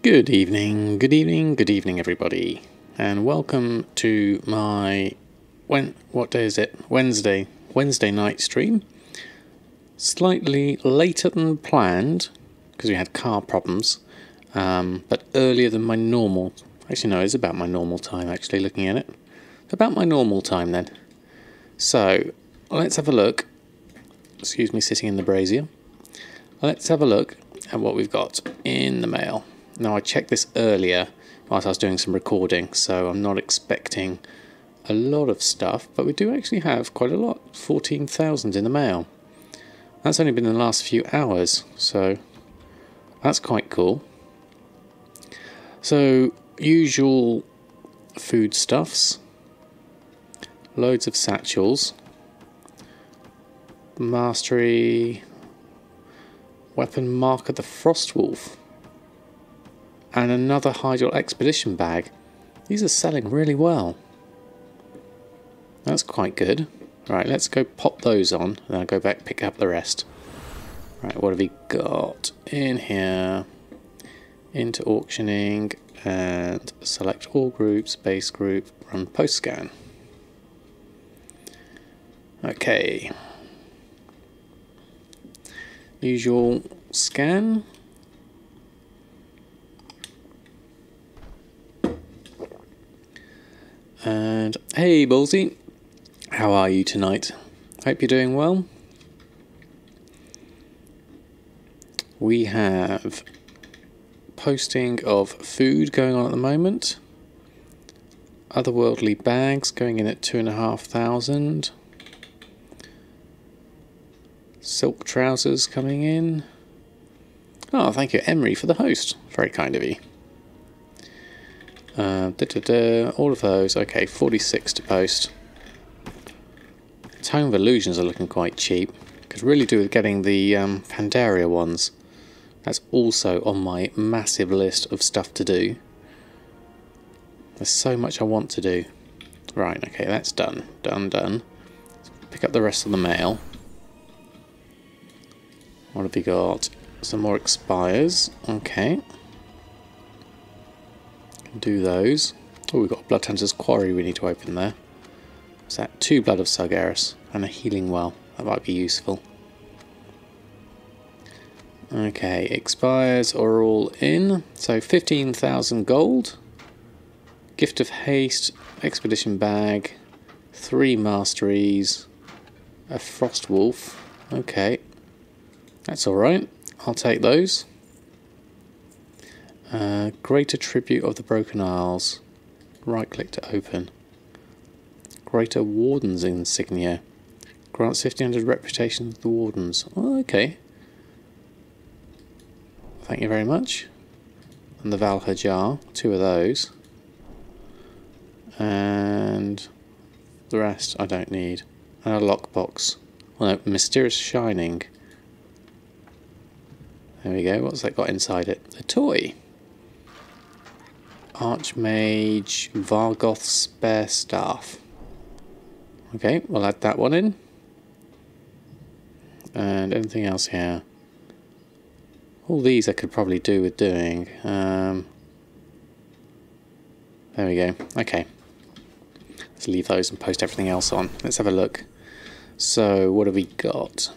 Good evening, good evening, good evening, everybody, and welcome to my what day is it? Wednesday night stream. Slightly later than planned because we had car problems, but earlier than my normal. Actually, no, it's about my normal time. Actually, looking at it, about my normal time then. So let's have a look. Excuse me, sitting in the brazier. Let's have a look at what we've got in the mail. Now, I checked this earlier whilst I was doing some recording, so I'm not expecting a lot of stuff, but we do actually have quite a lot, 14,000 in the mail. That's only been in the last few hours, so that's quite cool. So, usual foodstuffs, loads of satchels, mastery, weapon marker the Frostwolf, and another Hydral expedition bag. These are selling really well. That's quite good. Right, let's go pop those on, and then I'll go back pick up the rest. Right, what have we got in here? Into auctioning, and select all groups, base group, run post scan. Okay. Usual scan. And hey Ballsy, how are you tonight? Hope you're doing well. We have posting of food going on at the moment. Otherworldly bags going in at 2,500. Silk trousers coming in. Oh, thank you Emery for the host. Very kind of you. All of those. Okay, 46 to post. Tome of Illusions are looking quite cheap. Could really do with getting the Pandaria ones. That's also on my massive list of stuff to do. There's so much I want to do. Right, okay, that's done. Done. Let's pick up the rest of the mail. What have we got? Some more expires. Okay. Do those. Oh, we've got a Bloodhunter's Quarry we need to open there. Is that 2 Blood of Sargeras and a Healing Well? That might be useful. Okay, expires are all in. So 15,000 gold. Gift of Haste, Expedition Bag, 3 Masteries, a Frostwolf. Okay, that's alright. I'll take those. Greater Tribute of the Broken Isles. Right click to open. Greater Warden's Insignia. Grants 1,500 reputation to the Wardens. Oh, okay. Thank you very much. And the Valhalla Jar. 2 of those. And the rest I don't need. And a lockbox. Well, no, Mysterious Shining. There we go. What's that got inside it? A toy. Archmage Vargoth's Spare Staff. Okay, we'll add that one in. And anything else here? All these I could probably do with doing. There we go. Okay. Let's leave those and post everything else on. Let's have a look. So, what have we got?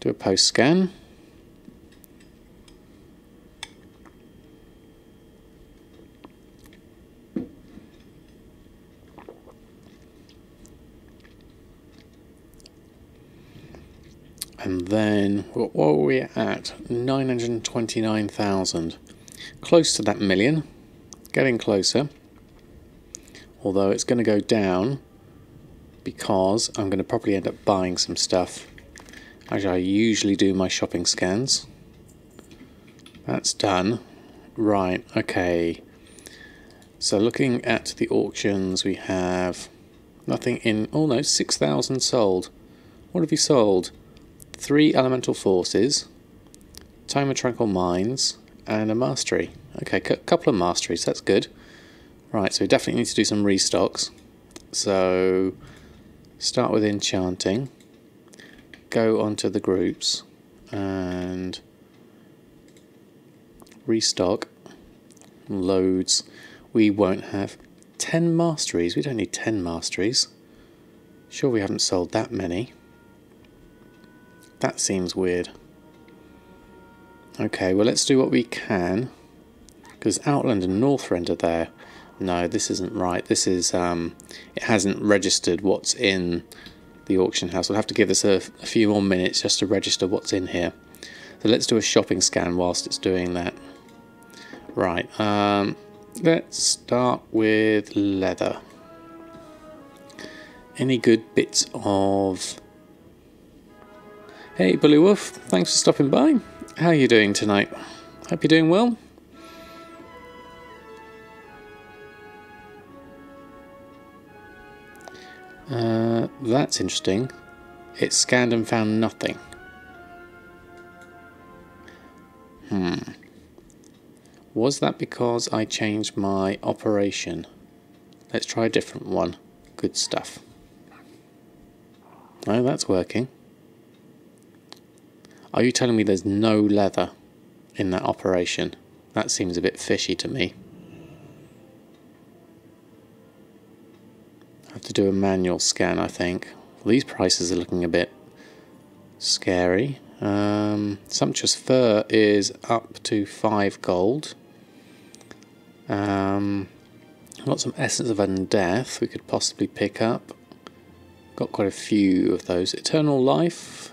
Do a post scan. And then, what were we at? 929,000. Close to that million. Getting closer. Although it's going to go down because I'm going to probably end up buying some stuff. Actually, I usually do my shopping scans. That's done. Right, okay. So looking at the auctions, we have nothing in... Oh no, 6,000 sold. What have you sold? 3 Elemental Forces, Tome of Tranquil Minds, and a Mastery. Okay, a couple of Masteries, that's good. Right, so we definitely need to do some restocks. So, start with Enchanting, go onto the groups, and restock. Loads. We won't have 10 masteries. We don't need 10 masteries. Sure, we haven't sold that many. That seems weird. Okay, well, let's do what we can. Because Outland and Northrend are there. No, this isn't right. This is, it hasn't registered what's in the auction house. We'll have to give this a few more minutes just to register what's in here. So let's do a shopping scan whilst it's doing that. Right, let's start with leather. Any good bits of... Hey, Bully Wolf, thanks for stopping by. How are you doing tonight? Hope you're doing well. That's interesting. It scanned and found nothing. Was that because I changed my operation? Let's try a different one. Good stuff. Oh, that's working. Are you telling me there's no leather in that operation? That seems a bit fishy to me. I have to do a manual scan, I think. Well, these prices are looking a bit scary. Sumptuous fur is up to 5 gold. Got some essence of undeath we could possibly pick up. Got quite a few of those. Eternal life,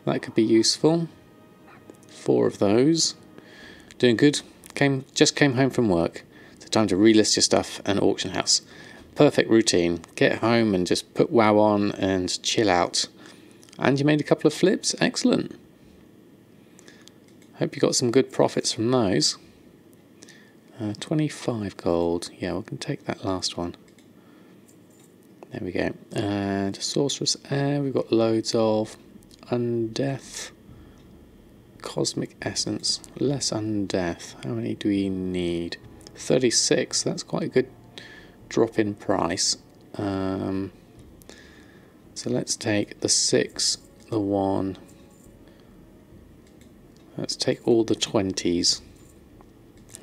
that could be useful. 4 of those. Doing good. Just came home from work. So time to relist your stuff and auction house. Perfect routine. Get home and just put WoW on and chill out. And you made a couple of flips. Excellent. Hope you got some good profits from those. 25 gold. Yeah, we can take that last one. There we go. And sorceress air. We've got loads of undeath. Cosmic essence. Less undeath. How many do we need? 36. That's quite a good drop in price. So let's take the 6, the 1. Let's take all the 20s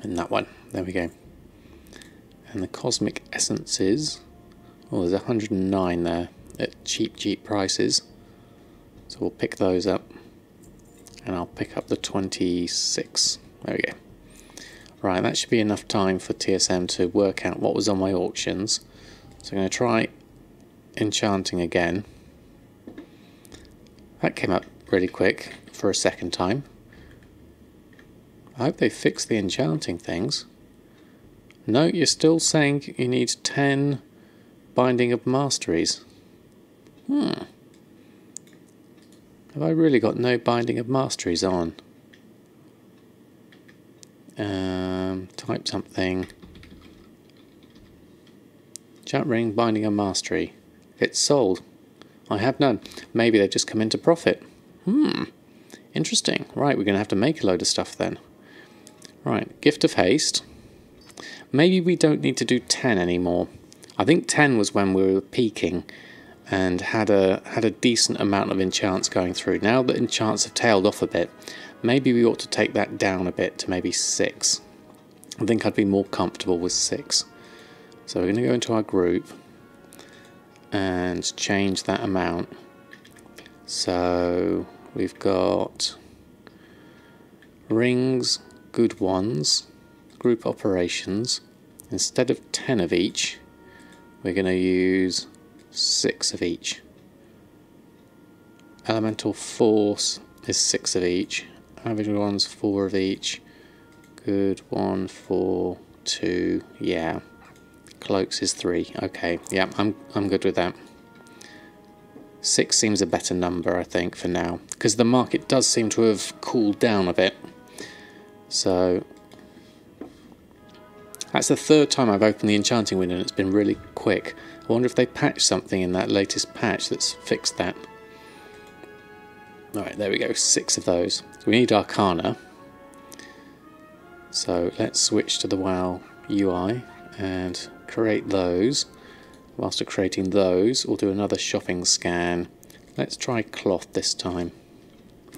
in that one. There we go. And the cosmic essences. Oh, there's 109 there at cheap prices. So we'll pick those up. And I'll pick up the 26. There we go. Right, that should be enough time for TSM to work out what was on my auctions. So I'm going to try Enchanting again. That came up really quick for a second time. I hope they fixed the enchanting things. No, you're still saying you need 10 binding of masteries. Have I really got no binding of masteries on? Type something. Chat ring, binding of mastery. It's sold. I have none. Maybe they've just come into profit. Interesting. Right, we're going to have to make a load of stuff then. Right, gift of haste. Maybe we don't need to do 10 anymore. I think 10 was when we were peaking and had a decent amount of enchants going through. Now that enchants have tailed off a bit, maybe we ought to take that down a bit to maybe 6. I think I'd be more comfortable with 6. So we're going to go into our group and change that amount. So we've got rings, good ones, group operations. Instead of 10 of each, we're going to use 6 of each. Elemental force is 6 of each. Average ones 4 of each. Good 1, 4, 2. Yeah. Cloaks is 3. Okay. Yeah, I'm good with that. 6 seems a better number, I think, for now, because the market does seem to have cooled down a bit. So that's the 3rd time I've opened the enchanting window and it's been really quick. I wonder if they patched something in that latest patch that's fixed that. Alright, there we go, 6 of those. So we need Arcana. So let's switch to the WoW UI and create those. Whilst we're creating those, we'll do another shopping scan. Let's try cloth this time.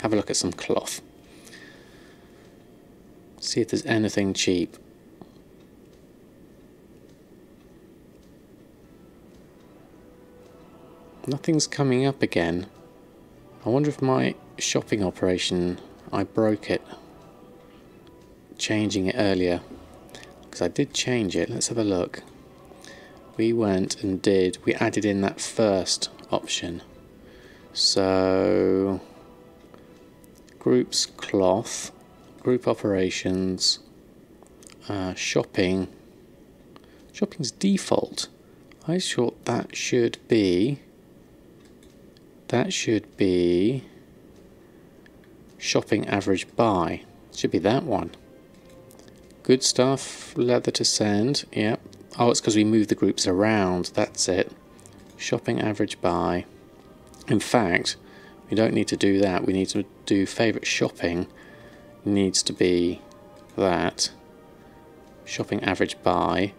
Have a look at some cloth. See if there's anything cheap. Nothing's coming up again. I wonder if my shopping operation, I broke it changing it earlier, because I did change it. Let's have a look. We went and we added in that first option. So groups, cloth, group operations, shopping. Shopping's default. I thought that should be shopping average buy. Should be that one. Good stuff, leather to send, yep. Oh, it's because we moved the groups around, that's it. Shopping average buy. In fact, we don't need to do that, we need to do favourite shopping. Needs to be that. Shopping average buy.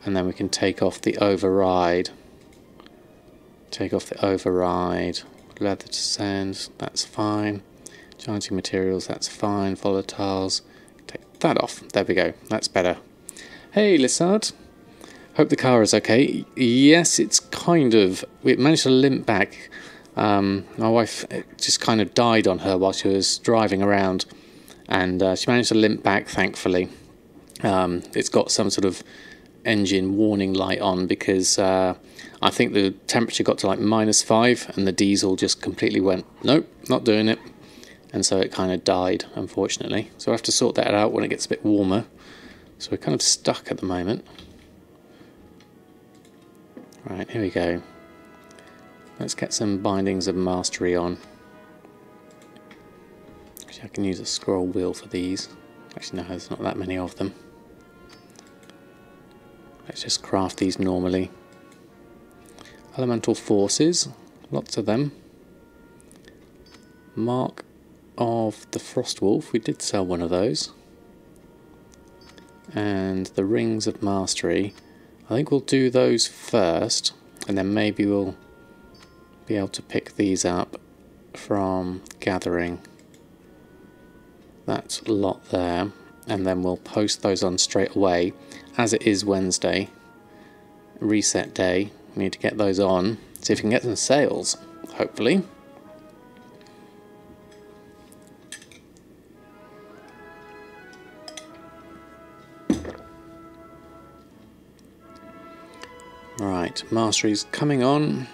And then we can take off the override. Take off the override. Leather to send, that's fine. Enchanting materials, that's fine. Volatiles. Take that off. There we go. That's better. Hey, Lizard. Hope the car is okay. Yes, it's kind of... We managed to limp back. My wife just kind of died on her while she was driving around. And she managed to limp back, thankfully. It's got some sort of engine warning light on because I think the temperature got to like -5 and the diesel just completely went, nope, not doing it. And so it kind of died, unfortunately. So I have to sort that out when it gets a bit warmer. So we're kind of stuck at the moment. Right, here we go. Let's get some bindings of mastery on. Actually, I can use a scroll wheel for these. Actually, no, there's not that many of them. Let's just craft these normally. Elemental forces, lots of them. Mark of the Frostwolf, we did sell one of those. And the rings of mastery, I think we'll do those first, and then maybe we'll be able to pick these up from gathering. That lot there, and then we'll post those on straight away. As it is Wednesday, reset day, we need to get those on, see if we can get some sales, hopefully. Right, mastery's coming on.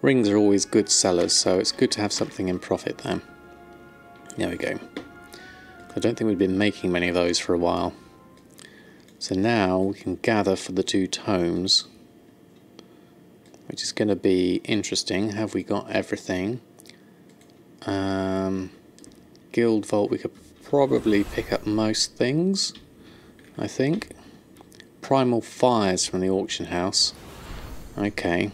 Rings are always good sellers, so it's good to have something in profit there. There we go. I don't think we've been making many of those for a while. So now we can gather for the 2 tomes, which is going to be interesting. Have we got everything? Guild Vault, we could probably pick up most things, I think. Primal Fires from the auction house. Okay.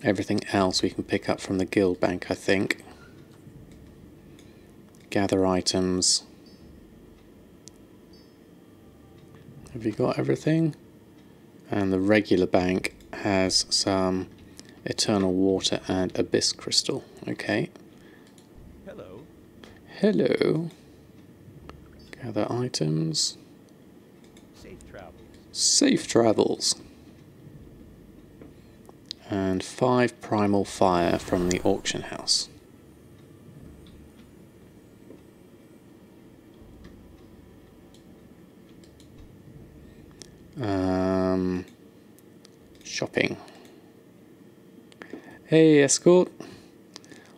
Everything else we can pick up from the guild bank, I think. Gather items. Have you got everything? And the regular bank has some Eternal Water and Abyss Crystal. Okay. Hello. Hello. Gather items. Safe travels. Safe travels. And 5 Primal Fire from the auction house. Shopping. Hey, Escort.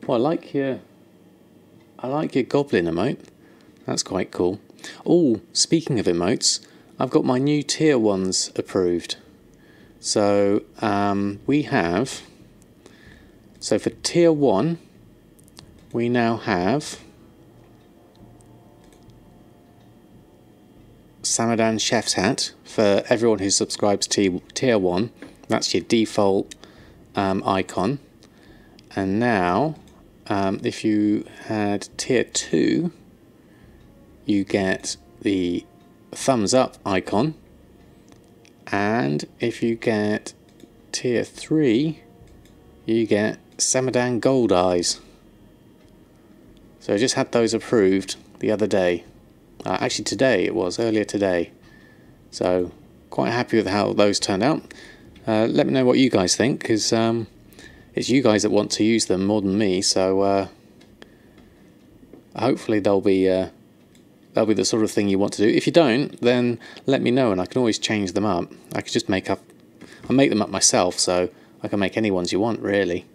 Well, I like your goblin emote. That's quite cool. Oh, speaking of emotes, I've got my new tier 1s approved. So we have. So for tier 1, we now have Samadan Chef's Hat for everyone who subscribes to tier 1. That's your default icon. And now, if you had tier 2, you get the thumbs up icon. And if you get tier 3, you get Samadan Gold Eyes. So I just had those approved the other day. Actually today it was, earlier today. So quite happy with how those turned out. Let me know what you guys think, because it's you guys that want to use them more than me. So hopefully they'll be the sort of thing you want to do. If you don't, then let me know, and I can always change them up. I could just I'll make them up myself, so I can make any ones you want, really.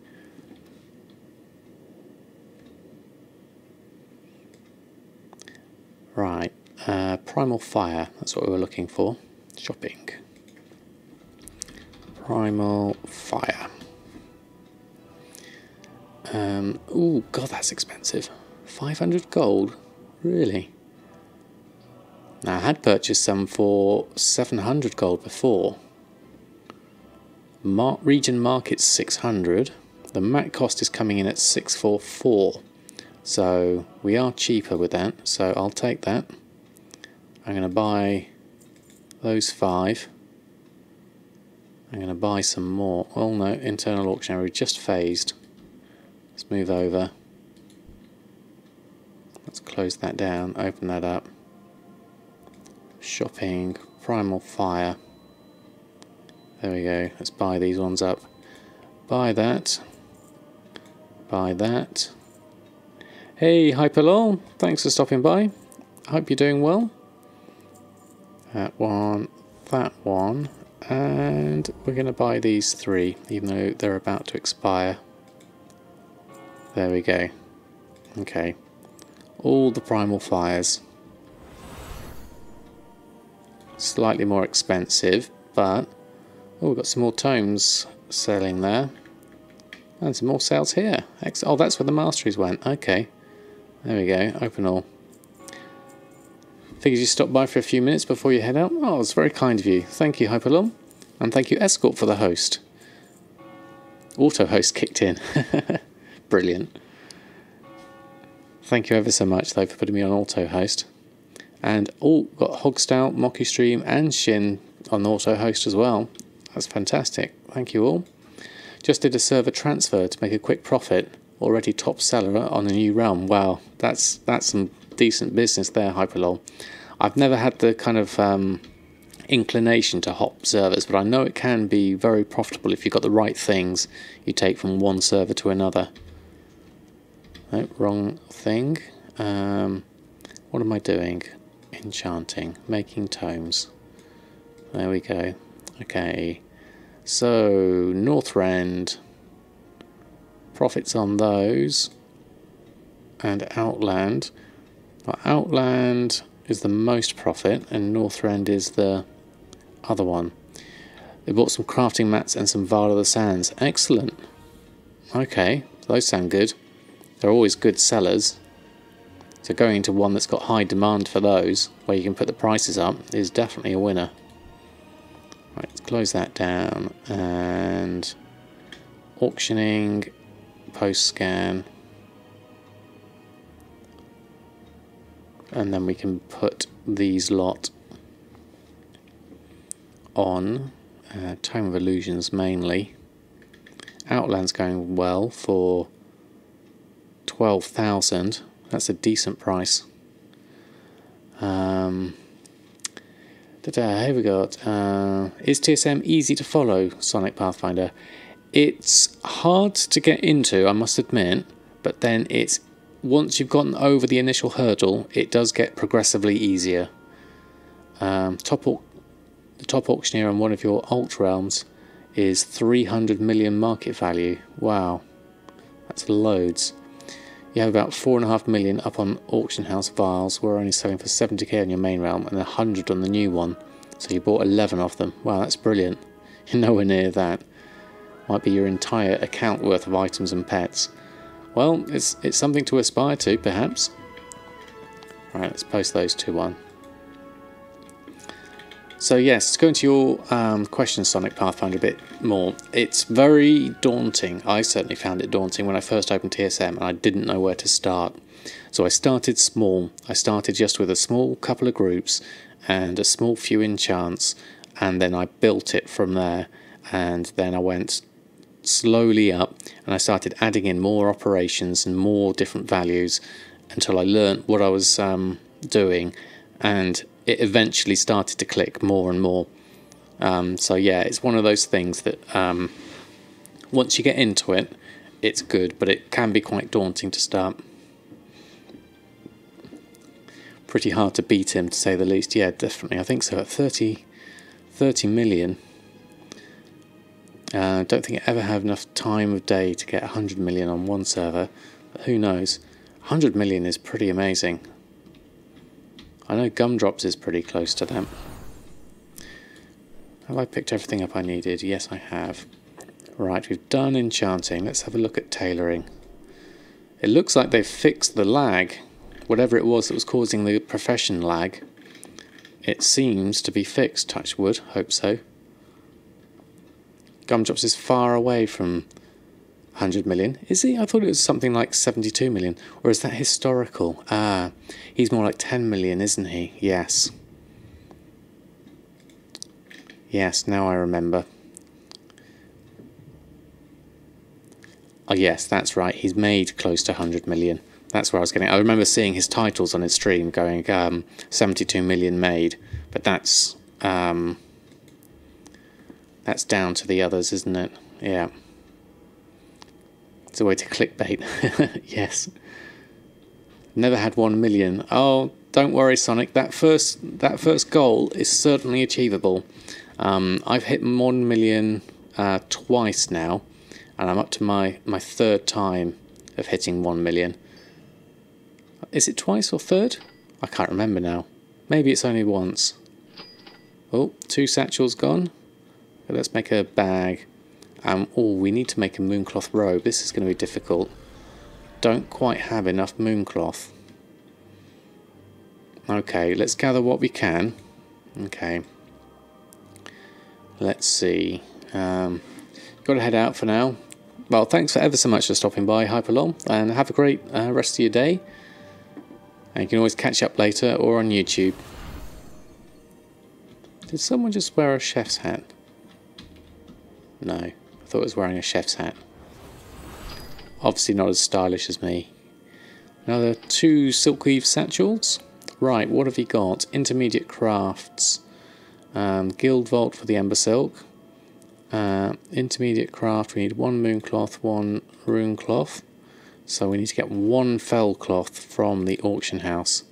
Right, Primal Fire, that's what we were looking for. Shopping. Primal Fire. Oh god, that's expensive. 500 gold? Really? Now, I had purchased some for 700 gold before. Region market's 600. The mat cost is coming in at 644. So we are cheaper with that, so I'll take that. I'm going to buy those 5. I'm going to buy some more. Oh no, internal auction area just phased. Let's move over. Let's close that down, open that up. Shopping, Primal Fire. There we go. Let's buy these ones up. Buy that. Buy that. Hey, Hyperlol. Thanks for stopping by. I hope you're doing well. That one, and we're going to buy these 3, even though they're about to expire. There we go. Okay. All the Primal Fires. Slightly more expensive, but oh, we've got some more tomes selling there, and some more sales here. Oh, that's where the masteries went. Okay, there we go. Open all. Figured you stopped by for a few minutes before you head out. Oh, it's very kind of you. Thank you, Hyperlom, and thank you, Escort, for the host. Auto host kicked in. Brilliant. Thank you ever so much, though, for putting me on auto host. And got Hogstout, Mocky Stream, and Shin on auto host as well. That's fantastic. Thank you all. Just did a server transfer to make a quick profit. Already top seller on a new realm. Wow, that's some decent business there, Hyperlol. I've never had the kind of inclination to hop servers, but I know it can be very profitable if you've got the right things you take from one server to another. No, wrong thing. What am I doing? Enchanting, making tomes. There we go. Okay, so Northrend, profits on those, and Outland. Well, Outland is the most profit, and Northrend is the other one. They bought some crafting mats and some Vala of the Sands. Excellent. Okay, those sound good. They're always good sellers. So going into one that's got high demand for those, where you can put the prices up, is definitely a winner. Right, let's close that down, and auctioning, post scan, and then we can put these lot on Tome of Illusions mainly. Outland's going well for 12,000. That's a decent price. Here we got. Is TSM easy to follow, Sonic Pathfinder? It's hard to get into, I must admit, but then it's once you've gotten over the initial hurdle, it does get progressively easier. The top auctioneer on one of your alt realms is 300 million market value. Wow, that's loads. You have about 4.5 million up on Auction House Vials. We're only selling for 70k on your main realm and 100 on the new one. So you bought 11 of them. Wow, that's brilliant. You're nowhere near that. Might be your entire account worth of items and pets. Well, it's something to aspire to, perhaps. Right, let's post those 2 on. So yes, to go into your question, Sonic Pathfinder, a bit more. It's very daunting. I certainly found it daunting when I first opened TSM and I didn't know where to start. So I started small. I started just with a small couple of groups and a small few enchants, and then I built it from there. And then I went slowly up and I started adding in more operations and more different values, until I learnt what I was doing, and it eventually started to click more and more. So yeah, it's one of those things that once you get into it, it's good, but it can be quite daunting to start. Pretty hard to beat him, to say the least. Yeah, definitely. I think so. At 30 million, I don't think I ever have enough time of day to get 100 million on one server, but who knows. 100 million is pretty amazing. I know Gumdrops is pretty close to that. Have I picked everything up I needed? Yes, I have. Right, we've done Enchanting. Let's have a look at Tailoring. It looks like they've fixed the lag. Whatever it was that was causing the profession lag, it seems to be fixed. Touch wood, hope so. Gumdrops is far away from 100 million. Is he? I thought it was something like 72 million. Or is that historical? Ah, he's more like 10 million, isn't he? Yes. Yes, now I remember. Oh yes, that's right. He's made close to 100 million. That's where I was getting. I remember seeing his titles on his stream going 72 million made, but that's down to the others, isn't it? Yeah. It's a way to clickbait. Yes. Never had 1 million. Oh, don't worry, Sonic. That first goal is certainly achievable. I've hit 1 million twice now, and I'm up to my third time of hitting 1 million. Is it twice or third? I can't remember now. Maybe it's only once. Oh, 2 satchels gone. Let's make a bag. Oh, we need to make a mooncloth robe. This is going to be difficult. Don't quite have enough mooncloth. Okay, let's gather what we can. Okay. Let's see. Got to head out for now. Well, thanks for ever so much for stopping by, Hyperlol, and have a great rest of your day. And you can always catch up later or on YouTube. Did someone just wear a chef's hat? No, I thought it was wearing a chef's hat. Obviously not as stylish as me. Another 2 silkweave satchels. Right, what have we got? Intermediate crafts. Guild vault for the ember silk. Intermediate craft, we need 1 mooncloth, 1 rune cloth. So we need to get 1 fell cloth from the auction house.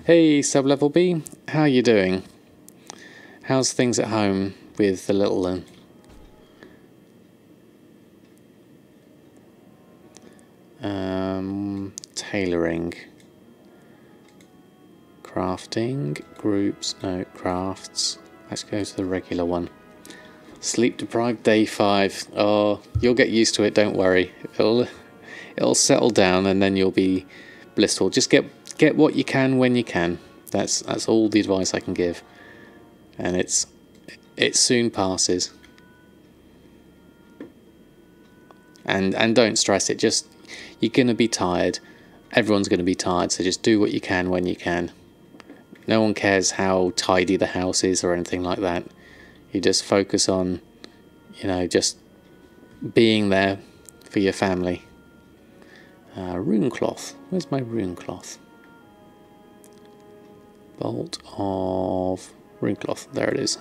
Hey, sub-level B, how are you doing? How's things at home with the little one? Tailoring. Crafting. Groups. No, crafts. Let's go to the regular one. Sleep deprived day 5. Oh, you'll get used to it, don't worry. It'll settle down and then you'll be blissful. Just get what you can when you can. That's all the advice I can give. And it soon passes. And don't stress it. Just, you're going to be tired. Everyone's going to be tired, so just do what you can when you can. No one cares how tidy the house is or anything like that. You just focus on, you know, just being there for your family. Rune cloth. Where's my rune cloth? Bolt of rune cloth. There it is.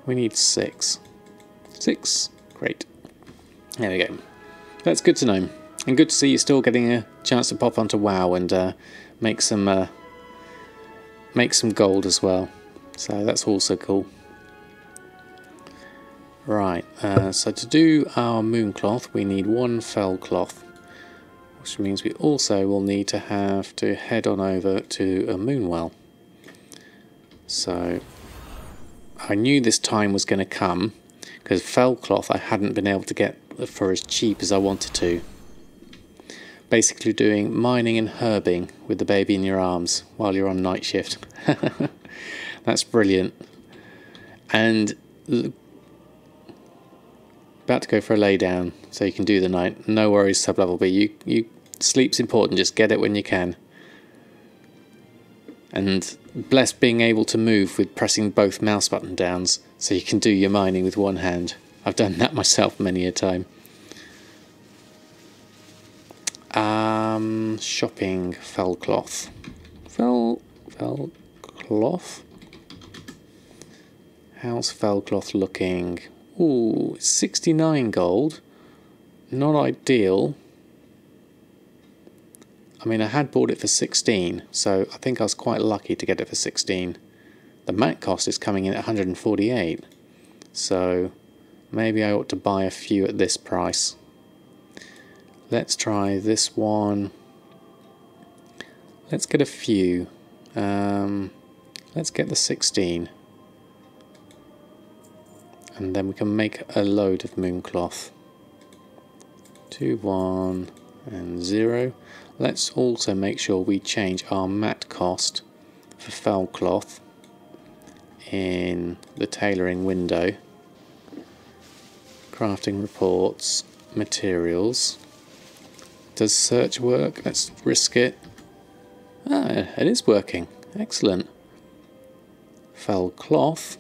We need 6. 6. Great. There we go. That's good to know. And good to see you still getting a chance to pop onto WoW and make some gold as well. So that's also cool. Right, so to do our mooncloth we need 1 fell cloth, which means we also will need to head on over to a moonwell. So I knew this time was going to come because fell cloth I hadn't been able to get for as cheap as I wanted to. Basically doing mining and herbing with the baby in your arms while you're on night shift. That's brilliant. And about to go for a lay down so you can do the night. No worries, sub-level B. You sleep's important, just get it when you can. And blessed being able to move with pressing both mouse button downs so you can do your mining with one hand. I've done that myself many a time. Shopping fell cloth. Fell cloth? How's fell cloth looking? Ooh, 69 gold. Not ideal. I mean, I had bought it for 16, so I think I was quite lucky to get it for 16. The mat cost is coming in at 148, so maybe I ought to buy a few at this price. Let's try this one. Let's get a few. Let's get the 16. And then we can make a load of mooncloth. 2, 1, and 0. Let's also make sure we change our mat cost for fell cloth in the tailoring window. Crafting reports, materials. Does search work? Let's risk it. Ah, it is working. Excellent. Fell cloth.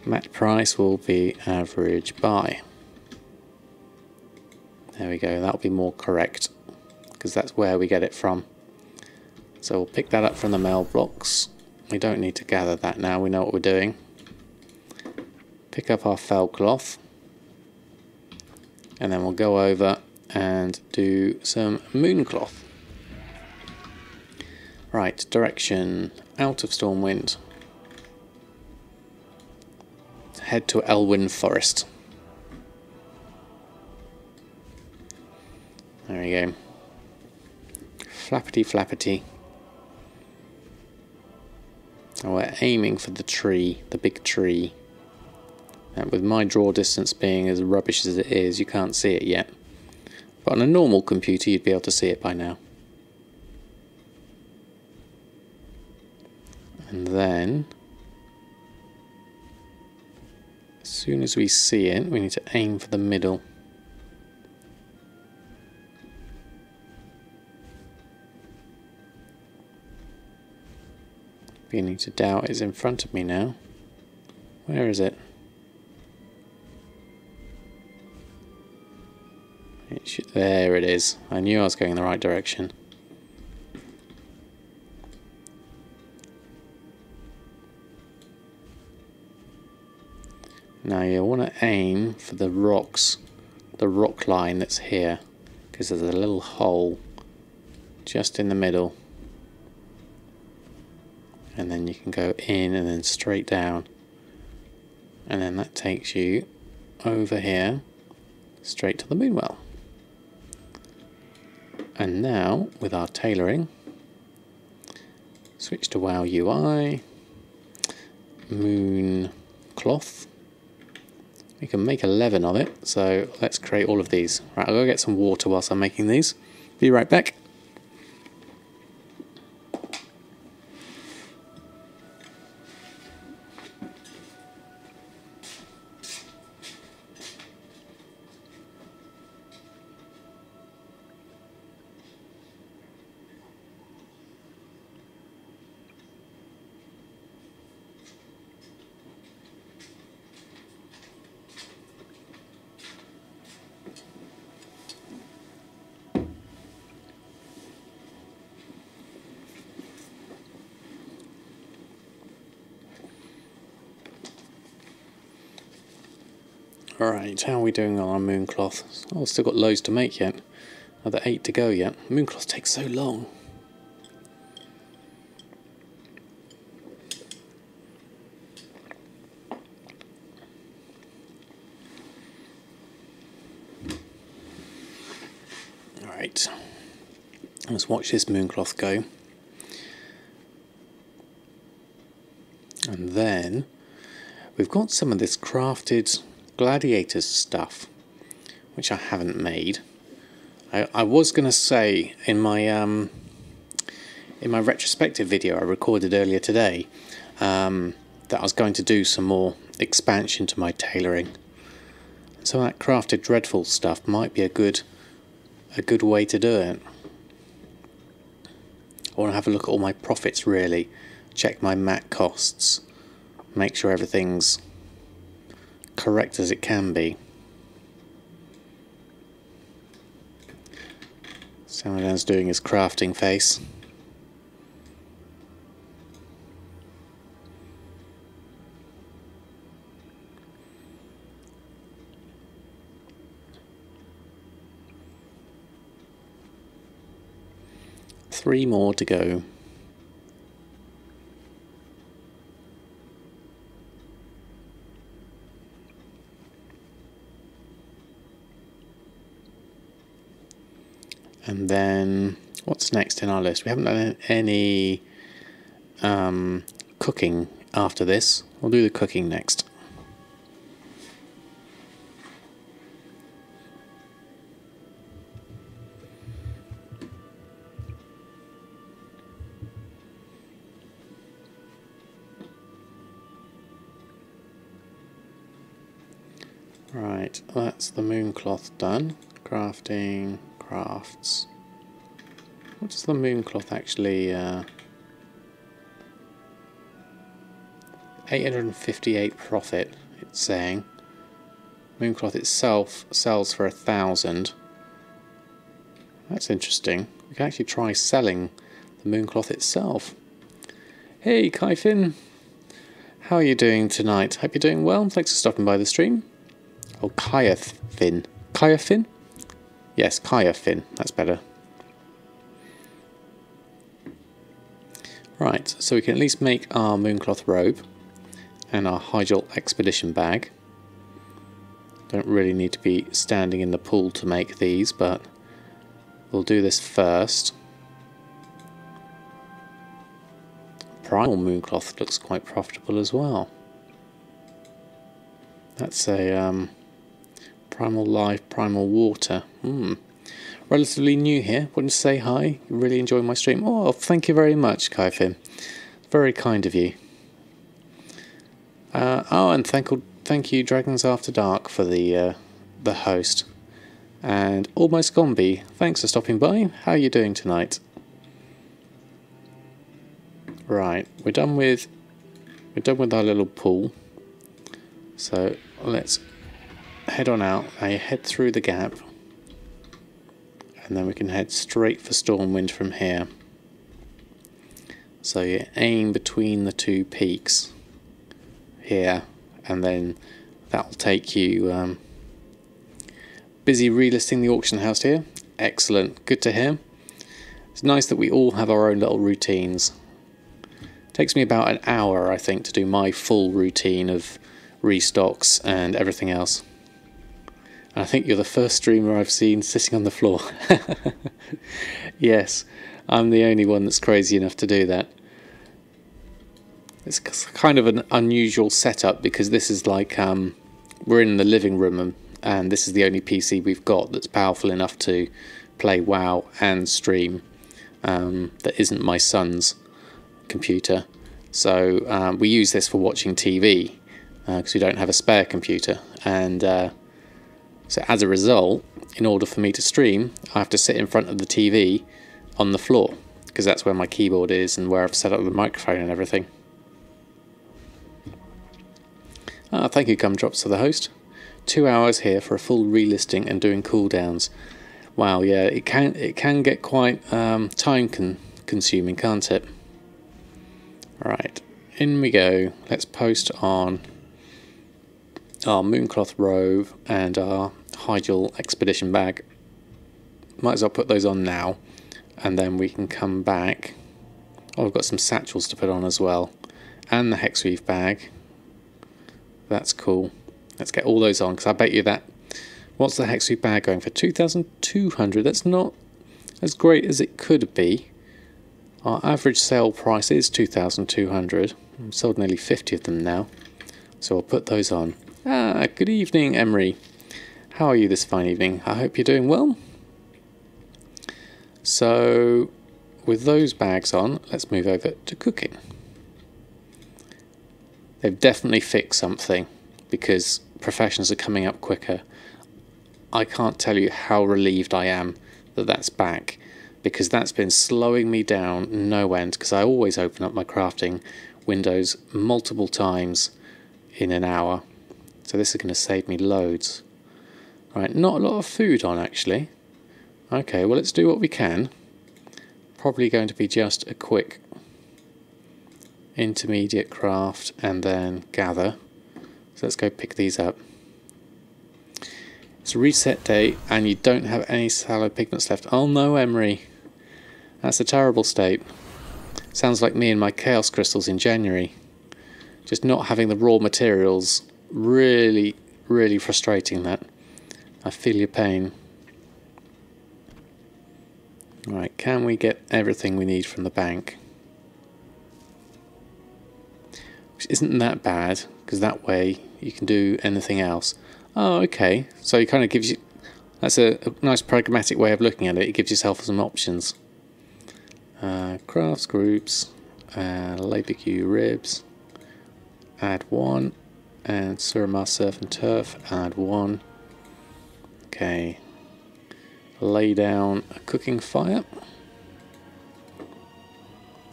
Mat price will be average buy. There we go, that'll be more correct, because that's where we get it from. So we'll pick that up from the mailbox. We don't need to gather that now, we know what we're doing. Pick up our fell cloth, and then we'll go over and do some mooncloth. Right, direction, out of Stormwind. Head to Elwyn Forest. There we go. Flappity flappity. And we're aiming for the tree, the big tree. And with my draw distance being as rubbish as it is, you can't see it yet. But on a normal computer, you'd be able to see it by now. And then, as soon as we see it, we need to aim for the middle. Beginning to doubt it's in front of me now. Where is it? There it is. I knew I was going in the right direction. Now you want to aim for the rocks, the rock line that's here, because there's a little hole just in the middle. And then you can go in and then straight down, and then that takes you over here straight to the moonwell. And now with our tailoring, switch to WoW UI, moon cloth. We can make 11 of it, so let's create all of these. Right, I'll go get some water whilst I'm making these. Be right back. Alright, how are we doing on our mooncloth? Oh, still got loads to make yet. Another 8 to go yet. Mooncloth takes so long. Alright, let's watch this mooncloth go. And then we've got some of this crafted Gladiator stuff, which I haven't made. I was going to say in my retrospective video I recorded earlier today that I was going to do some more expansion to my tailoring. So that crafted dreadful stuff might be a good way to do it. I want to have a look at all my profits really, check my mat costs, make sure everything's correct as it can be. Samadan's doing his crafting face. Three more to go. And then, what's next in our list? We haven't done any cooking after this. We'll do the cooking next. Right, that's the mooncloth done. Crafting, crafts. What does the mooncloth actually... 858 profit, it's saying. Mooncloth itself sells for 1,000. That's interesting. We can actually try selling the mooncloth itself. Hey Kaifin, how are you doing tonight? Hope you're doing well. Thanks for stopping by the stream. Oh, Kaifin. Kaifin? Yes, Kaifin. That's better. Right, so we can at least make our mooncloth robe and our Hyjal expedition bag. Don't really need to be standing in the pool to make these, but we'll do this first. Primal mooncloth looks quite profitable as well. That's a primal life, primal water. Relatively new here. Wanted to say hi. Really enjoying my stream. Oh, thank you very much, Kaifin. Very kind of you. Oh, and thank you, Dragons After Dark, for the host. And Almost Gombi, thanks for stopping by. How are you doing tonight? Right, we're done with our little pool. So let's head on out. I head through the gap, and then we can head straight for Stormwind from here. So you aim between the two peaks here, and then that'll take you. Busy relisting the auction house here. Excellent, good to hear. It's nice that we all have our own little routines. Takes me about an hour, I think, to do my full routine of restocks and everything else. And I think you're the first streamer I've seen sitting on the floor. Yes, I'm the only one that's crazy enough to do that. It's kind of an unusual setup because this is like we're in the living room and this is the only PC we've got that's powerful enough to play WoW and stream that isn't my son's computer. So we use this for watching TV because we don't have a spare computer, and so as a result, in order for me to stream, I have to sit in front of the TV on the floor because that's where my keyboard is and where I've set up the microphone and everything. Thank you, Gumdrops, for the host. 2 hours here for a full relisting and doing cooldowns. Wow, yeah, it can get quite time consuming, can't it? Right, in we go. Let's post on our mooncloth robe and our Hyjal expedition bag. Might as well put those on now, and then we can come back. Oh, I've got some satchels to put on as well, and the hexweave bag. That's cool. Let's get all those on, because I bet you that. What's the hexweave bag going for? 2,200. That's not as great as it could be. Our average sale price is 2,200. I've sold nearly 50 of them now, so I'll put those on. Good evening, Emery. How are you this fine evening? I hope you're doing well. So, with those bags on, let's move over to cooking. They've definitely fixed something because professions are coming up quicker. I can't tell you how relieved I am that that's back, because that's been slowing me down no end, because I always open up my crafting windows multiple times in an hour. So this is going to save me loads. Right, not a lot of food on actually. Okay, well, let's do what we can. Probably going to be just a quick intermediate craft and then gather. So let's go pick these up. It's reset day and you don't have any sallow pigments left. Oh no, Emery. That's a terrible state. Sounds like me and my chaos crystals in January. Just not having the raw materials. Really, really frustrating that. I feel your pain. Right, can we get everything we need from the bank? Which isn't that bad, because that way you can do anything else. Oh, okay. So it kind of gives you... That's a nice pragmatic way of looking at it. It gives yourself some options. Crafts, groups, labour queue, ribs. Add 1. And Suramar, surf and turf. Add 1. Okay. Lay down a cooking fire.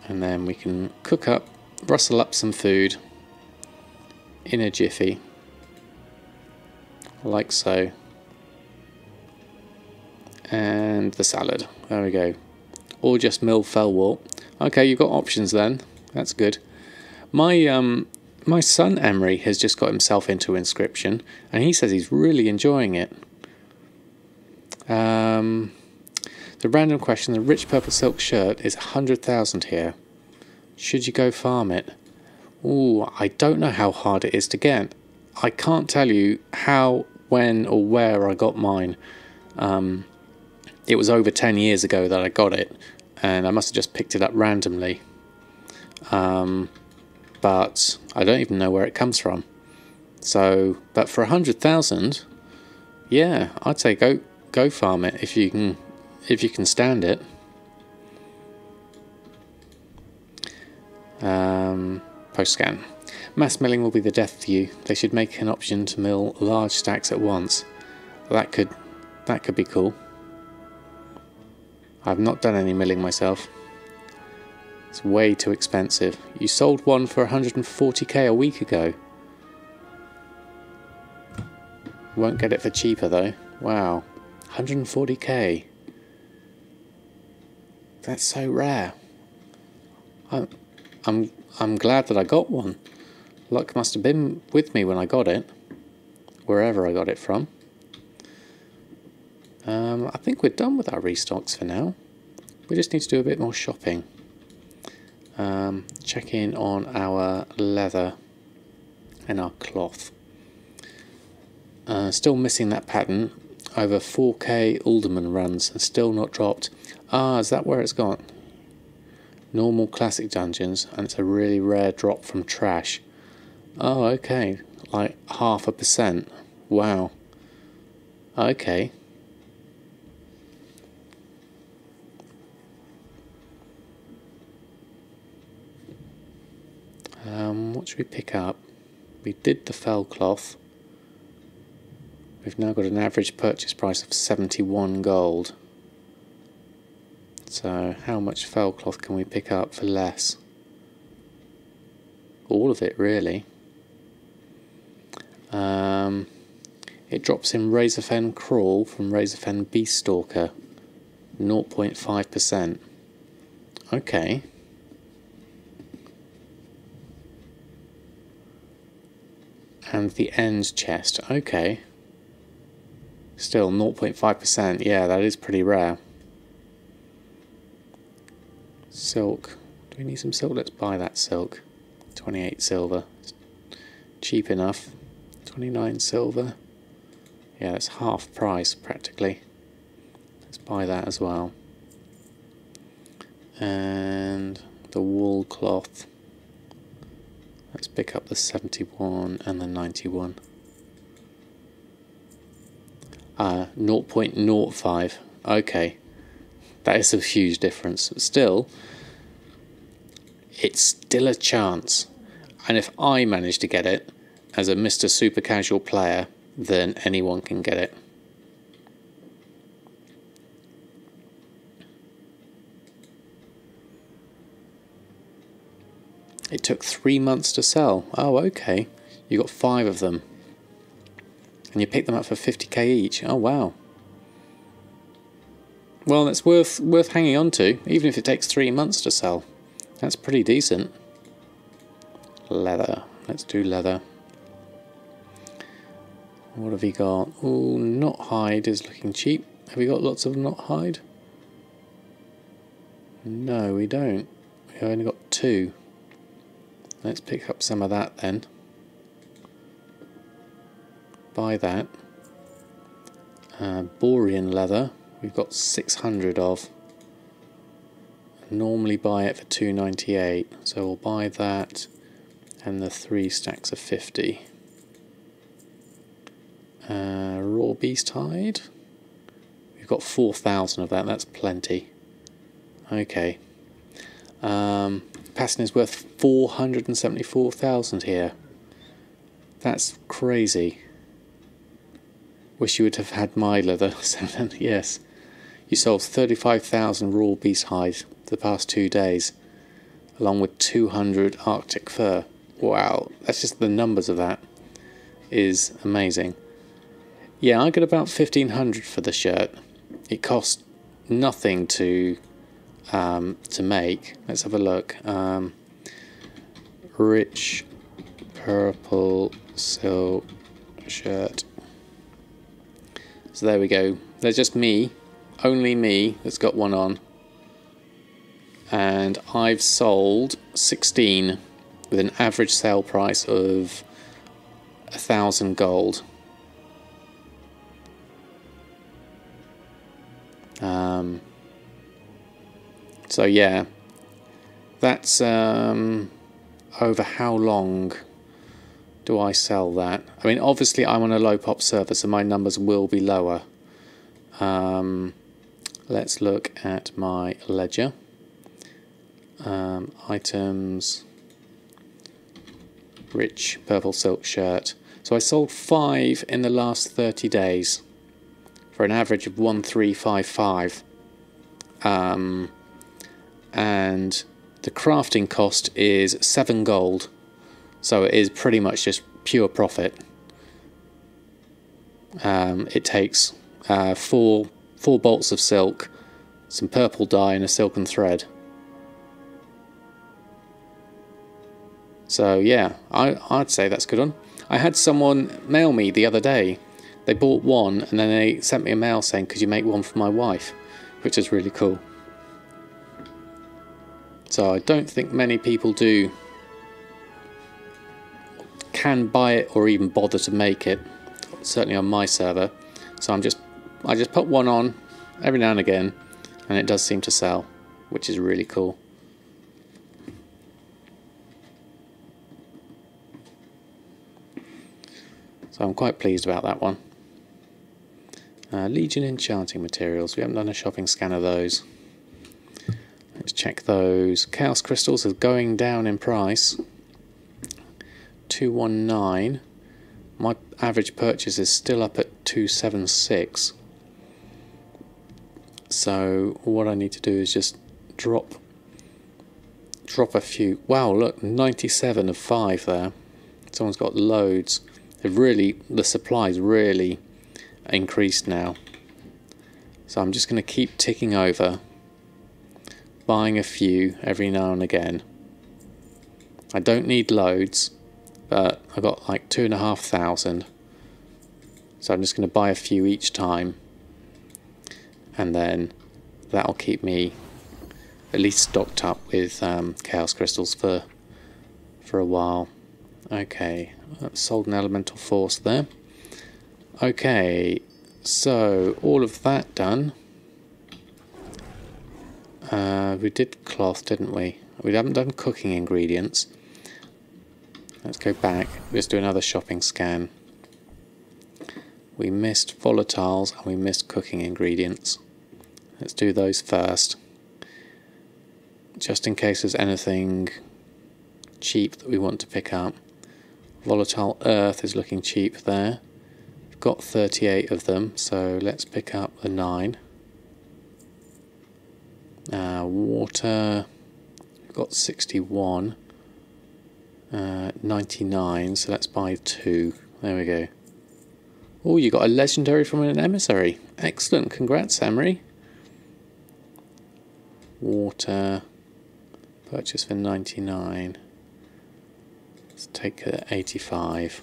And then we can cook up, rustle up some food in a jiffy. Like so. And the salad. There we go. Or just mill fellwort. Okay, you've got options then. That's good. My son Emery has just got himself into Inscription, and he says he's really enjoying it. The random question: the rich purple silk shirt is 100,000 here. Should you go farm it? Ooh, I don't know how hard it is to get. I can't tell you how, when, or where I got mine. It was over 10 years ago that I got it, and I must have just picked it up randomly. But I don't even know where it comes from. So, but for 100,000, yeah, I'd say go farm it if you can stand it. Post scan. Mass milling will be the death to you. They should make an option to mill large stacks at once. That could be cool. I've not done any milling myself. It's way too expensive. You sold one for 140k a week ago. Won't get it for cheaper though. Wow. 140k. That's so rare. I'm glad that I got one. Luck must have been with me when I got it. Wherever I got it from. I think we're done with our restocks for now. We just need to do a bit more shopping. Check in on our leather and our cloth. Still missing that pattern. Over 4k alderman runs and still not dropped. Ah, is that where it's gone? Normal classic dungeons, and it's a really rare drop from trash. Oh, okay. Like 0.5%. Wow. Okay. What should we pick up? We did the fell cloth. We've now got an average purchase price of 71 gold. So how much fell cloth can we pick up for less? All of it, really. It drops in Razorfen Crawl from Razorfen Beaststalker. 0.5%. Okay. And the end chest. Okay. Still 0.5%. Yeah, that is pretty rare. Silk. Do we need some silk? Let's buy that silk. 28 silver. Cheap enough. 29 silver. Yeah, that's half price practically. Let's buy that as well. And the wool cloth. Let's pick up the 71 and the 91. 0.05. Okay. That is a huge difference. Still, it's still a chance. And if I manage to get it as a Mr. Super Casual player, then anyone can get it. It took 3 months to sell. Oh, okay. You got 5 of them. And you picked them up for 50k each. Oh, wow. Well, that's worth hanging on to, even if it takes 3 months to sell. That's pretty decent. Leather. Let's do leather. What have we got? Oh, knot hide is looking cheap. Have we got lots of knot hide? No, we don't. We've only got 2. Let's pick up some of that then. Buy that. Borean leather. We've got 600 of. Normally buy it for 298. So we'll buy that and the 3 stacks of 50. Raw beast hide. We've got 4,000 of that. That's plenty. Okay. Passing is worth 474,000 here. That's crazy. Wish you would have had my leather. Yes. You sold 35,000 raw beast hide the past 2 days, along with 200 Arctic fur. Wow, that's just the numbers of that is amazing. Yeah, I got about 1,500 for the shirt. It cost nothing to make. Let's have a look. Rich purple silk shirt. So there we go. There's just me, only me, that's got one on. And I've sold 16 with an average sale price of 1,000 gold. So yeah, that's over how long do I sell that? I mean, obviously I'm on a low pop server, so my numbers will be lower. Let's look at my ledger. Items, rich purple silk shirt. So I sold 5 in the last 30 days for an average of 1355. And the crafting cost is 7 gold. So it is pretty much just pure profit. It takes 4 bolts of silk, some purple dye and a silken thread. So yeah, I'd say that's good on. I had someone mail me the other day. They bought one and then they sent me a mail saying, could you make one for my wife? Which is really cool. So I don't think many people can buy it or even bother to make it. Certainly on my server. So I just put one on every now and again and it does seem to sell, which is really cool. So I'm quite pleased about that one. Legion Enchanting materials. We haven't done a shopping scan of those. Let's check those. Chaos crystals are going down in price. 219. My average purchase is still up at 276. So what I need to do is just drop a few. Wow, look, 97 of 5 there. Someone's got loads. The supply's really increased now. So I'm just going to keep ticking over, buying a few every now and again. I don't need loads, but I got like 2,500. So I'm just going to buy a few each time, and then that'll keep me at least stocked up with chaos crystals for a while. Okay, I've sold an elemental force there. Okay, so all of that done. We did cloth, didn't we? We haven't done cooking ingredients. Let's go back. Let's do another shopping scan. We missed volatiles and we missed cooking ingredients. Let's do those first, just in case there's anything cheap that we want to pick up. Volatile earth is looking cheap there. We've got 38 of them, so let's pick up the 9. Water, we've got 61. 99, so let's buy 2. There we go. Oh, you got a legendary from an emissary. Excellent, congrats, Emery. Water. Purchase for 99. Let's take 85.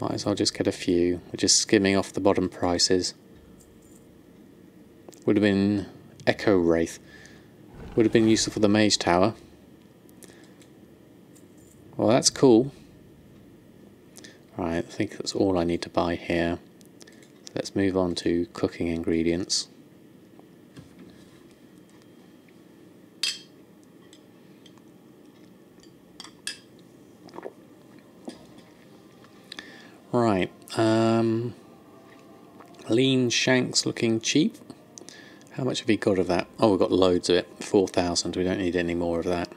Might as well just get a few. We're just skimming off the bottom prices. Would have been Echo Wraith. Would have been useful for the Mage Tower. Well, that's cool. Right, I think that's all I need to buy here. Let's move on to cooking ingredients. Right, lean shanks looking cheap. How much have we got of that? Oh, we've got loads of it. 4,000. We don't need any more of that.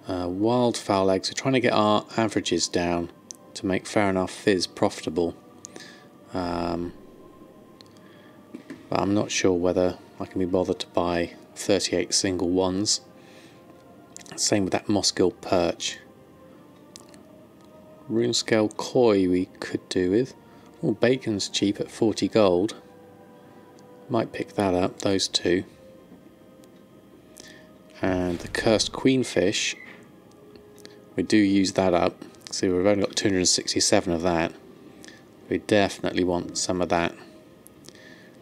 Wildfowl eggs. We're trying to get our averages down to make Fair Enough Fizz profitable. But I'm not sure whether I can be bothered to buy 38 single ones. Same with that Mossgill perch. Runescale koi we could do with. Oh, bacon's cheap at 40 gold. Might pick that up, those two. And the cursed queenfish, we do use that up. See, we've only got 267 of that. We definitely want some of that.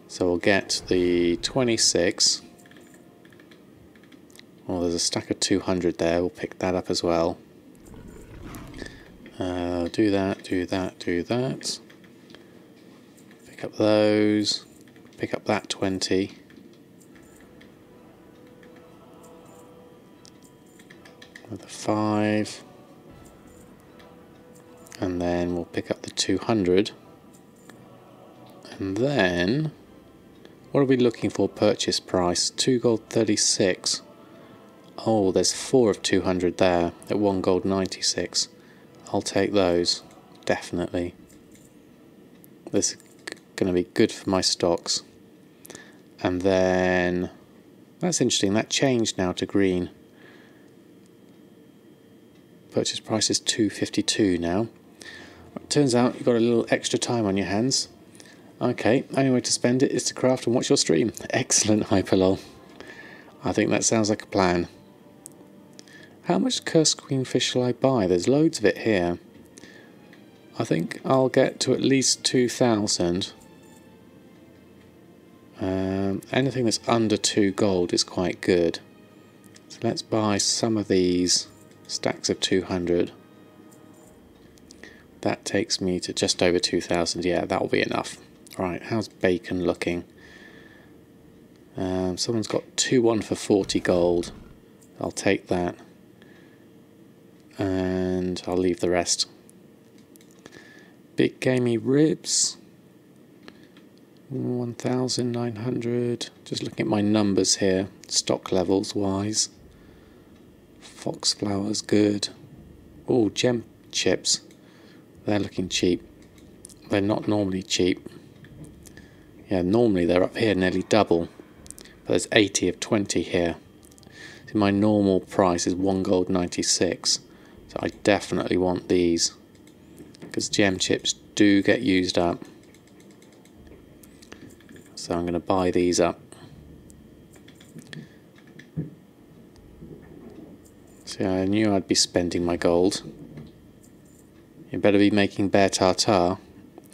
So we'll get the 26. Oh, there's a stack of 200 there. We'll pick that up as well. Do that, do that, do that. Pick up those. Pick up that 20. Another 5. And then we'll pick up the 200. And then, what are we looking for purchase price? 2 gold 36. Oh, there's 4 of 200 there at 1 gold 96. I'll take those, definitely. This is going to be good for my stocks. And then, that's interesting, that changed now to green. Purchase price is 252 now. It turns out you've got a little extra time on your hands. Okay, only way to spend it is to craft and watch your stream. Excellent, Hyperlol. I think that sounds like a plan. How much cursed queenfish shall I buy? There's loads of it here. I think I'll get to at least 2,000. Anything that's under 2 gold is quite good. So let's buy some of these stacks of 200. That takes me to just over 2,000. Yeah, that'll be enough. Right, how's bacon looking? Someone's got 2-1 for 40 gold. I'll take that. And I'll leave the rest. Big gamey ribs. 1,900. Just looking at my numbers here, stock levels wise. Foxflower's good. Oh, gem chips. They're looking cheap. They're not normally cheap. Yeah, normally they're up here nearly double. But there's 80 of 20 here. So my normal price is 1 gold 96. So I definitely want these. Because gem chips do get used up. So I'm going to buy these up. See, I knew I'd be spending my gold. You better be making bear tartare.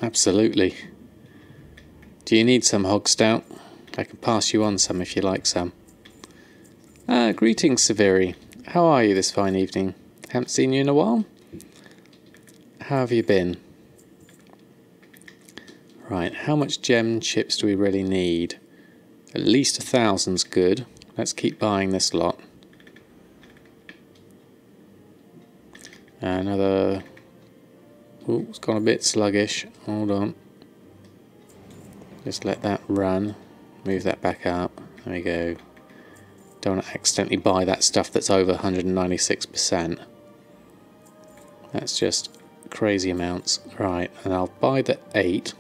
Absolutely. Do you need some hog stout? I can pass you on some if you like some. Greetings, Severi. How are you this fine evening? Haven't seen you in a while. How have you been? Right, how much gem chips do we really need? At least 1,000's good. Let's keep buying this lot. Another... Oh, it's gone a bit sluggish. Hold on. Just let that run. Move that back up. There we go. Don't want to accidentally buy that stuff that's over 196%. That's just crazy amounts. Right, and I'll buy the 8.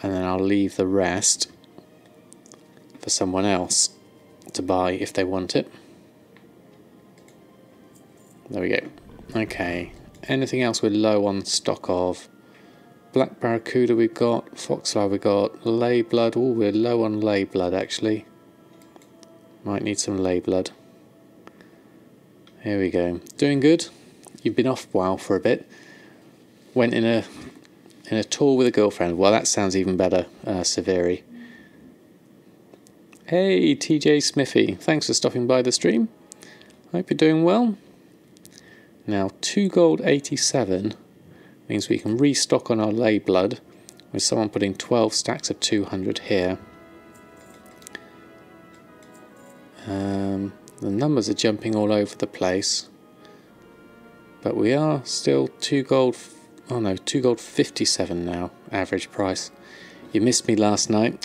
And then I'll leave the rest for someone else to buy if they want it. There we go. Okay. Anything else we're low on stock of? Black Barracuda we've got. Foxflower we've got. Lay blood. Oh, we're low on lay blood actually. Might need some ley blood. Here we go. Doing good. You've been off WoW for a bit. Went in a tour with a girlfriend. Well, that sounds even better, Severi. Hey, TJ Smithy. Thanks for stopping by the stream. Hope you're doing well. Now, 2 gold 87 means we can restock on our ley blood with someone putting 12 stacks of 200 here. The numbers are jumping all over the place, but we are still 2 gold. Oh no, 2 gold 57 now, average price. You missed me last night.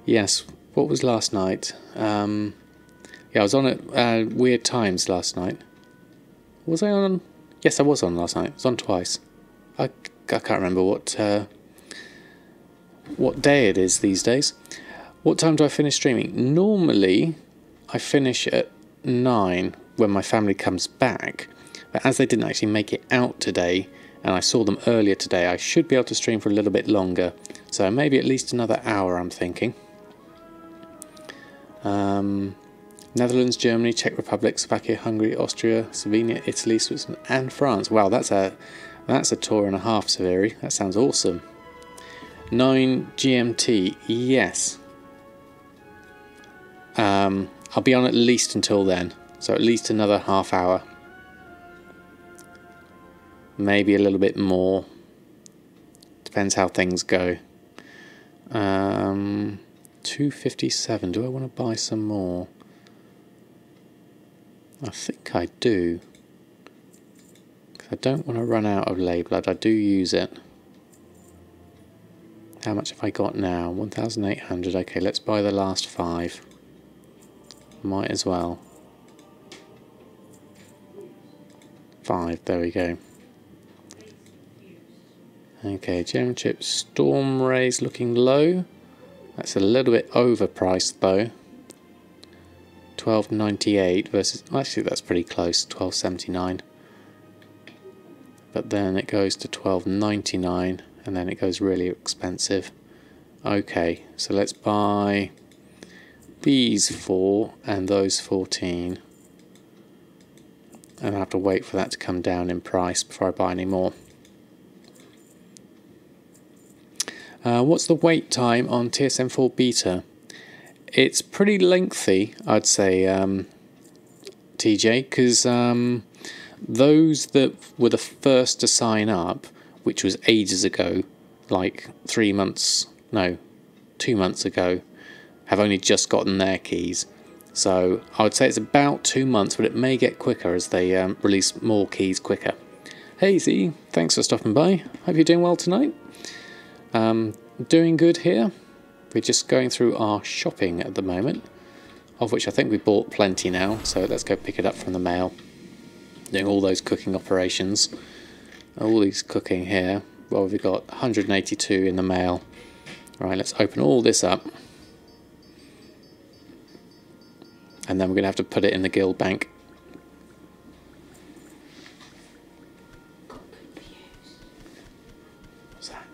Yes, what was last night? Yeah, I was on at Weird Times last night. Was I on? Yes, I was on last night. I was on twice. I can't remember what day it is these days. What time do I finish streaming? Normally, I finish at 9 when my family comes back. But as they didn't actually make it out today, and I saw them earlier today, I should be able to stream for a little bit longer. So maybe at least another hour, I'm thinking. Netherlands, Germany, Czech Republic, Slovakia, Hungary, Austria, Slovenia, Italy, Switzerland, and France. Wow, that's a tour and a half, Severi. That sounds awesome. 9 GMT, yes. I'll be on at least until then, so at least another half hour. Maybe a little bit more. Depends how things go. 257. Do I want to buy some more? I think I do. 'Cause I don't want to run out of ley blood. I do use it. How much have I got now? 1,800. Okay, let's buy the last 5. Might as well. 5. There we go. Okay, gem chip storm rays looking low. That's a little bit overpriced though. 12.98 versus, actually that's pretty close, 12.79. But then it goes to 12.99 and then it goes really expensive. Okay, so let's buy these 4 and those 14. And I have to wait for that to come down in price before I buy any more. What's the wait time on TSM4 beta? It's pretty lengthy, I'd say, TJ, because those that were the first to sign up, which was ages ago, like 2 months ago, have only just gotten their keys. So I would say it's about 2 months, but it may get quicker as they release more keys quicker. Hey Z, thanks for stopping by. Hope you're doing well tonight. Doing good here. We're just going through our shopping at the moment, of which I think we bought plenty now, so let's go pick it up from the mail. Doing all those cooking operations. All these cooking here. Well, we've got 182 in the mail. Right, let's open all this up. And then we're going to have to put it in the guild bank. What's that?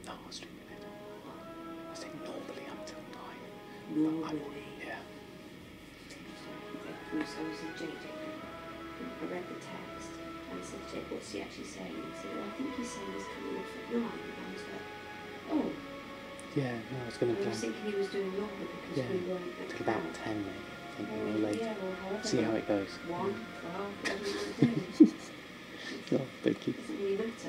No, I'll stream it later. I think normally until 9. Normally? Yeah. I said, Jake, I read the text and I said, Jake, what's he actually saying? He said, well, I think he's saying he's coming off at 9. And I was like, oh. Yeah, no, it's going to I was thinking he was doing longer because we weren't at till about 10 maybe. I think or later. Yeah, well, however. See how it goes. 1, 12, whatever you want to do. Oh, thank you. Doesn't really look at us.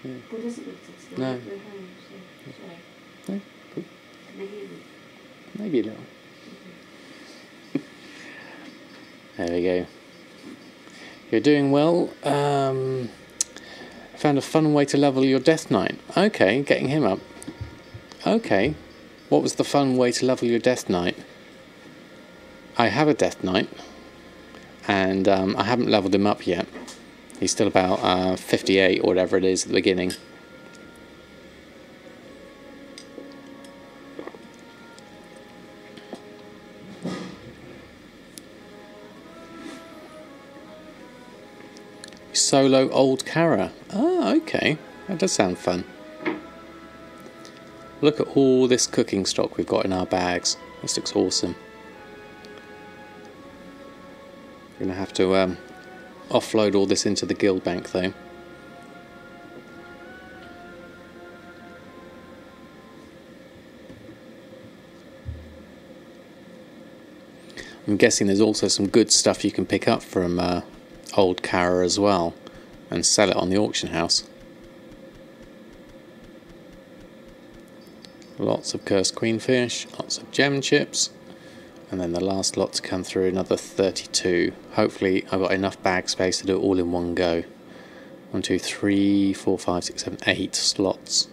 Yeah. Well, it doesn't look at us. No. We're home, so sorry. No, cool. Can they hear me? Maybe a little. There we go. You're doing well. Found a fun way to level your Death Knight. Okay, getting him up. Okay. What was the fun way to level your Death Knight? I have a Death Knight, and I haven't leveled him up yet. He's still about 58 or whatever it is at the beginning. Solo Old Kara. Ah, okay. That does sound fun. Look at all this cooking stock we've got in our bags. This looks awesome. We're going to have to offload all this into the guild bank though. I'm guessing there's also some good stuff you can pick up from Old Kara as well and sell it on the auction house. Lots of cursed queenfish, lots of gem chips, and then the last lot to come through, another 32. Hopefully I've got enough bag space to do it all in one go. 1, 2, 3, 4, 5, 6, 7, 8 slots.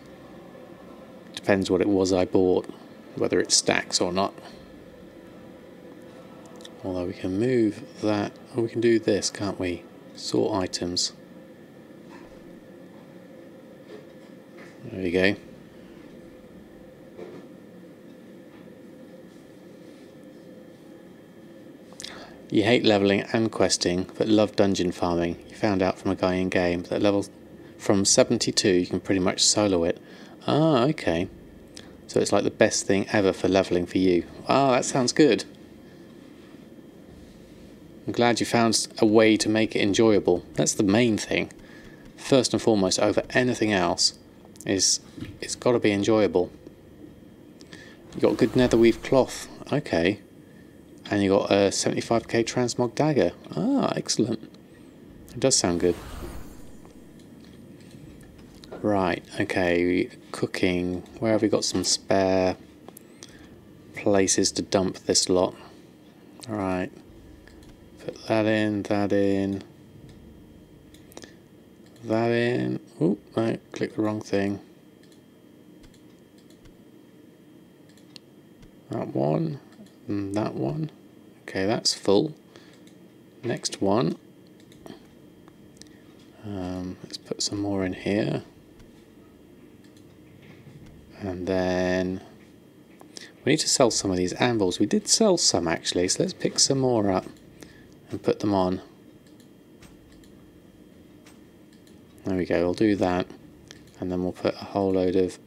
Depends what it was I bought, whether it stacks or not. Although we can move that, or we can do this, can't we? Sort items. There we go. You hate leveling and questing, but love dungeon farming. You found out from a guy in game that level from 72 you can pretty much solo it. Ah, okay. So it's like the best thing ever for leveling for you. Ah, that sounds good. I'm glad you found a way to make it enjoyable. That's the main thing. First and foremost, over anything else, is it's got to be enjoyable. You got good netherweave cloth. Okay. And you got a 75k transmog dagger. Ah, excellent. It does sound good. Right, okay, cooking. Where have we got some spare places to dump this lot? Alright. Put that in, that in. That in. Oh, no, click the wrong thing. That one. And that one. Okay, that's full. Next one. Let's put some more in here. And then we need to sell some of these anvils. We did sell some actually, so let's pick some more up and put them on. There we go, we'll do that. And then we'll put a whole load of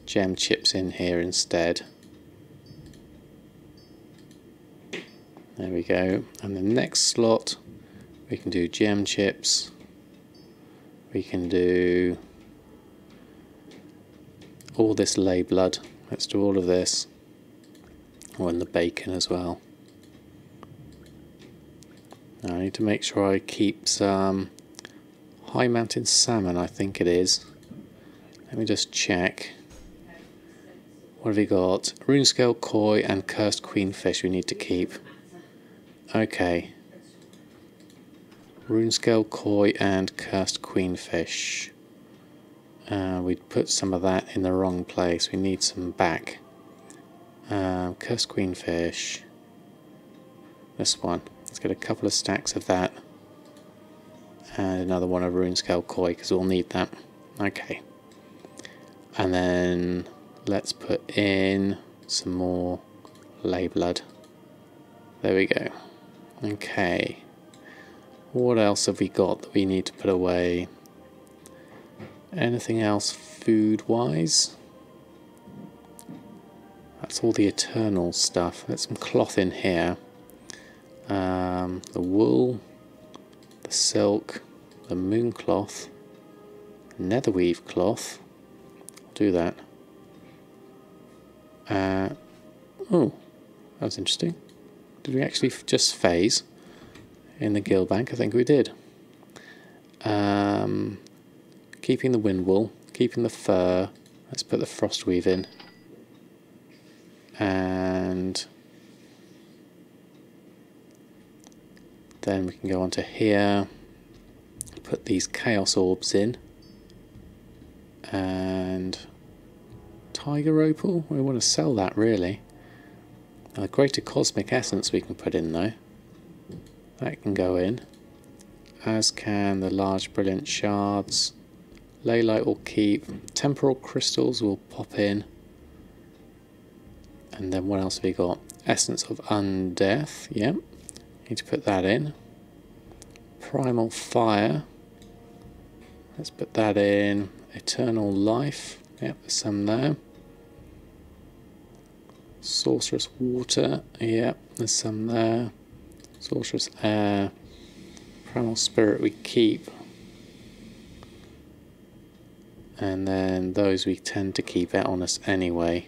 gem chips in here instead. There we go. And the next slot we can do gem chips. We can do all this lay blood. Let's do all of this. Oh, and the bacon as well. Now I need to make sure I keep some high mountain salmon, I think it is. Let me just check. What have we got? Runescale koi and cursed queenfish we need to keep. Okay. Runescale koi and cursed queenfish. We put some of that in the wrong place. We need some back. Cursed queenfish. This one. Let's get a couple of stacks of that. And another one of runescale koi because we'll need that. Okay. And then let's put in some more lay blood. There we go. Okay. What else have we got that we need to put away? Anything else food-wise? That's all the eternal stuff. There's some cloth in here. The wool, the silk, the moon cloth, netherweave cloth. I'll do that. Oh, that was interesting. Did we actually just phase in the guild bank? I think we did. Keeping the wind wool, keeping the fur. Let's put the frost weave in. And then we can go on to here, put these chaos orbs in. And tiger opal, we want to sell that really. A greater cosmic essence we can put in though. That can go in. As can the large brilliant shards. Leylight will keep. Temporal crystals will pop in. And then what else have we got? Essence of undeath. Yep. Need to put that in. Primal fire. Let's put that in. Eternal life. Yep, there's some there. Sorcerous water. Yep, there's some there. Sorcerous air. Primal spirit we keep. And then those we tend to keep out on us anyway.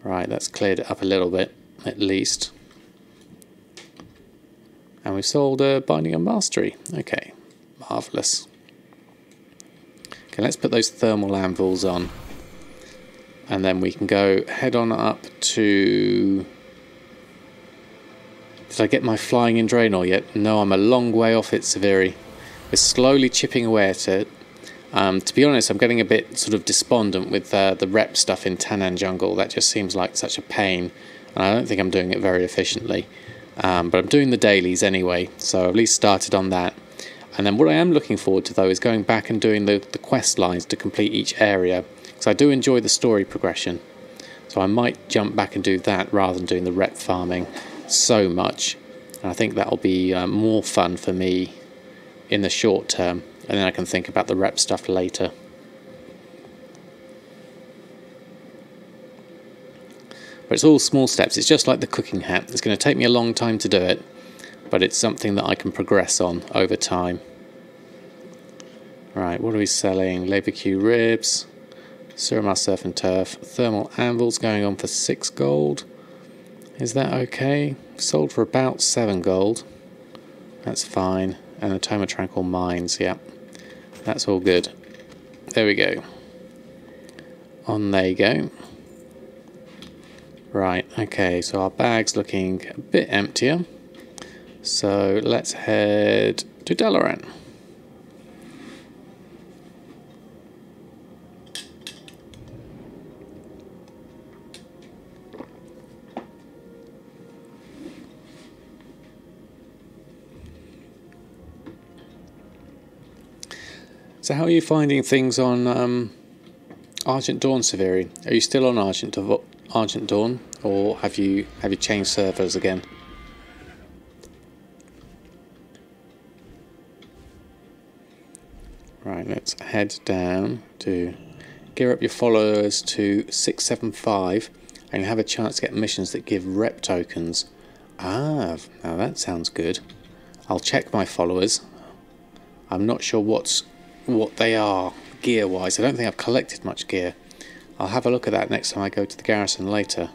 Right, that's cleared it up a little bit, at least. And we've sold Binding and Mastery. Okay, marvellous. Okay, let's put those thermal anvils on. And then we can go head on up to... Did I get my flying in Draenor yet? No, I'm a long way off it, Severi. We're slowly chipping away at it. To be honest, I'm getting a bit sort of despondent with the rep stuff in Tanan Jungle. That just seems like such a pain. And I don't think I'm doing it very efficiently. But I'm doing the dailies anyway, so I've at least started on that. And then what I am looking forward to, though, is going back and doing the quest lines to complete each area. Because I do enjoy the story progression. So I might jump back and do that rather than doing the rep farming so much. And I think that'll be more fun for me in the short term. And then I can think about the rep stuff later. But it's all small steps. It's just like the cooking hat. It's going to take me a long time to do it. But it's something that I can progress on over time. Right, what are we selling? Labour Q ribs. Suramar Surf and Turf. Thermal anvils going on for 6 gold. Is that okay? Sold for about 7 gold. That's fine. And the Toma Tranquil Mines, yeah. That's all good. There we go. On they go. Right, okay, so our bag's looking a bit emptier. So let's head to Dalaran. So how are you finding things on Argent Dawn, Severi? Are you still on Argent Dawn, or have you changed servers again? Right, let's head down to gear up your followers to 675, and you have a chance to get missions that give rep tokens. Ah, now that sounds good. I'll check my followers. I'm not sure what they are gear-wise. I don't think I've collected much gear. I'll have a look at that next time I go to the garrison later.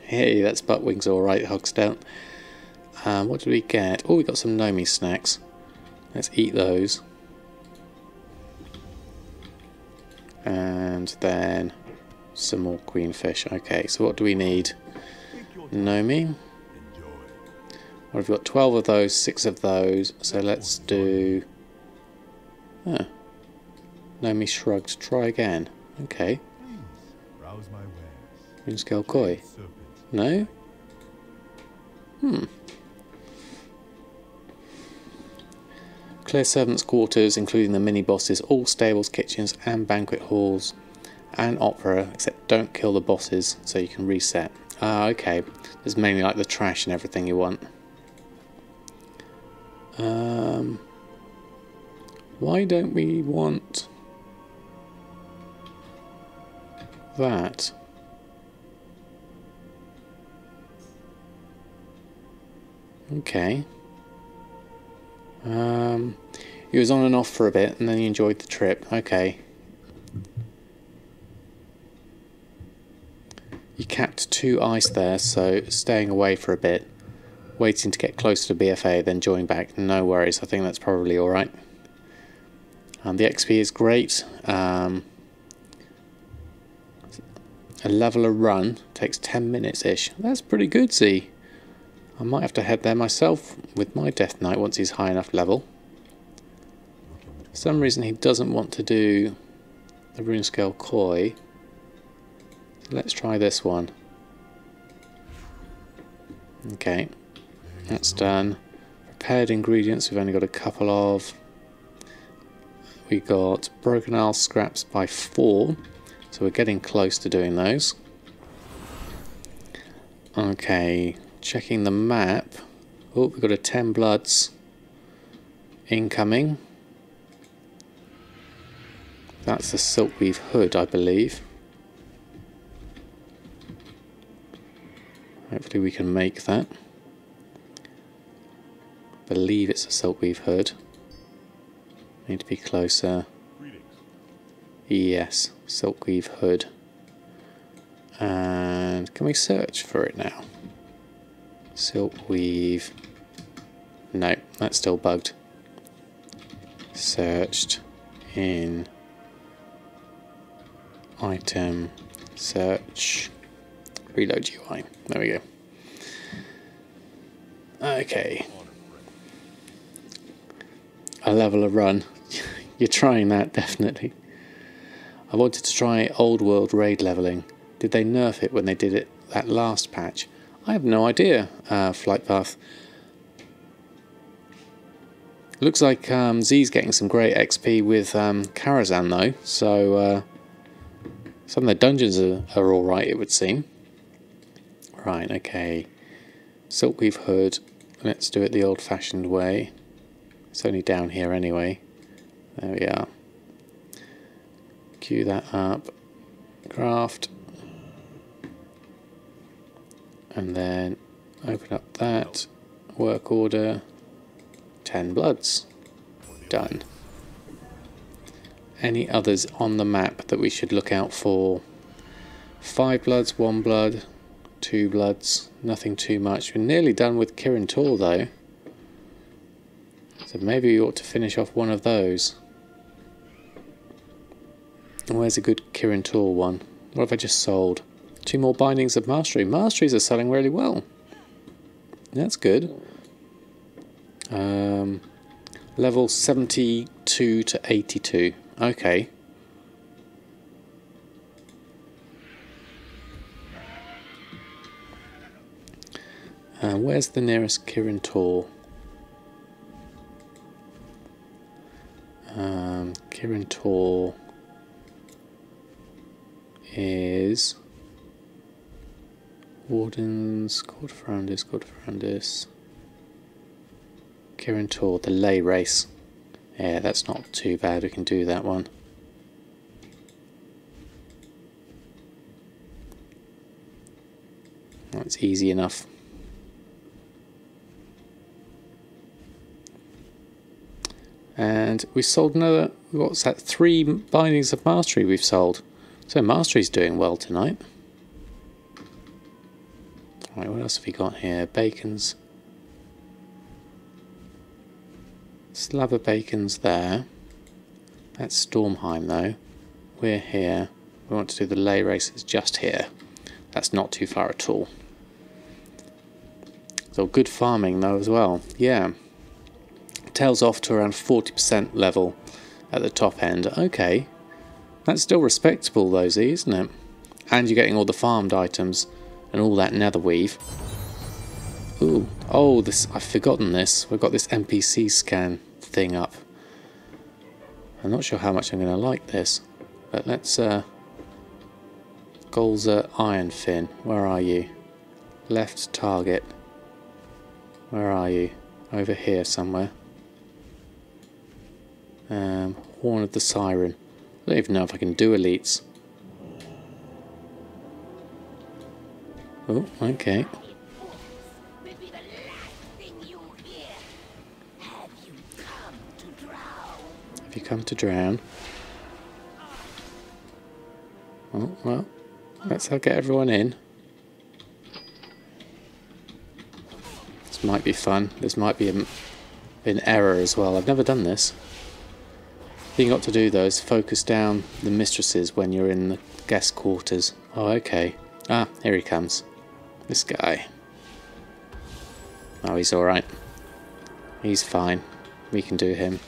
Hey, that's Buttwings alright, Hogstout. What did we get? Oh, we got some Nomi snacks. Let's eat those. And then some more queenfish. Okay, so what do we need? Nomi. Well, we've got 12 of those, 6 of those. So let's do... Huh. Nomi shrugged. Try again. Okay. Runescale Koi. No? Clear servants' quarters, including the mini-bosses, all stables, kitchens, and banquet halls, and opera, except don't kill the bosses, so you can reset. Ah, okay. There's mainly like the trash and everything you want. Why don't we want that? Okay. He was on and off for a bit and then he enjoyed the trip. Okay. You capped 2 ice there, so staying away for a bit. Waiting to get closer to BFA, then join back. No worries, I think that's probably alright. The XP is great. A leveler run takes 10 minutes-ish. That's pretty good, see. I might have to head there myself with my Death Knight once he's high enough level. For some reason he doesn't want to do the Runescale Koi. So let's try this one. Okay, that's done. Prepared ingredients, we've only got a couple of. We got Broken Isle scraps by 4, so we're getting close to doing those. Okay, checking the map. Oh, we've got a 10 bloods. incoming. That's the silkweave hood, I believe. Hopefully we can make that. I believe it's a silkweave hood. Need to be closer. Yes, silkweave hood. And can we search for it now? Silkweave. No, that's still bugged. Searched in item search reload UI. There we go. Okay. A level of run. You're trying that, definitely. I wanted to try old world raid leveling. Did they nerf it when they did it that last patch? I have no idea, Flight Path. Looks like Z's getting some great XP with Karazhan though, so some of the dungeons are alright, it would seem. Right, okay. Silkweave hood. Let's do it the old fashioned way. It's only down here anyway. There we are. Queue that up. Craft. And then open up that. Work order. 10 bloods. Done. Any others on the map that we should look out for? 5 bloods, 1 blood, 2 bloods. Nothing too much. We're nearly done with Kirin Tor though. So maybe we ought to finish off one of those. Where's a good Kirin Tor one? What have I just sold? 2 more bindings of mastery. Masteries are selling really well. That's good. Level 72 to 82. Okay. Where's the nearest Kirin Tor? Kirin Tor is Wardens, Quarterfroundis. Kirin Tor, the lay race. Yeah, that's not too bad, we can do that one. That's easy enough. And we sold another, what's that, 3 bindings of mastery we've sold. So mastery's doing well tonight. Right, what else have we got here? Bacons. Slab of bacon's there. That's Stormheim though. We're here. We want to do the lay races just here. That's not too far at all. So good farming though as well. Yeah. Tails off to around 40% level at the top end. Okay. That's still respectable though, Z, isn't it? And you're getting all the farmed items and all that nether weave. Ooh. Oh, this, I've forgotten this. We've got this NPC scan thing up. I'm not sure how much I'm going to like this. But let's... Golza Ironfin. Where are you? Left target. Where are you? Over here somewhere. Horn of the Siren. I don't even know if I can do elites. Oh, okay. Have you come to drown? Oh, well, let's get everyone in. This might be fun. This might be an error as well. I've never done this. The thing you got to do though is focus down the mistresses when you're in the guest quarters. Oh, okay. Ah, here he comes. This guy. Oh, he's alright. He's fine. We can do him.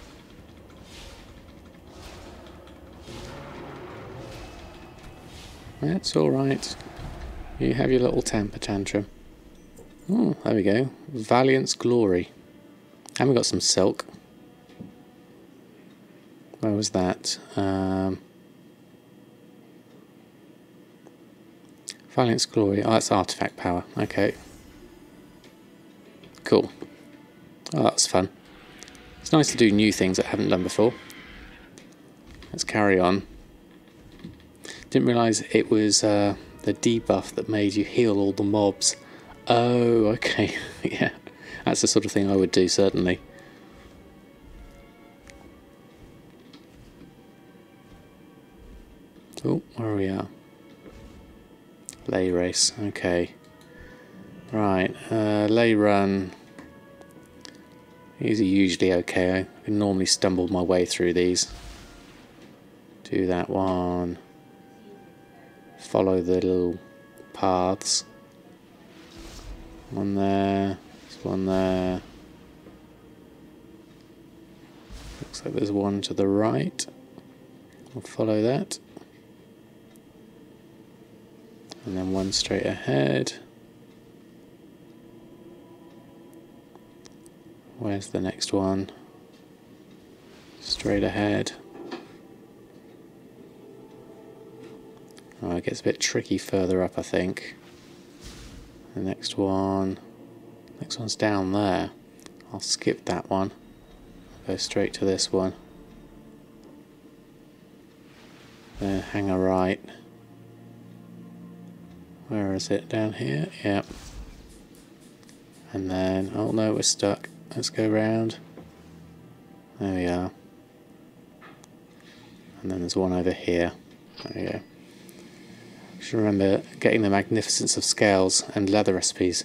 That's alright. You have your little temper tantrum. Oh, there we go. Valiant's Glory. And we got some silk. Where was that? Valiant's Glory. Oh, that's artifact power. Okay. Cool. Oh, that was fun. It's nice to do new things that I haven't done before. Let's carry on. Didn't realise it was the debuff that made you heal all the mobs. Oh, okay. Yeah, that's the sort of thing I would do, certainly. Oh, where are we at? Lay race, okay. Right, lay run. These are usually okay. I can normally stumble my way through these. Do that one. Follow the little paths. One there. There's one there. Looks like there's one to the right. I'll follow that. And then one straight ahead. Where's the next one? Straight ahead. Oh, it gets a bit tricky further up, I think. The next one's down there. I'll skip that one. Go straight to this one. Then hang a right. Where is it? Down here? Yep. And then, oh no, we're stuck. Let's go round. There we are. And then there's one over here. There we go. Should remember getting the magnificence of scales and leather recipes.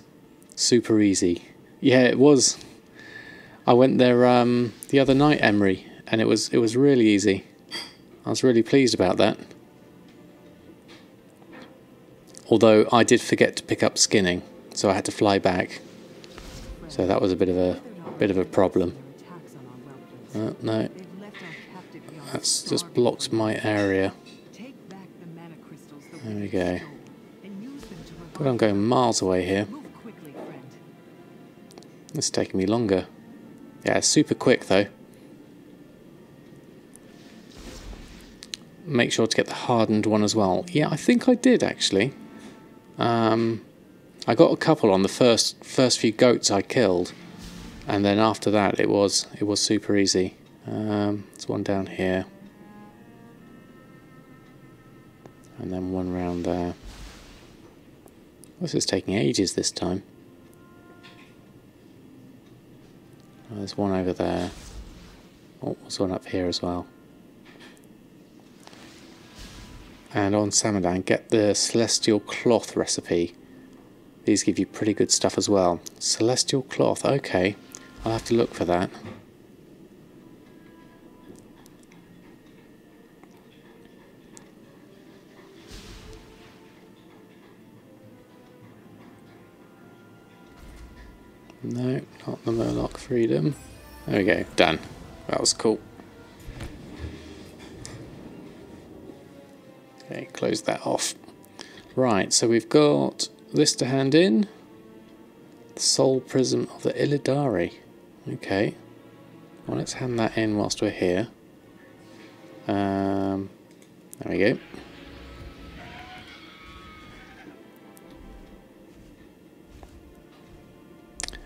Super easy. Yeah, it was. I went there the other night, Emery, and it was really easy. I was really pleased about that. Although I did forget to pick up skinning, so I had to fly back. So that was a bit of a problem. No, that's just blocked my area. There we go. But I'm going miles away here. It's taking me longer. Yeah, it's super quick though. Make sure to get the hardened one as well. Yeah, I think I did actually. I got a couple on the first few goats I killed, and then after that it was super easy. There's one down here, and then one round there. This is taking ages this time. Oh, there's one over there. Oh, there's one up here as well. And on Samadan, get the Celestial Cloth recipe. These give you pretty good stuff as well. Celestial Cloth, okay. I'll have to look for that. No, not the Murloc Freedom. There we go, done. That was cool. Okay, close that off. Right, so we've got this to hand in. The Soul Prism of the Illidari. Okay. Well, let's hand that in whilst we're here. There we go.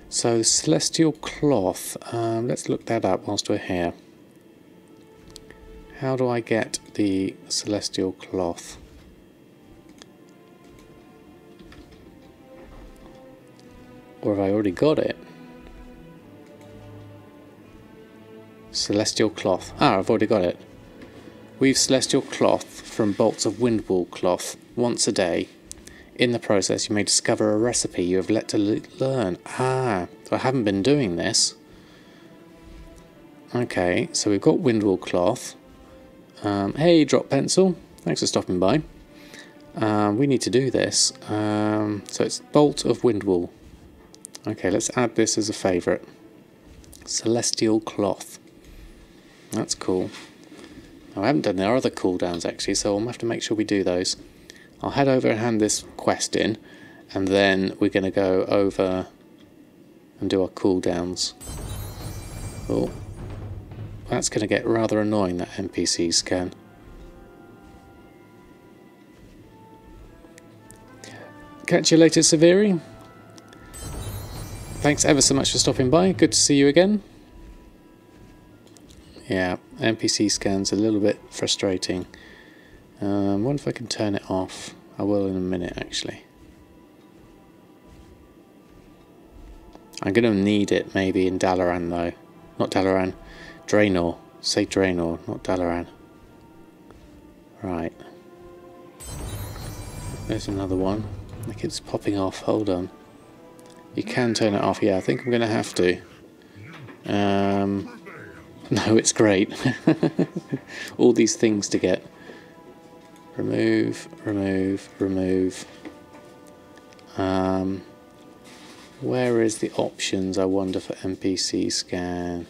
So, Celestial Cloth. Let's look that up whilst we're here. How do I get the Celestial Cloth? Or have I already got it? Celestial Cloth. Ah, I've already got it. Weave Celestial Cloth from bolts of Windwool cloth once a day. In the process, you may discover a recipe you have yet to learn. Ah, so I haven't been doing this. Okay, so we've got Windwool cloth. Hey, Drop Pencil. Thanks for stopping by. We need to do this. So it's Bolt of Windwool. Okay, let's add this as a favourite. Celestial Cloth. That's cool. Now, I haven't done our other cooldowns actually, so I'll have to make sure we do those. I'll head over and hand this quest in, and then we're going to go over and do our cooldowns. Oh, that's going to get rather annoying, that NPC scan. Catch you later, Severi. Thanks ever so much for stopping by. Good to see you again. Yeah, NPC scan's a little bit frustrating. Wonder if I can turn it off. I will in a minute, actually. I'm going to need it maybe in Dalaran, though. Not Dalaran. Draenor. Say Draenor, not Dalaran. Right. There's another one. Like it's popping off. Hold on. You can turn it off. Yeah, I think I'm going to have to. No, it's great. All these things to get. Remove, remove, remove. Where is the options, I wonder, for NPC scan?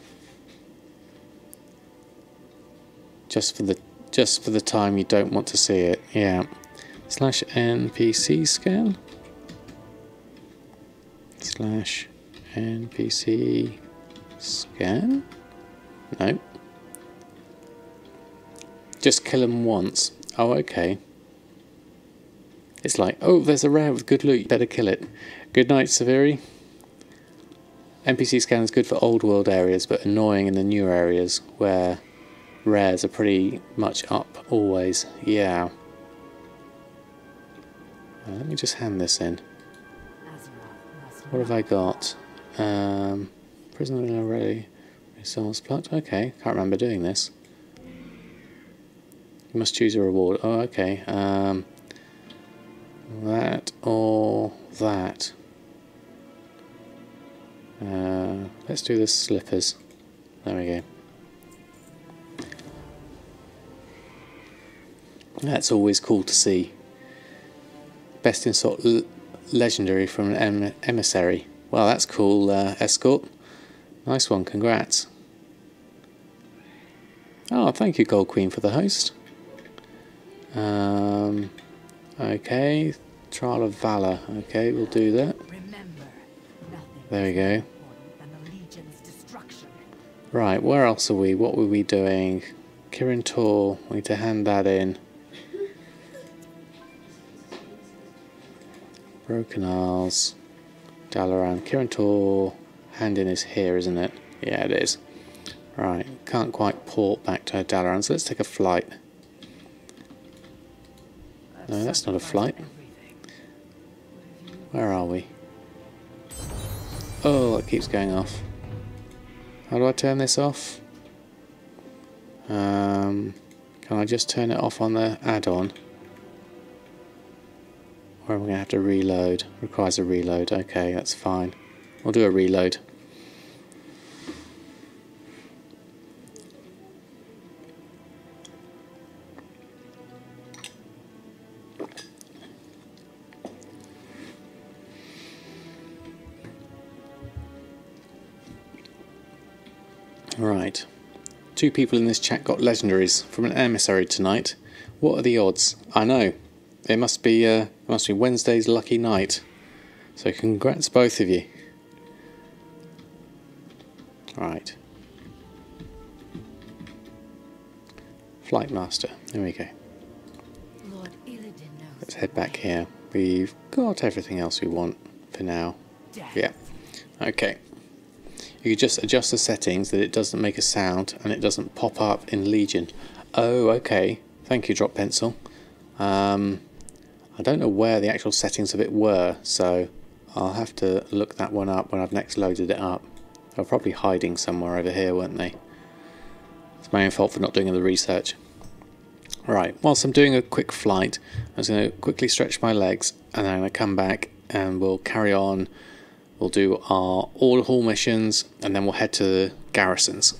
Just for the time you don't want to see it. Yeah. Slash NPC scan. Slash NPC scan. No. Just kill them once. Oh, okay. It's like, oh, there's a rare with good loot, you better kill it. Good night, Severi. NPC scan is good for old world areas, but annoying in the new areas where rares are pretty much up always. Yeah. Let me just hand this in. What have I got? Prisoner already. Resource plucked. Okay, can't remember doing this. You must choose a reward. Oh, okay. That or that. Let's do the slippers. There we go. That's always cool to see. Best in sort legendary from an emissary. Well, that's cool, escort. Nice one, congrats. Oh, thank you, Gold Queen, for the host. Okay, Trial of Valor. Okay, we'll do that. There we go. Right, where else are we? What were we doing? Kirin Tor, we need to hand that in. Broken Isles, Dalaran, Kirin Tor, hand in is here, isn't it? Yeah, it is. Right, can't quite port back to Dalaran, so let's take a flight. No, that's not a flight. Where are we? Oh, it keeps going off. How do I turn this off? Can I just turn it off on the add-on? Or am I going to have to reload? Requires a reload. Okay, that's fine. We'll do a reload. Right. 2 people in this chat got legendaries from an emissary tonight. What are the odds? I know. It must be Wednesday's lucky night. So congrats both of you. Right. Flight Master. There we go. Let's head back here. We've got everything else we want for now. Yeah. Okay. You can just adjust the settings that it doesn't make a sound and it doesn't pop up in Legion. Oh, okay. Thank you, Drop Pencil. I don't know where the actual settings of it were, so I'll have to look that one up when I've next loaded it up. They were probably hiding somewhere over here, weren't they? It's my own fault for not doing the research. Right, whilst I'm doing a quick flight, I'm just going to quickly stretch my legs and then I'm going to come back and we'll carry on. We'll do our all hall missions and then we'll head to the garrisons.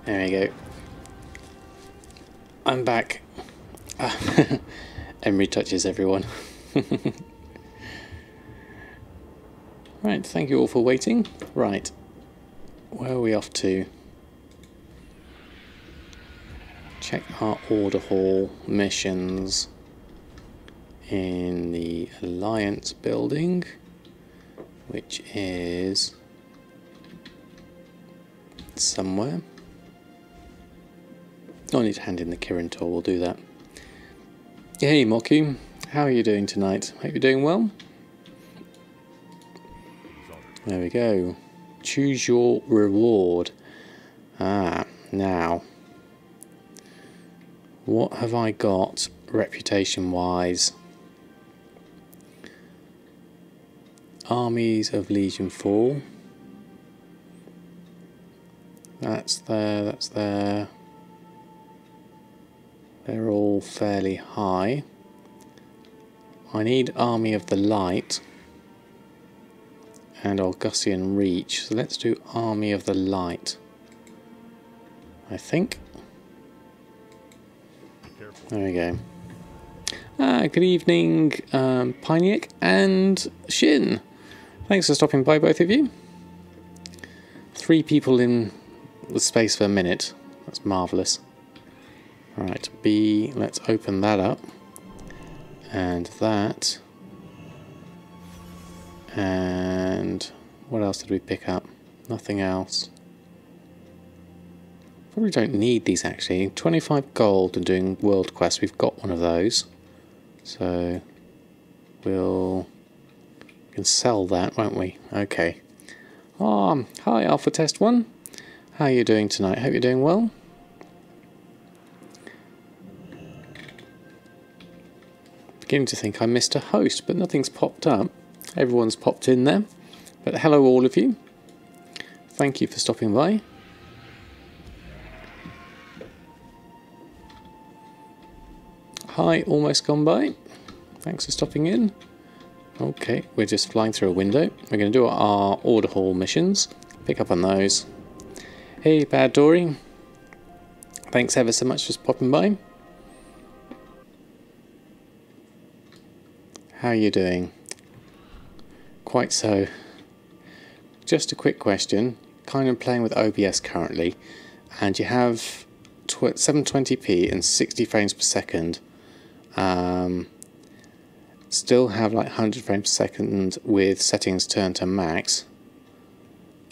There we go. I'm back. Emery touches everyone. Right, thank you all for waiting. Right, where are we off to? Check our order hall missions in the Alliance building, which is somewhere. I need to hand in the Kirin tool, we'll do that. Hey Moku, how are you doing tonight? Hope you're doing well. There we go. Choose your reward. Now. What have I got reputation wise? Armies of Legion fall. That's there, that's there. They're all fairly high. I need Army of the Light and Augustian Reach. So let's do Army of the Light, I think. There we go. Good evening, Pineak and Shin. Thanks for stopping by, both of you. 3 people in the space for a minute. That's marvellous. Right, B, let's open that up. And that. And what else did we pick up? Nothing else. Probably don't need these actually. 25 gold and doing world quests. We've got one of those. So we can sell that, won't we? Okay. Hi Alpha Test 1. How are you doing tonight? Hope you're doing well. Beginning to think I missed a host, but nothing's popped up. Everyone's popped in there. But hello all of you. Thank you for stopping by. Hi, almost gone by. Thanks for stopping in. Okay, we're just flying through a window. We're going to do our order hall missions. Pick up on those. Hey, Bad Dory. Thanks ever so much for popping by. How are you doing? Quite so. Just a quick question. Kind of playing with OBS currently, and you have 720p and 60 frames per second. Still have like 100 frames per second with settings turned to max.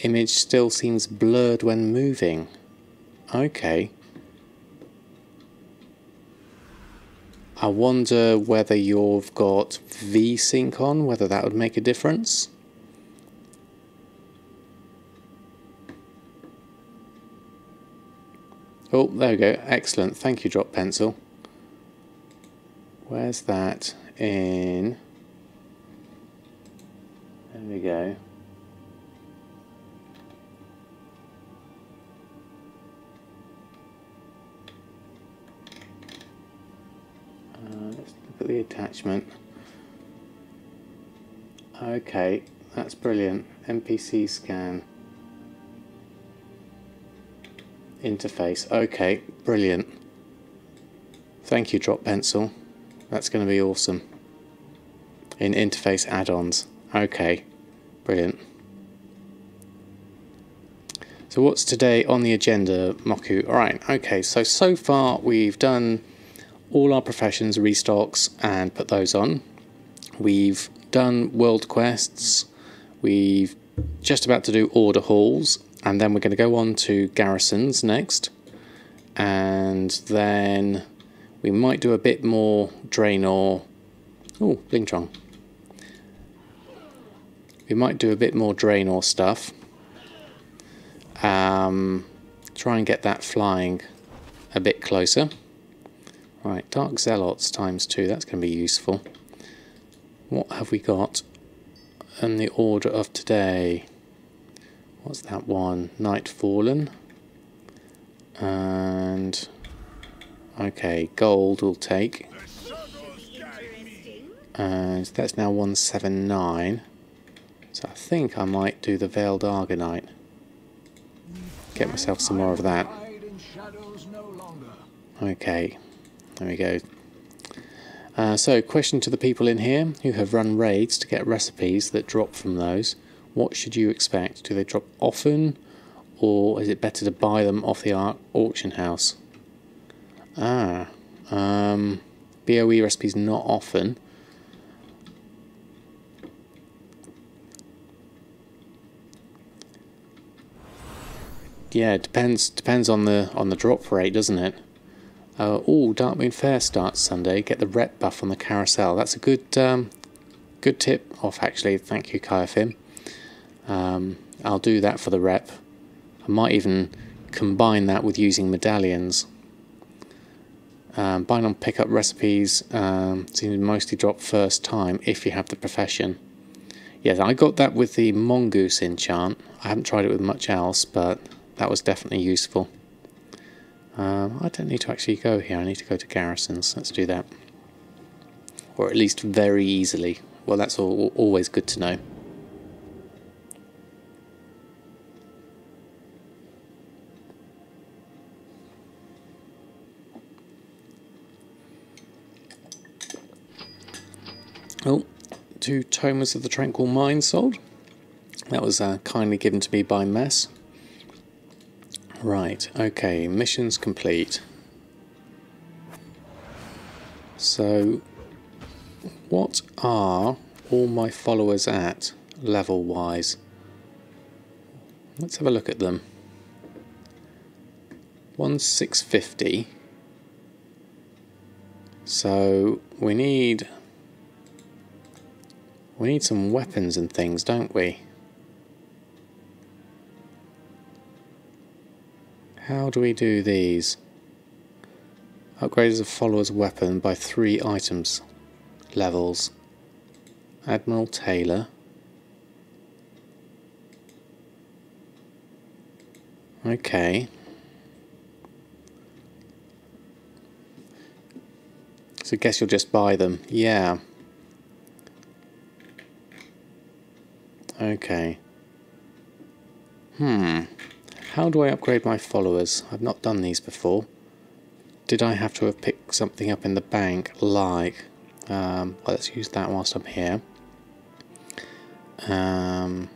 Image still seems blurred when moving. Okay. I wonder whether you've got V-Sync on, whether that would make a difference. Oh, there we go. Excellent. Thank you, Drop Pencil. Where's that in? There we go. Let's look at the attachment. Okay, that's brilliant. NPC scan. Interface. Okay, brilliant. Thank you, Drop Pencil. That's going to be awesome. In interface add-ons. Okay, brilliant. So what's today on the agenda, Moku? Alright, okay, so far we've done all our professions, restocks, and put those on. We've done world quests. We've just about to do order halls, and then we're going to go on to garrisons next. And then we might do a bit more Draenor. Oh, Blingtron. We might do a bit more Draenor stuff. Try and get that flying a bit closer. Right, Dark Zealots ×2, that's going to be useful. What have we got in the order of today? What's that one? Night Fallen. And okay, gold we'll take. And that's now 179. So I think I might do the Veiled Argonite. Get myself some more of that. shadows no longer. Okay, there we go. So, question to the people in here who have run raids to get recipes that drop from those. What should you expect? Do they drop often, or is it better to buy them off the auction house? BOE recipes not often. Yeah, it depends on the drop rate, doesn't it? Darkmoon Fair starts Sunday. Get the rep buff on the carousel. That's a good tip off, actually. Thank you, Kayafim. I'll do that for the rep. I might even combine that with using medallions. Buying on pickup recipes seems to mostly drop first time if you have the profession. Yeah, I got that with the mongoose enchant. I haven't tried it with much else, but that was definitely useful. I don't need to actually go here. I need to go to garrisons. Let's do that. Or at least very easily. Well, that's always good to know. Oh, 2 Tomes of the Tranquil Mind sold. That was kindly given to me by Mess. Right, okay, missions complete. So, what are all my followers at, level-wise? Let's have a look at them. One's 650. So, we need some weapons and things, don't we? How do we do these? Upgrades a follower's weapon by 3 items levels. Admiral Taylor. Okay. So I guess you'll just buy them. Yeah. Okay. How do I upgrade my followers? I've not done these before. Did I have to have picked something up in the bank like... let's use that whilst I'm here. Because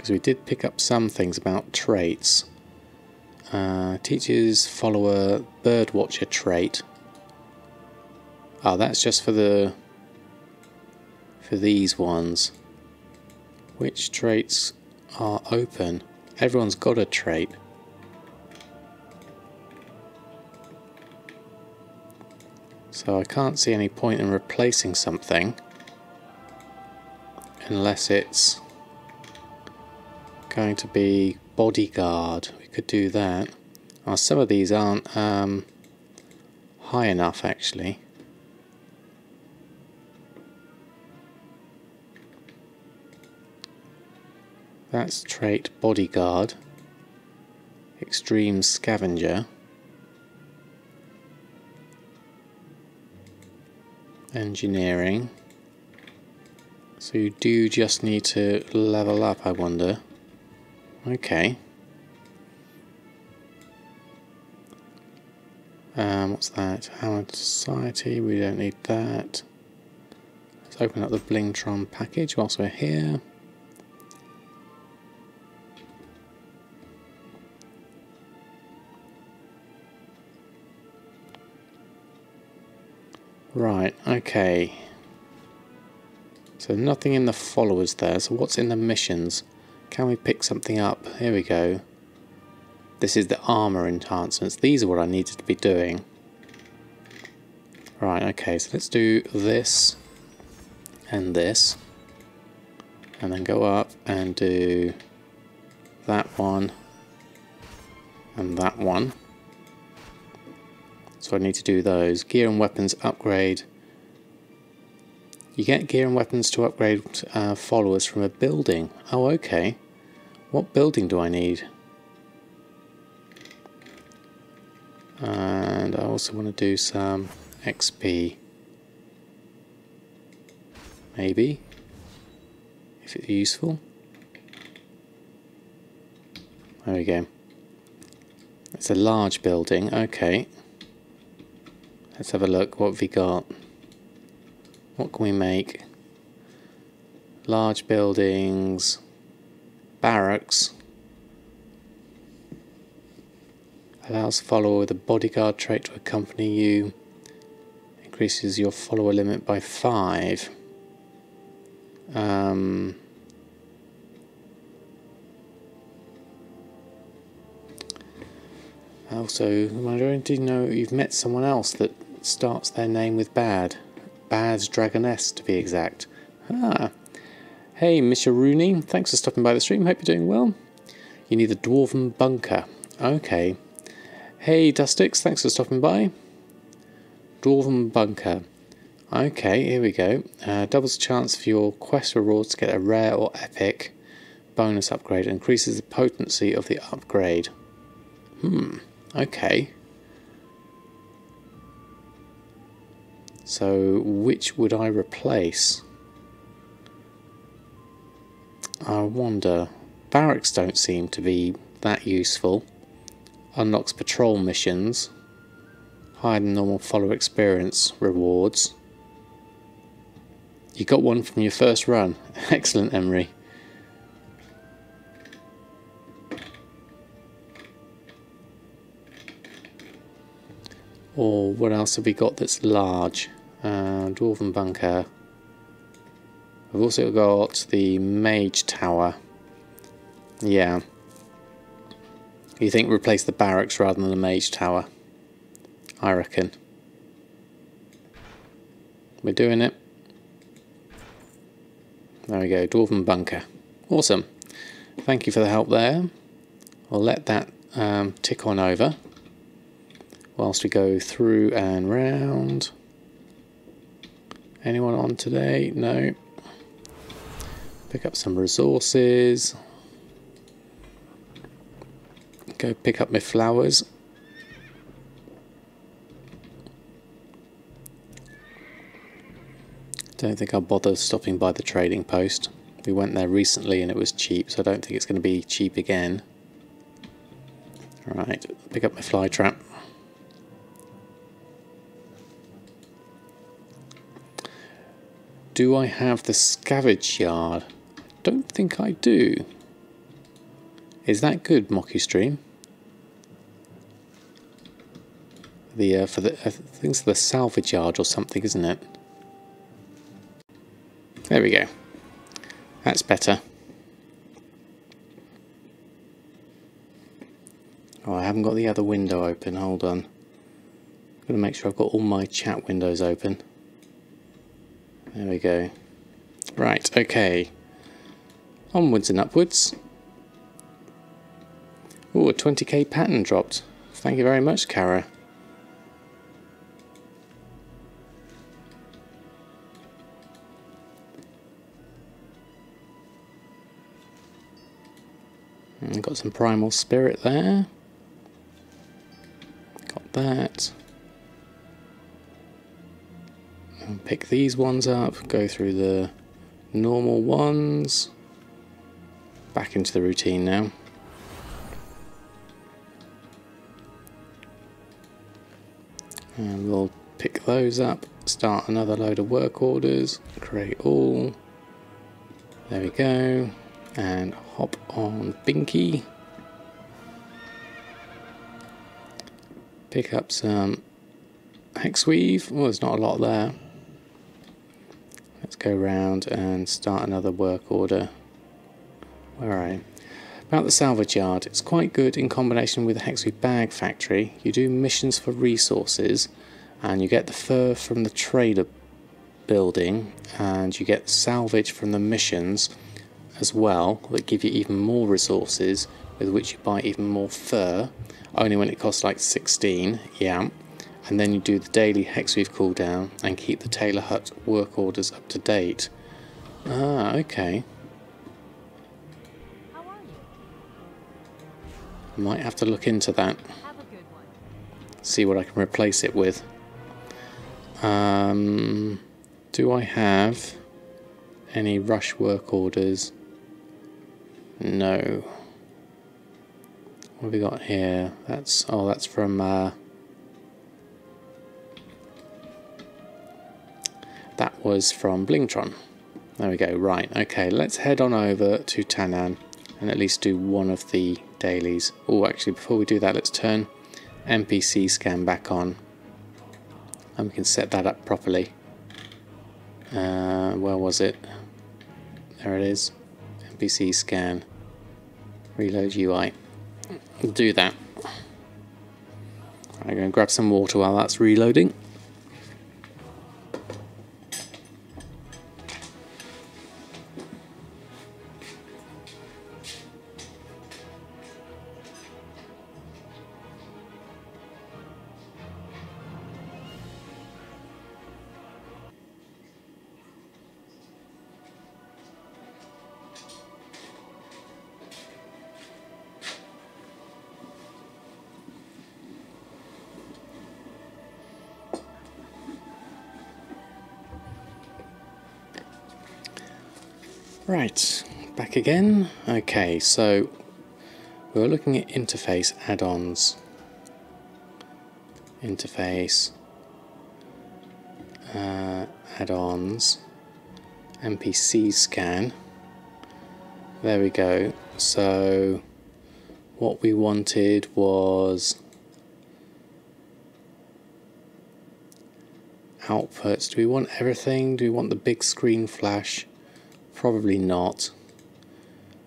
we did pick up some things about traits. Teaches follower birdwatcher trait. Oh, that's just for these ones. Which traits are open? Everyone's got a trait. So I can't see any point in replacing something unless it's going to be bodyguard. We could do that. Oh, some of these aren't high enough actually. That's trait bodyguard, extreme scavenger, engineering. So you do just need to level up, I wonder. Okay. What's that? Howard Society, we don't need that. Let's open up the Blingtron package whilst we're here. Right, okay. So nothing in the followers there, so what's in the missions? Can we pick something up? Here we go. This is the armor enhancements. These are what I needed to be doing. Right, okay, so let's do this and this. And then go up and do that one and that one. So I need to do those. Gear and weapons upgrade. You get gear and weapons to upgrade followers from a building. Oh, okay. What building do I need? And I also want to do some XP. Maybe. If it's useful. There we go. It's a large building, okay. Let's have a look, what have we got? What can we make? Large buildings, barracks. Allows follower with a bodyguard trait to accompany you. Increases your follower limit by 5. Also, I don't know you've met someone else that starts their name with Bad. Bad's Dragoness, to be exact. Ah. Hey, Mr. Rooney, thanks for stopping by the stream. Hope you're doing well. You need a Dwarven Bunker. Okay. Hey, Dustix, thanks for stopping by. Dwarven Bunker. Okay, here we go. Doubles the chance for your quest rewards to get a rare or epic bonus upgrade. Increases the potency of the upgrade. Okay. So, which would I replace? I wonder. Barracks don't seem to be that useful. Unlocks patrol missions. Higher than normal follower experience rewards. You got one from your first run. Excellent, Emery. Or what else have we got that's large? Dwarven Bunker. We've also got the Mage Tower. Yeah. You think replace the barracks rather than the Mage Tower? I reckon. We're doing it. There we go, Dwarven Bunker. Awesome. Thank you for the help there. I'll let that tick on over whilst we go through and round. Anyone on today? No. Pick up some resources. Go pick up my flowers. Don't think I'll bother stopping by the trading post. We went there recently and it was cheap, so I don't think it's going to be cheap again. Right, pick up my fly trap. Do I have the scavenge yard? Don't think I do. Is that good, MokuStream? The for the I think it's the salvage yard or something, isn't it? There we go. That's better. Oh, I haven't got the other window open. Hold on. I'm going to make sure I've got all my chat windows open. There we go. Right, okay. Onwards and upwards. Oh, a 20k pattern dropped. Thank you very much, Kara. And got some primal spirit there. Got that. And pick these ones up, go through the normal ones. Back into the routine now. And we'll pick those up, start another load of work orders, create all. There we go. And hop on Binky. Pick up some hexweave. Oh, there's not a lot there. Let's go around and start another work order. Where are I? About the salvage yard. It's quite good in combination with the hexweave bag factory. You do missions for resources and you get the fur from the trader building and you get salvage from the missions as well that give you even more resources with which you buy even more fur, only when it costs like 16, yeah. And then you do the daily hexweave cooldown and keep the Tailor Hut work orders up to date. Ah, okay. How are you? Might have to look into that. Have a good one. See what I can replace it with. Do I have any rush work orders? No. What have we got here? That's from that was from Blingtron. There we go. Right, okay, let's head on over to Tannan and at least do one of the dailies. Oh, actually, before we do that, let's turn NPC scan back on. And we can set that up properly. Where was it? There it is. NPC scan. Reload UI. We'll do that. I'm going to grab some water while that's reloading. Right, back again. Okay, so we're looking at interface add-ons. Interface add-ons, NPC scan. There we go. So what we wanted was outputs. Do we want everything? Do we want the big screen flash? Probably not.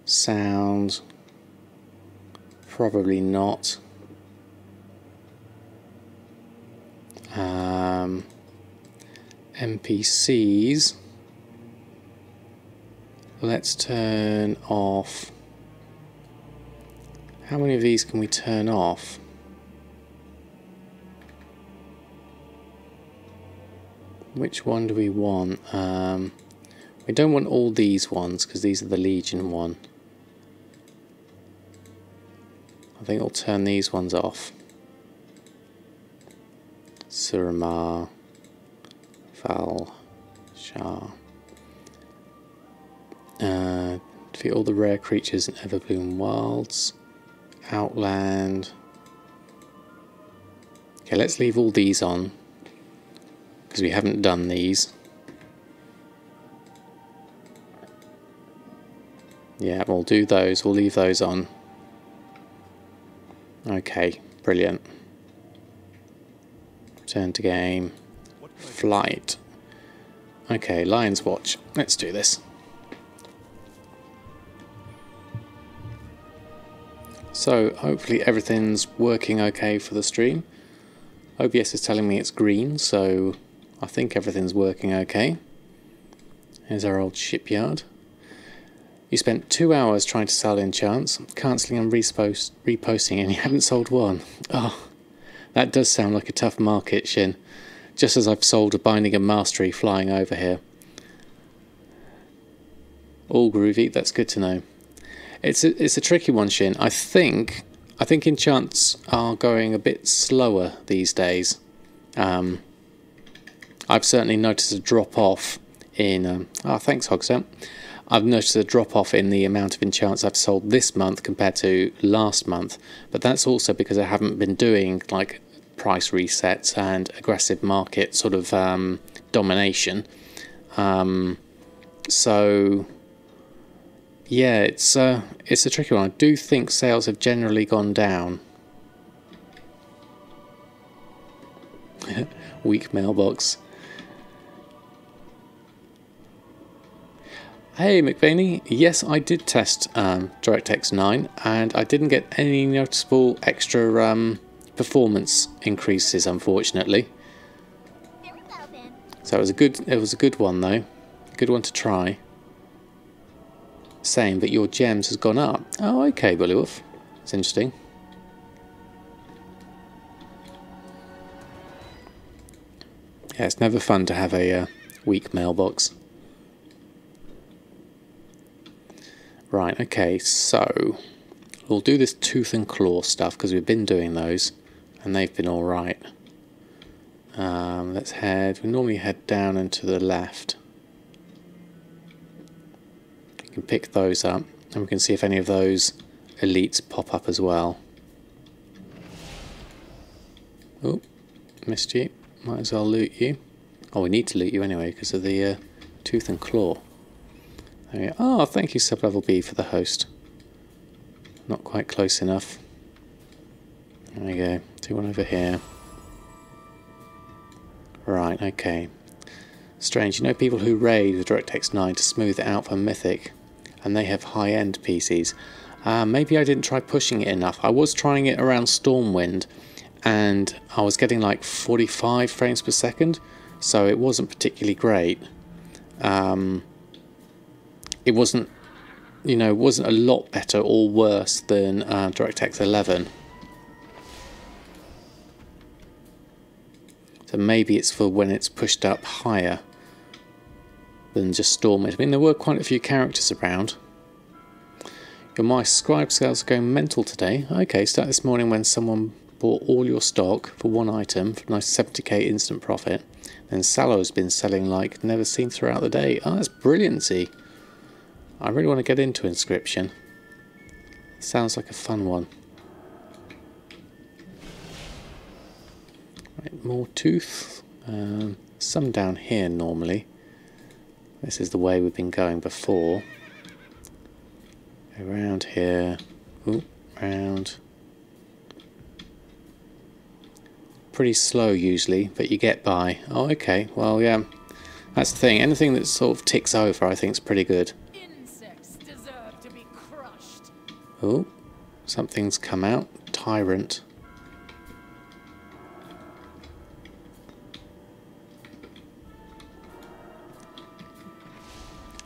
Sound? Probably not. NPCs. Let's turn off. How many of these can we turn off? Which one do we want? We don't want all these ones because these are the Legion one. I think I'll turn these ones off. Suramar, Val, Shah. Defeat all the rare creatures in Everbloom Wilds. Outland. Okay, let's leave all these on because we haven't done these. Yeah, we'll do those. We'll leave those on. Okay, brilliant. Return to game. Flight. Okay, Lion's Watch. Let's do this. So, hopefully everything's working okay for the stream. OBS is telling me it's green, so I think everything's working okay. Here's our old shipyard. You spent 2 hours trying to sell enchants, cancelling and reposting, and you haven't sold one. Oh, that does sound like a tough market, Shin. Just as I've sold a Binding and Mastery flying over here. All groovy, that's good to know. It's a tricky one, Shin. I think enchants are going a bit slower these days. I've certainly noticed a drop off in. Thanks, Hogsett. I've noticed a drop off in the amount of enchants I've sold this month compared to last month, but that's also because I haven't been doing like price resets and aggressive market sort of domination. So yeah, it's a tricky one. I do think sales have generally gone down. Weak mailbox. Hey McVaney, yes I did test DirectX 9 and I didn't get any noticeable extra performance increases, unfortunately. So it was a good one though, a good one to try. Saying that your gems has gone up. Oh okay, Bullywolf, it's interesting. Yeah, it's never fun to have a weak mailbox. Right, okay, so we'll do this tooth and claw stuff because we've been doing those and they've been alright. Let's head, we normally head down and to the left. We can pick those up and we can see if any of those elites pop up as well. Oh, missed you. Might as well loot you. Oh, we need to loot you anyway because of the tooth and claw. There we go. Oh, thank you, Sub-Level B, for the host. Not quite close enough. There we go. Do one over here. Right, okay. Strange. You know people who raid with DirectX 9 to smooth it out for Mythic, and they have high-end PCs. Maybe I didn't try pushing it enough. I was trying it around Stormwind, and I was getting like 45 frames per second, so it wasn't particularly great. It wasn't, you know, wasn't a lot better or worse than DirectX 11. So maybe it's for when it's pushed up higher than just Stormwind. I mean, there were quite a few characters around. My scribe scales are going mental today. Okay, start this morning when someone bought all your stock for one item for a nice 70k instant profit. Then Sallow's been selling like never seen throughout the day. Oh, that's brilliancy. I really want to get into Inscription. Sounds like a fun one. Right, more tooth. Some down here normally. This is the way we've been going before. Around here. Ooh, round. Pretty slow usually, but you get by. Oh, okay. Well, yeah. That's the thing. Anything that sort of ticks over, I think is pretty good. Insects deserve to be crushed. Oh, something's come out. Tyrant.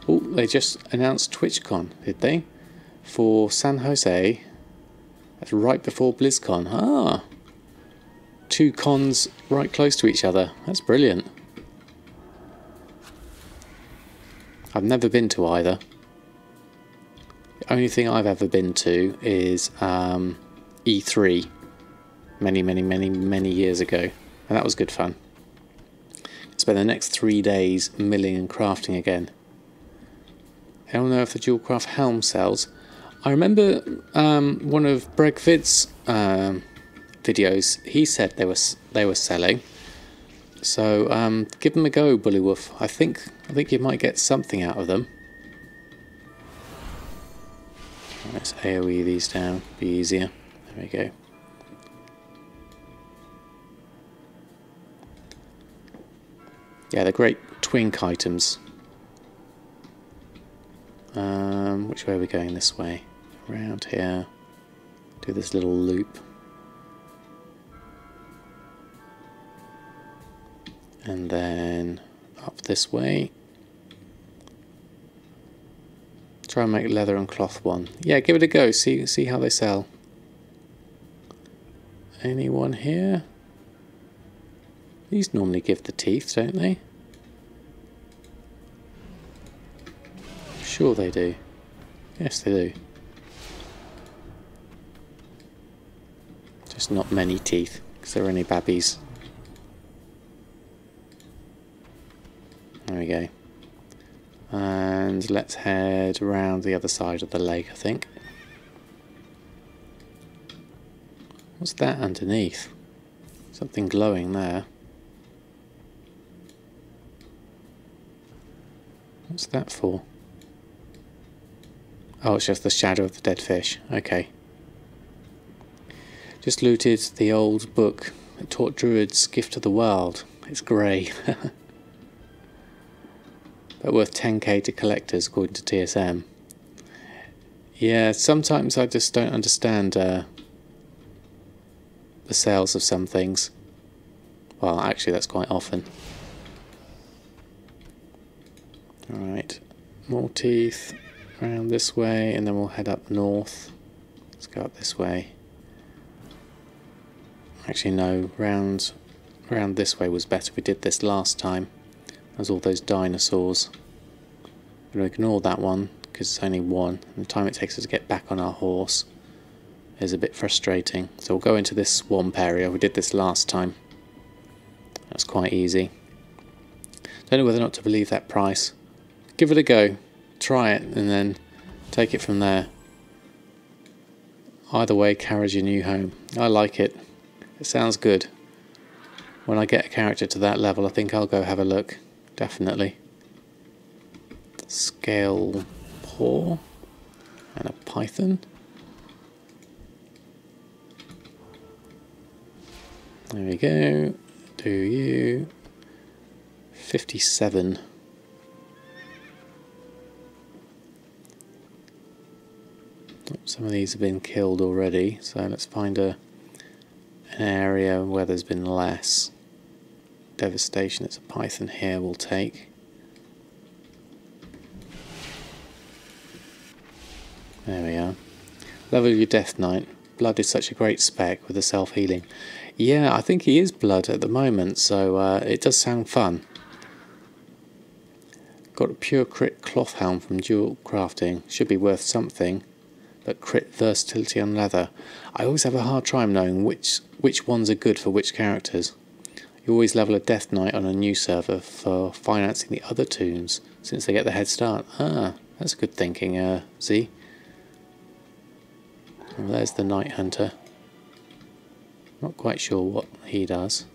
Oh, they just announced TwitchCon, did they? For San Jose. That's right before BlizzCon. Ah! Two cons right close to each other. That's brilliant. I've never been to either. The only thing I've ever been to is E3 many years ago, and that was good fun. Spend the next 3 days milling and crafting again. I don't know if the dual craft helm sells. I remember one of Bregvid's videos. He said they were selling. So give them a go, Bullywoof. I think you might get something out of them. Let's AoE these down. Be easier. There we go. Yeah, they're great twink items. Which way are we going? This way. Around here. Do this little loop. And then up this way. Try and make leather and cloth one. Yeah, give it a go. See how they sell. Anyone here? These normally give the teeth, don't they? Sure they do. Yes, they do. Just not many teeth, because they're only babbies. There we go. And let's head around the other side of the lake, I think. What's that underneath? Something glowing there. What's that for? Oh, it's just the shadow of the dead fish. Okay. Just looted the old book that taught druids Gift of the World. It's grey. But worth 10k to collectors according to TSM. Yeah, sometimes I just don't understand the sales of some things. Well, actually that's quite often. Alright, more teeth. Around this way, and then we'll head up north. Let's go up this way. Actually no, round this way was better. We did this last time. There's all those dinosaurs. I'm going to ignore that one because it's only one, and the time it takes us to get back on our horse is a bit frustrating. So we'll go into this swamp area. We did this last time. That's quite easy. Don't know whether or not to believe that price. Give it a go. Try it and then take it from there. Either way, carries your new home. I like it. It sounds good. when I get a character to that level, I think I'll go have a look. Definitely. Scale paw and a python. There we go. Do you 57. Some of these have been killed already, so let's find an area where there's been less devastation. It's a python here we'll take. There we are. Level your Death Knight. Blood is such a great spec with the self-healing. Yeah, I think he is blood at the moment, so it does sound fun. Got a pure crit cloth helm from dual crafting. Should be worth something. But crit versatility on leather. I always have a hard time knowing which ones are good for which characters. You always level a Death Knight on a new server for financing the other toons, since they get the head start. Ah, that's good thinking, Z. Well, there's the Night Hunter. Not quite sure what he does.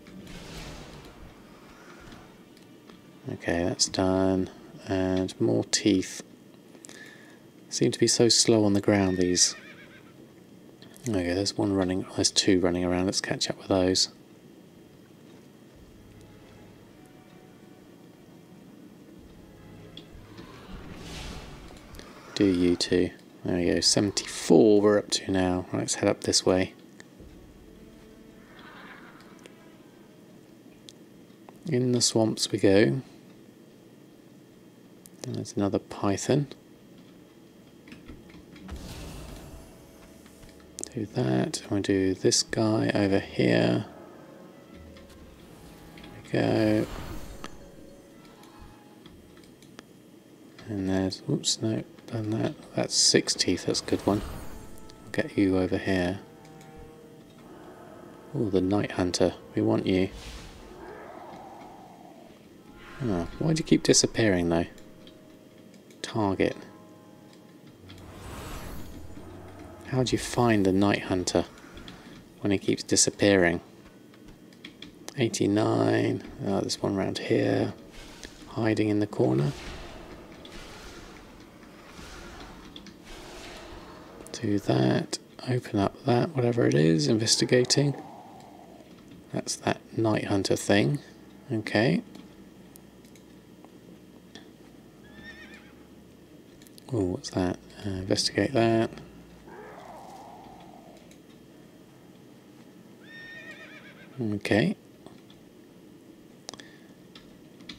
Okay, that's done. And more teeth. Seem to be so slow on the ground, these. Okay, there's one running. There's two running around. Let's catch up with those. Do you two. There we go. 74 we're up to now. Right, let's head up this way. In the swamps we go. And there's another python. Do that. We'll do this guy over here. There we go. And there's, oops, no, done that. That's 6 teeth, that's a good one. I'll get you over here. Oh, the Night Hunter, we want you. Oh, why do you keep disappearing though? Target. How do you find the Night Hunter when he keeps disappearing? 89. Oh, there's one around here, hiding in the corner. Do that. Open up that, whatever it is, investigating. That's that Night Hunter thing. Okay. Oh, what's that? Investigate that. Okay.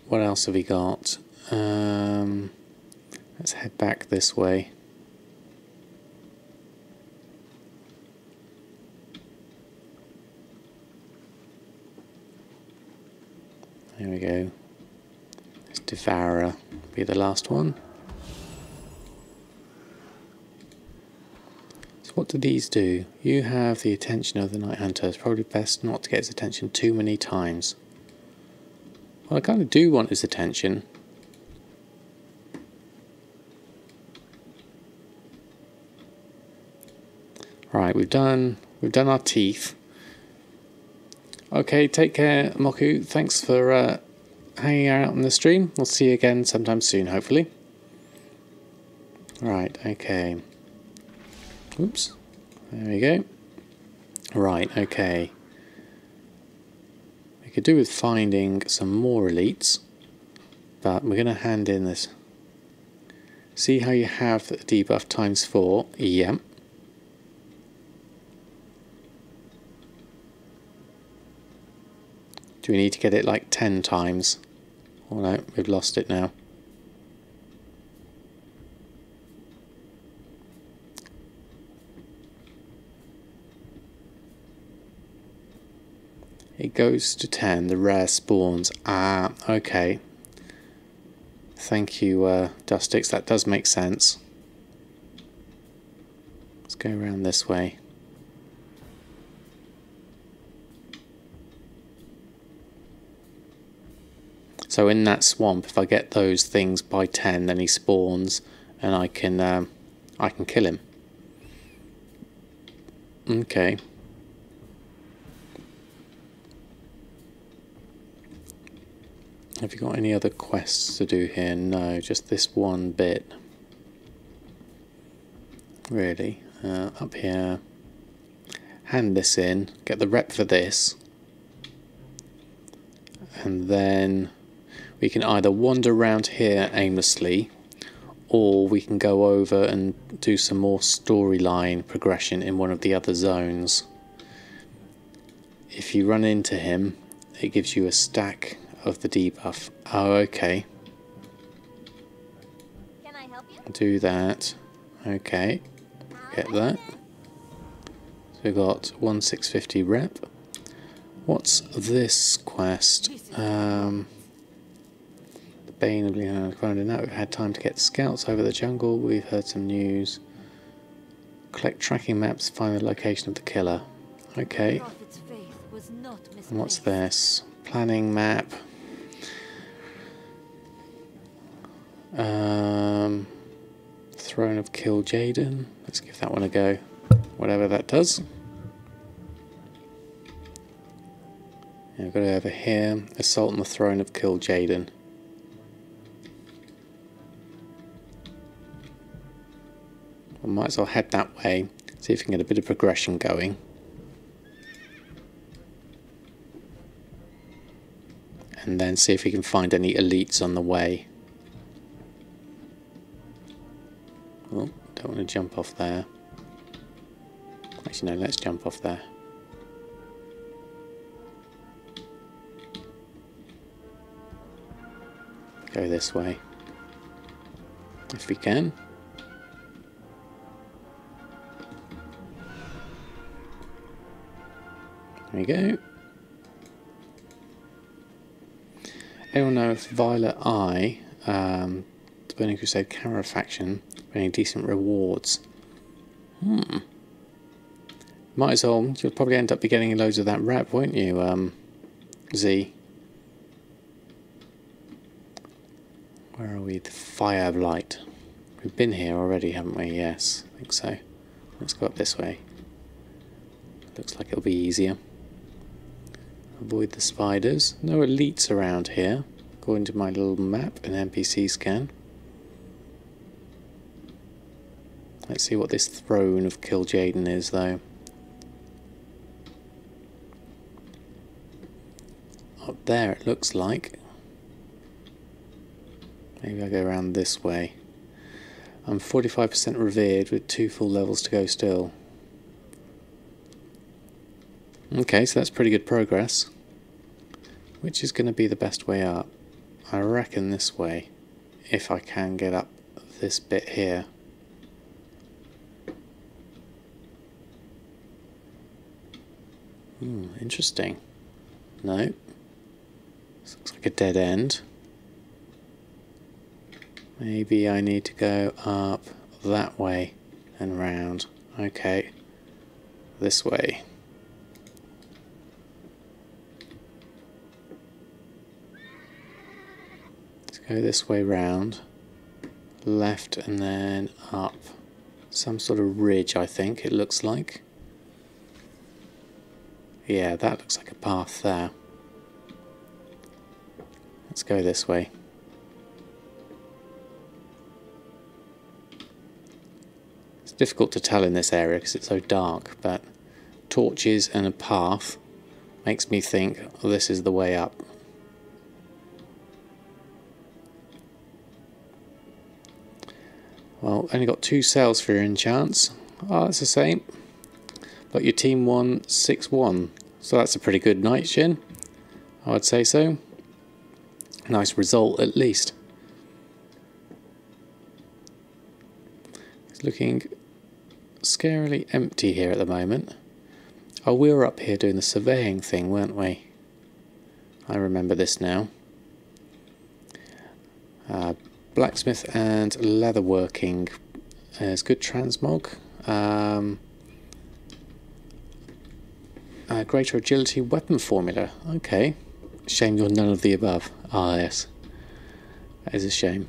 What else have we got? Let's head back this way. There we go. This Devourer will be the last one. So what do these do? You have the attention of the Night Hunter. It's probably best not to get his attention too many times. Well, I kind of do want his attention. Right, we've done our teeth. Okay, take care, Moku. Thanks for hanging out on the stream. We'll see you again sometime soon, hopefully. Right, okay. Oops. There we go. Right, okay. We could do with finding some more elites, but we're going to hand in this. See how you have the debuff ×4? Yep. Do we need to get it like 10 times? Oh no, we've lost it now. It goes to 10, the rare spawns. Ah, okay. Thank you, Dustix, that does make sense. Let's go around this way. So in that swamp, if I get those things by 10, then he spawns, and I can kill him. Okay. Have you got any other quests to do here? No, just this one bit. Really. Up here. Hand this in. Get the rep for this. And then we can either wander around here aimlessly, or we can go over and do some more storyline progression in one of the other zones. If you run into him, it gives you a stack of the debuff. Oh, okay. Can I help you? Do that. Okay. Get that. So we got 1650 rep. What's this quest? The Bane of Leonard Grinding. Now we've had time to get scouts over the jungle. We've heard some news. Collect tracking maps, find the location of the killer. Okay. And what's this? Planning map. Throne of Kill Jaden. Let's give that one a go. Whatever that does. Yeah, we've got to go over here. Assault on the Throne of Kill Jaden. We might as well head that way. See if we can get a bit of progression going. And then see if we can find any elites on the way. Oh, don't want to jump off there. Actually, no, let's jump off there. Go this way. If we can. There we go. Anyone know if Violet Eye, the Burning Crusade Camera faction, any decent rewards? Might as well. You'll probably end up be getting loads of that rep, won't you, Z? Where are we? The Firelight. We've been here already, haven't we? Yes, I think so. Let's go up this way. Looks like it'll be easier. Avoid the spiders. No elites around here, according to my little map and NPC scan. Let's see what this Throne of Kill Jaden is, though. Up there, it looks like. Maybe I go around this way. I'm 45% revered with 2 full levels to go still. Okay, so that's pretty good progress. Which is going to be the best way up? I reckon this way, if I can get up this bit here. Interesting. No. This looks like a dead end. Maybe I need to go up that way and round. Okay. This way. Let's go this way round. Left and then up. Some sort of ridge, I think it looks like. Yeah, that looks like a path there. Let's go this way. It's difficult to tell in this area because it's so dark, but torches and a path makes me think, oh, this is the way up. Well, only got 2 sales for your enchants. Oh, that's the same. But your team won 6-1. So that's a pretty good night, Shin. I would say so. Nice result, at least. It's looking scarily empty here at the moment. Oh, we were up here doing the surveying thing, weren't we? I remember this now. Blacksmith and leatherworking is good transmog. Greater agility weapon formula. Okay. Shame you're none of the above. Ah, yes. That is a shame.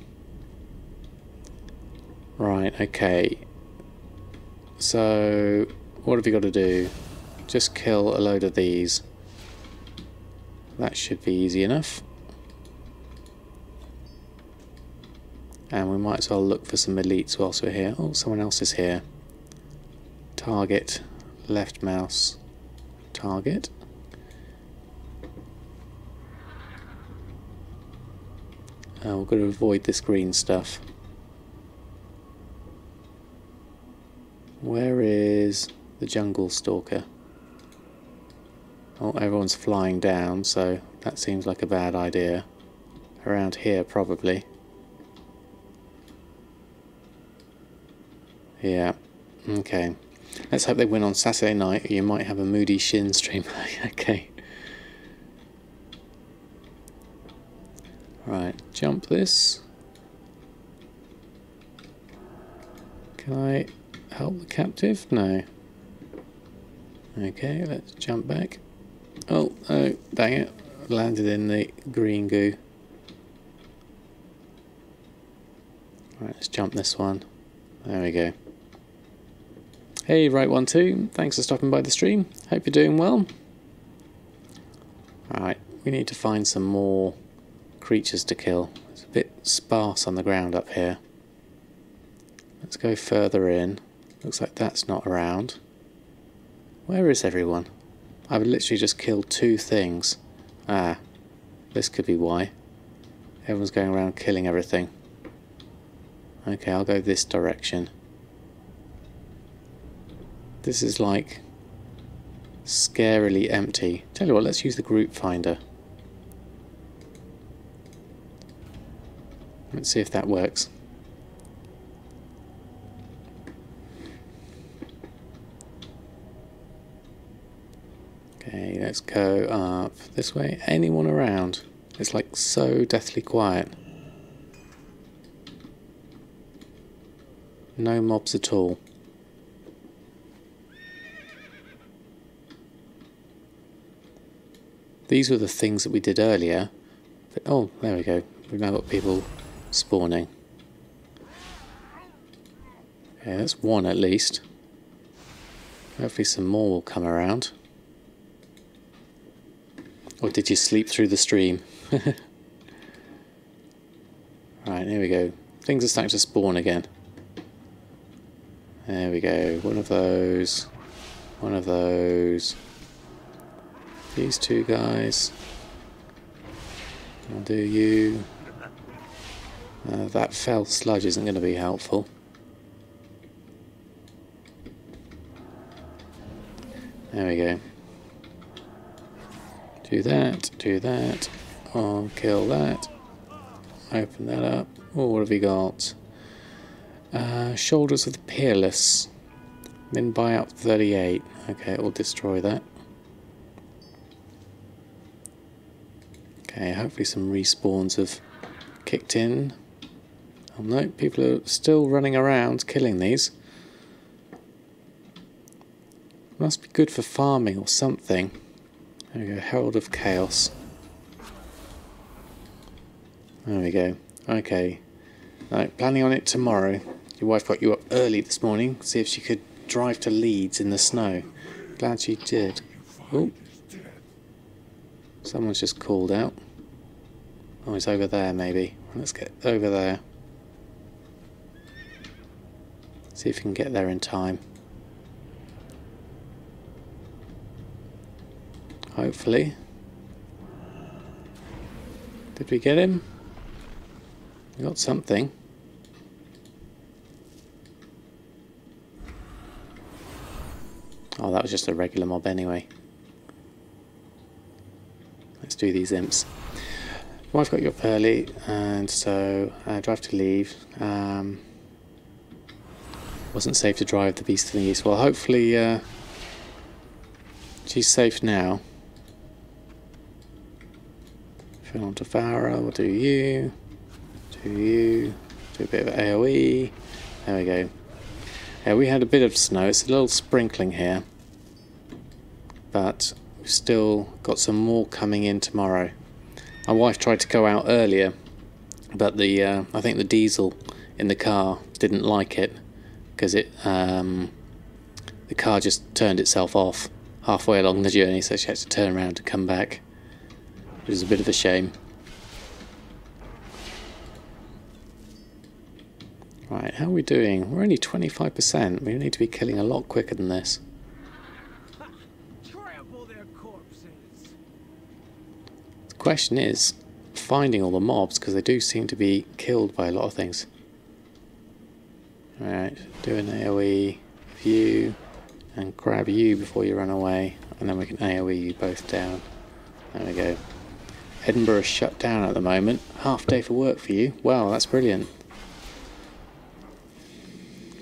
Right, okay. So, what have you got to do? Just kill a load of these. That should be easy enough. And we might as well look for some elites whilst we're here. Oh, someone else is here. Target, left mouse, target. We've got to avoid this green stuff. Where is the jungle stalker? Oh, everyone's flying down, so that seems like a bad idea. Around here, probably. Yeah, okay. Let's hope they win on Saturday night, or you might have a moody Shin stream. Okay. Right, jump this. Can I help the captive? No. Okay, let's jump back. Oh, oh, dang it. Landed in the green goo. Right, let's jump this one. There we go. Hey, Right12, thanks for stopping by the stream. Hope you're doing well. Alright, we need to find some more creatures to kill. It's a bit sparse on the ground up here. Let's go further in. Looks like that's not around. Where is everyone? I've literally just killed 2 things. Ah, this could be why. Everyone's going around killing everything. Okay, I'll go this direction. This is like scarily empty. Tell you what, let's use the group finder. Let's see if that works. Okay, let's go up this way. Anyone around? It's like so deathly quiet. No mobs at all. These were the things that we did earlier. But, oh, there we go. We've now got people spawning. Okay, that's one at least. Hopefully some more will come around. Or did you sleep through the stream? Right, here we go. Things are starting to spawn again. There we go. One of those. One of those. These 2 guys. I'll do you. That fell sludge isn't going to be helpful. There we go. Do that, do that. Oh, kill that. Open that up. Oh, what have we got? Shoulders of the Peerless. Min buy up 38. Okay, we'll destroy that. Okay, hopefully some respawns have kicked in. Oh no, people are still running around killing these. Must be good for farming or something. There we go, Herald of Chaos. There we go. Okay. Right, planning on it tomorrow. Your wife got you up early this morning. See if she could drive to Leeds in the snow. Glad she did. Oh. Someone's just called out. Oh, it's over there maybe. Let's get over there. See if we can get there in time. Hopefully. Did we get him? We got something. Oh, that was just a regular mob anyway. Let's do these imps. Well, I've got you up early, and so I drive to leave. Wasn't safe to drive the beast in the east. Well, hopefully she's safe now. Film Devourer, we'll do you. Do you. Do a bit of AoE. There we go. Yeah, we had a bit of snow. It's a little sprinkling here. But we've still got some more coming in tomorrow. My wife tried to go out earlier, but the I think the diesel in the car didn't like it because the car just turned itself off halfway along the journey, so she had to turn around and come back, which is a bit of a shame. Right, how are we doing? We're only 25%. We need to be killing a lot quicker than this. Trample their corpses. The question is finding all the mobs, because they do seem to be killed by a lot of things. Alright, do an AoE view and grab you before you run away, and then we can AoE you both down. There we go. Edinburgh is shut down at the moment. Half day for work for you. Wow, that's brilliant.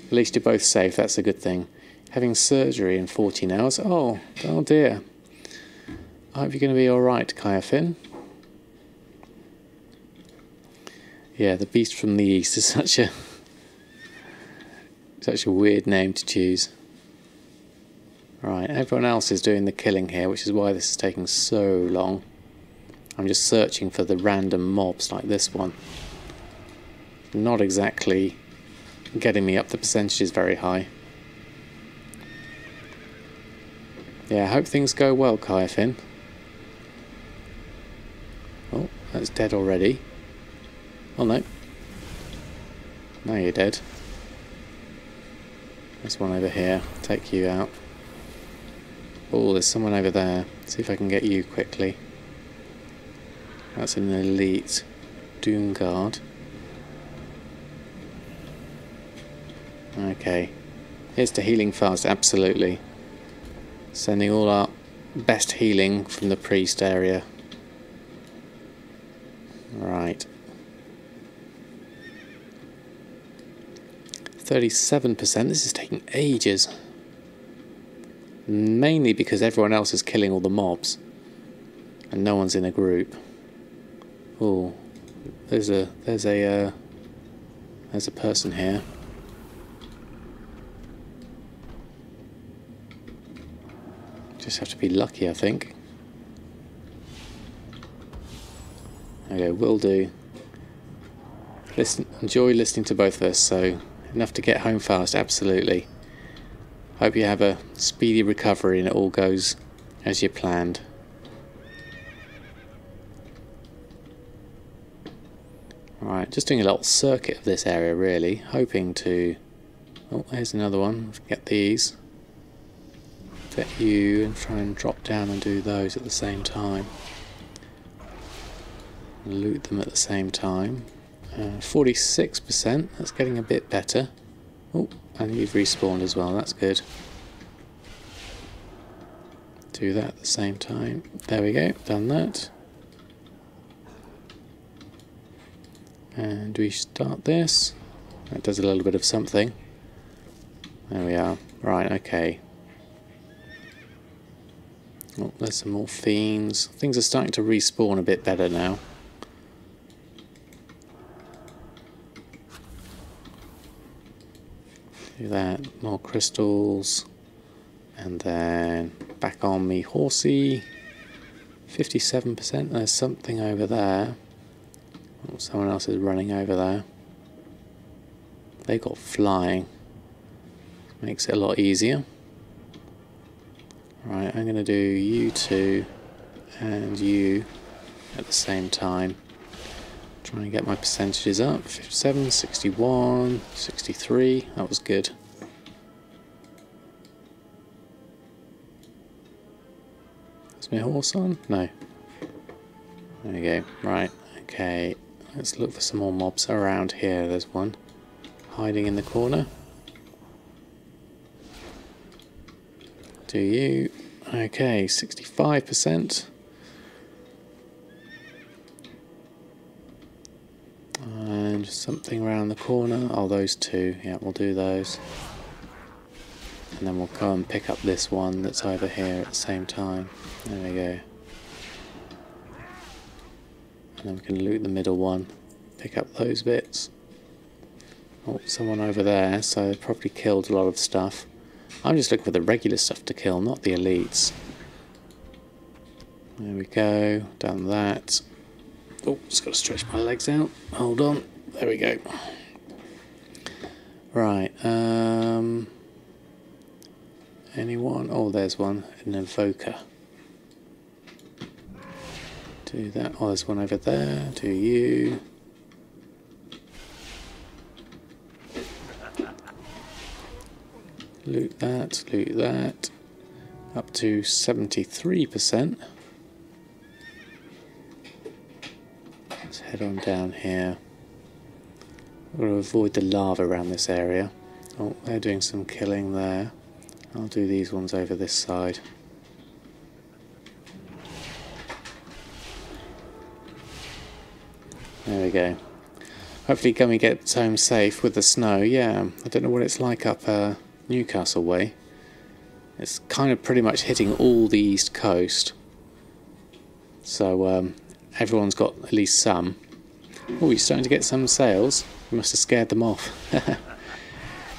At least you're both safe, that's a good thing. Having surgery in 14 hours. Oh dear. I hope you're going to be alright, Kaya Finn. Yeah, the Beast from the East is such a weird name to choose. Right, everyone else is doing the killing here, which is why this is taking so long. I'm just searching for the random mobs like this one. Not exactly getting me up the percentages very high. Yeah, I hope things go well, Kaya Finn. Oh, that's dead already. Oh no. Now you're dead. There's one over here. Take you out. Oh, there's someone over there. See if I can get you quickly. That's an elite Doom Guard. Okay. Here's to healing fast, absolutely. Sending all our best healing from the priest area. Right. 37%. This is taking ages. Mainly because everyone else is killing all the mobs. And no one's in a group. Oh, there's a person here. Just have to be lucky, I think. Okay, will do. Enjoy listening to both of us, so enough to get home fast, absolutely. Hope you have a speedy recovery and it all goes as you planned. Alright, just doing a little circuit of this area really, hoping to... Oh, here's another one. Get these. Get you and try and drop down and do those at the same time. Loot them at the same time. 46%, that's getting a bit better. Oh, and you've respawned as well, that's good. Do that at the same time. There we go, done that. And we start this. That does a little bit of something. There we are. Right, okay. Oh, there's some more fiends. Things are starting to respawn a bit better now. Do that. More crystals. And then back on me horsey. 57%. There's something over there. Oh, someone else is running over there. They got flying. Makes it a lot easier. Right, I'm going to do you two and you at the same time. Try and get my percentages up. 57, 61, 63. That was good. Is my horse on? No. There we go. Right, okay. Let's look for some more mobs around here. There's one hiding in the corner. Do you? Okay, 65%. And something around the corner. Oh, those two. Yeah, we'll do those. And then we'll go and pick up this one that's over here at the same time. There we go. And then we can loot the middle one. Pick up those bits. Oh, someone over there, so they've probably killed a lot of stuff. I'm just looking for the regular stuff to kill, not the elites. There we go, done that. Oh, just got to stretch my legs out. Hold on, there we go. Right, anyone? Oh, there's one, an evoker. Do that. Oh, there's one over there. Do you? Loot that, loot that. Up to 73%. Let's head on down here. We're going to avoid the lava around this area. Oh, they're doing some killing there. I'll do these ones over this side. There we go. Hopefully Gummy gets home safe with the snow. Yeah, I don't know what it's like up Newcastle way. It's kind of pretty much hitting all the east coast. So everyone's got at least some. Oh, you're starting to get some sales. You must have scared them off.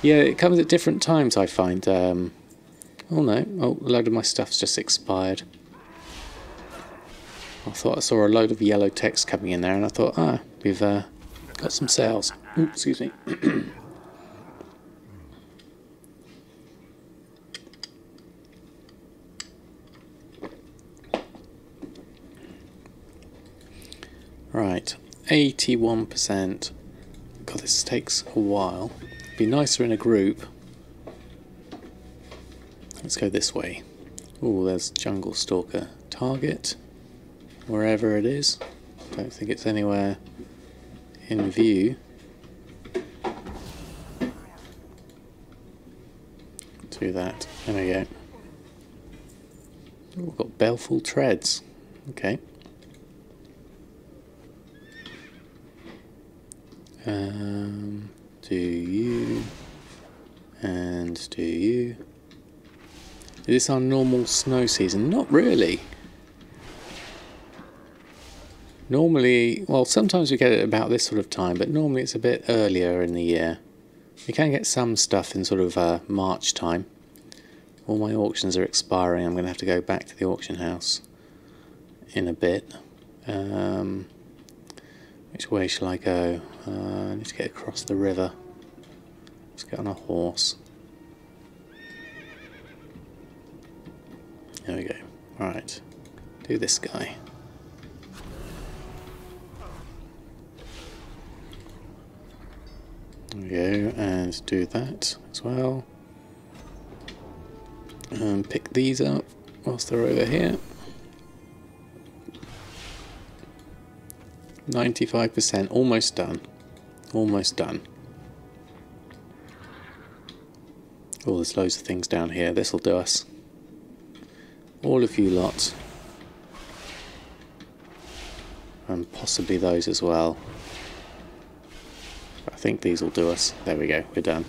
Yeah, it comes at different times, I find. Oh no, oh, a load of my stuff's just expired. I thought I saw a load of yellow text coming in there, and I thought, ah, we've got some sales. Ooh, excuse me. Right, 81%. God, this takes a while. It'd be nicer in a group. Let's go this way. Oh, there's Jungle Stalker target. Wherever it is. Don't think it's anywhere in view. Do that. There we go. Oh, we've got baleful treads. Okay. Do you and do you. Is this our normal snow season? Not really. Normally, well, sometimes we get it about this sort of time, but normally it's a bit earlier in the year. You can get some stuff in sort of March time. All my auctions are expiring. I'm going to have to go back to the auction house in a bit. Which way shall I go? I need to get across the river. Let's get on a horse. There we go. Right. Do this guy. There we go, and do that as well. And pick these up whilst they're over here. 95%, almost done. Almost done. Oh, there's loads of things down here. This'll do us. All of you lot. And possibly those as well. I think these will do us. There we go, we're done.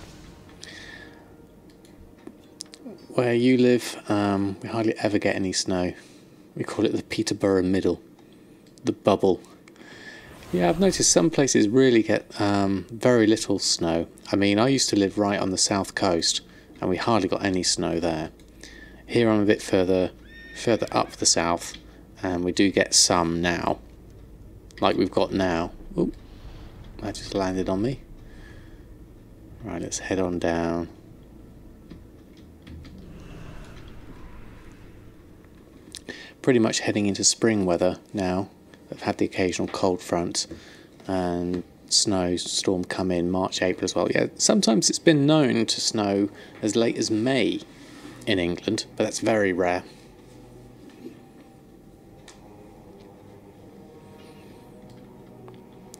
Where you live, we hardly ever get any snow. We call it the Peterborough Middle. The bubble. Yeah, I've noticed some places really get very little snow. I mean, I used to live right on the south coast, and we hardly got any snow there. Here I'm a bit further up the south, and we do get some now. Like we've got now. Oop, that just landed on me. Right, let's head on down. Pretty much heading into spring weather now. I've had the occasional cold front and snowstorm come in March, April as well. Yeah, sometimes it's been known to snow as late as May in England, but that's very rare.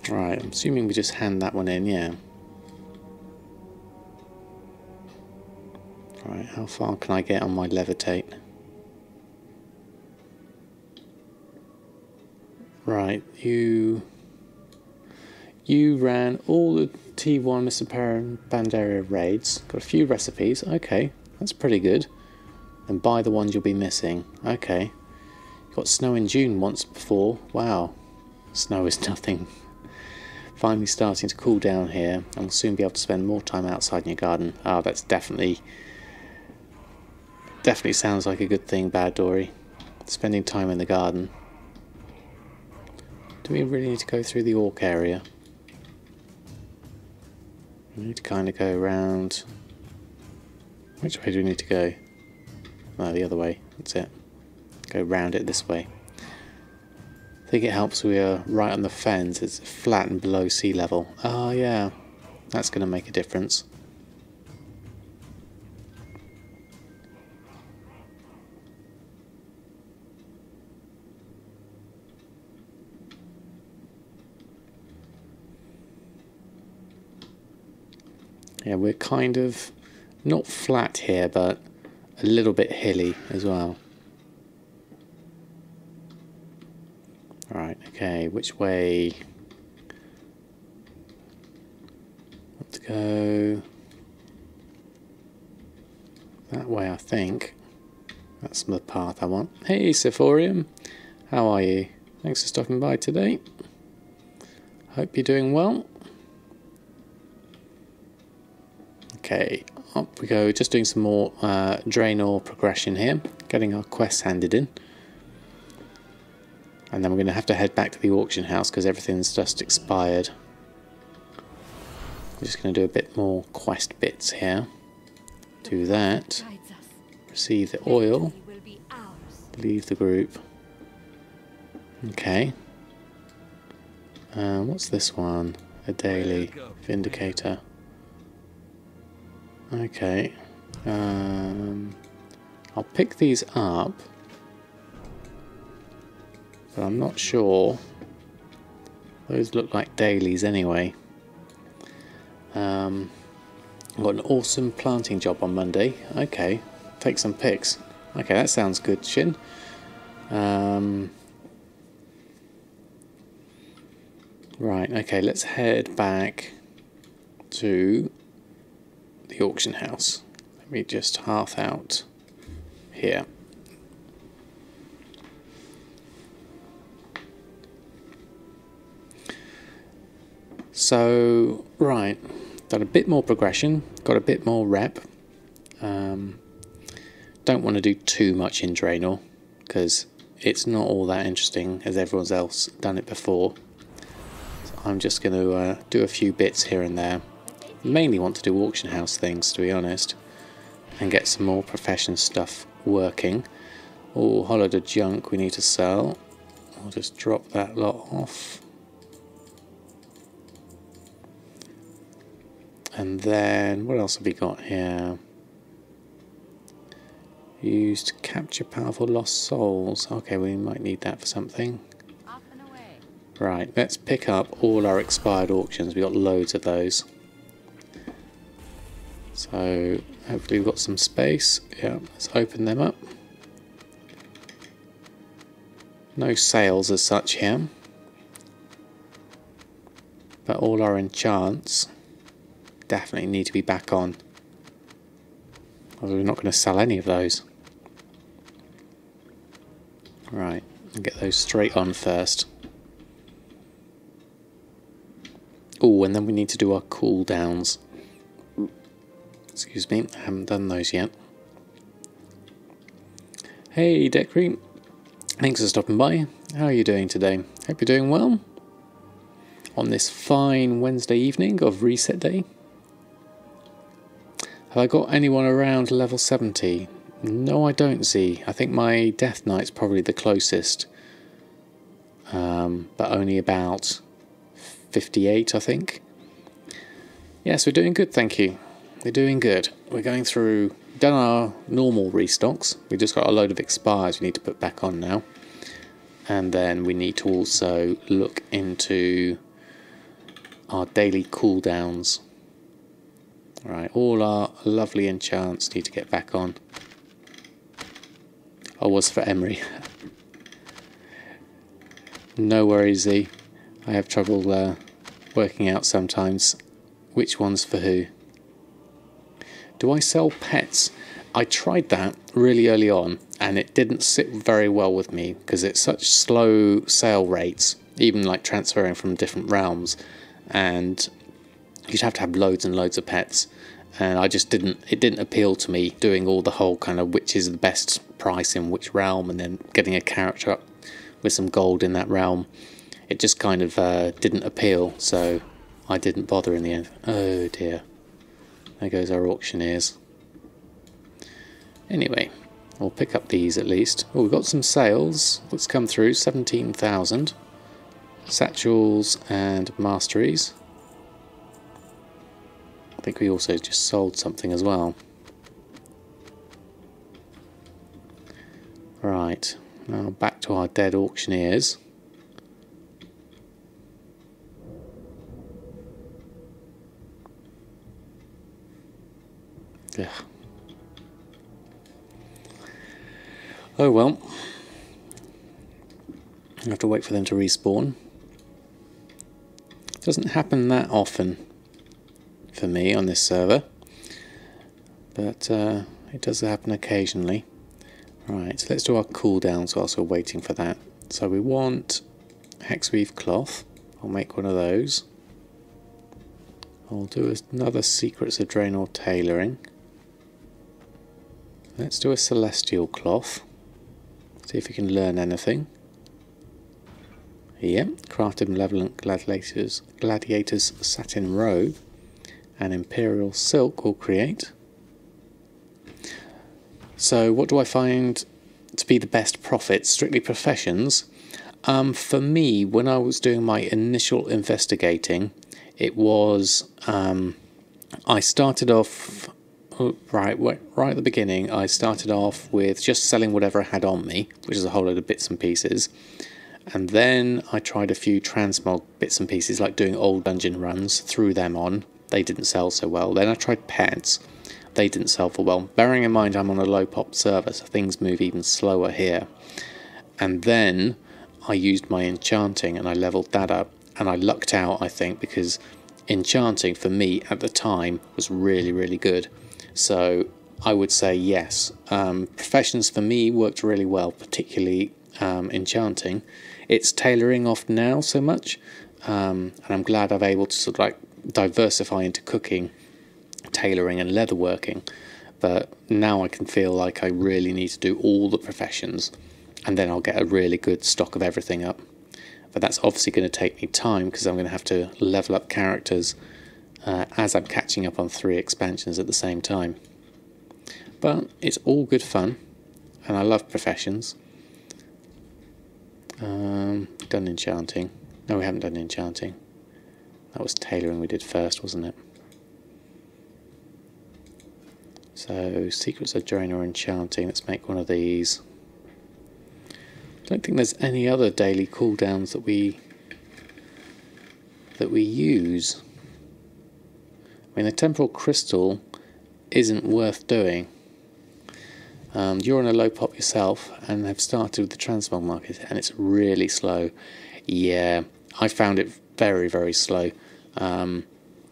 Right, I'm assuming we just hand that one in, yeah. Right, how far can I get on my levitate? Right, you ran all the T1 Mr. Bandaria raids, got a few recipes, okay, that's pretty good. And buy the ones you'll be missing, okay. Got snow in June once before, wow, snow is nothing. Finally starting to cool down here, and we'll soon be able to spend more time outside in your garden. Ah, that's definitely sounds like a good thing, Bad Dory. Spending time in the garden. Do we really need to go through the orc area? We need to kind of go around. Which way do we need to go? Oh, the other way. That's it. Go round it this way. I think it helps we are right on the fens. It's flat and below sea level. Oh yeah, that's going to make a difference. Yeah, we're kind of not flat here, but a little bit hilly as well. Right, okay, which way? Want to go that way, I think. That's the path I want. Hey, Sephorium, how are you? Thanks for stopping by today. Hope you're doing well. Okay, up we go. Just doing some more Draenor progression here, getting our quests handed in. And then we're going to have to head back to the auction house because everything's just expired. We're just going to do a bit more quest bits here. Do that. Receive the oil. Leave the group. Okay. What's this one? A daily Vindicator. Okay. I'll pick these up. But I'm not sure. Those look like dailies anyway. I've got an awesome planting job on Monday. Okay, take some pics. Okay, that sounds good, Shin. Right, okay, let's head back to the auction house. Let me just hearth out here. So, right, done a bit more progression, got a bit more rep. Don't want to do too much in Draenor because it's not all that interesting as everyone's else done it before. So I'm just going to do a few bits here and there. Mainly want to do auction house things, to be honest, and get some more profession stuff working. Oh, holiday junk we need to sell. I'll just drop that lot off. And then, what else have we got here? Used to capture powerful lost souls. Okay, we might need that for something. Off and away. Right, let's pick up all our expired auctions. We've got loads of those. So, hopefully we've got some space. Yeah, let's open them up. No sales as such here. But all our enchants definitely need to be back on. Although we're not going to sell any of those. Right, I'll get those straight on first. Oh, and then we need to do our cooldowns. Excuse me, I haven't done those yet. Hey, Decree. Thanks for stopping by. How are you doing today? Hope you're doing well. On this fine Wednesday evening of Reset Day. Have I got anyone around level 70? No, I don't see. I think my Death Knight's probably the closest. But only about 58, I think. Yes, we're doing good, thank you. We're doing good. We're going through, done our normal restocks. We just got a load of expires we need to put back on now. And then we need to also look into our daily cooldowns. Right, all our lovely enchants need to get back on. I was for Emery. No worries, Z. I have trouble working out sometimes which one's for who. Do I sell pets? I tried that really early on and it didn't sit very well with me because it's such slow sale rates, even like transferring from different realms, and you'd have to have loads and loads of pets, and I just it didn't appeal to me doing all the whole kind of which is the best price in which realm and then getting a character up with some gold in that realm. It just kind of didn't appeal, so I didn't bother in the end. Oh dear, there goes our auctioneers. Anyway, we'll pick up these at least. Oh, we've got some sales that's come through, 17,000. Satchels and masteries. I think we also just sold something as well. Right, now back to our dead auctioneers. Ugh. Oh well. I have to wait for them to respawn. Doesn't happen that often for me on this server, but it does happen occasionally. Right, so let's do our cooldowns whilst we're waiting for that. So we want hexweave cloth. I'll make one of those. I'll do another Secrets of Draenor tailoring. Let's do a celestial cloth. See if we can learn anything. Yep, crafted malevolent gladiators satin robe and imperial silk will create. So what do I find to be the best profits? Strictly professions. For me, when I was doing my initial investigating, it was I started off right at the beginning. I started off with just selling whatever I had on me, which is a whole load of bits and pieces. And then I tried a few transmog bits and pieces, like doing old dungeon runs, threw them on. They didn't sell so well. Then I tried pets. They didn't sell for well. Bearing in mind I'm on a low pop server, so things move even slower here. And then I used my enchanting and I leveled that up. And I lucked out, I think, because enchanting for me at the time was really, really good. So I would say yes. Professions for me worked really well, particularly enchanting. It's tailoring off now so much, and I'm glad I've able to sort of like diversify into cooking, tailoring and leatherworking. But now I can feel like I really need to do all the professions, and then I'll get a really good stock of everything up. But that's obviously going to take me time because I'm going to have to level up characters as I'm catching up on 3 expansions at the same time. But it's all good fun, and I love professions. Done enchanting. No, we haven't done enchanting. That was tailoring we did first, wasn't it? So, Secrets of Draenor Enchanting. Let's make one of these. Don't think there's any other daily cooldowns that we use. I mean, the temporal crystal isn't worth doing. You're on a low pop yourself and have started with the transmog market, and it's really slow. Yeah, I found it very, very slow.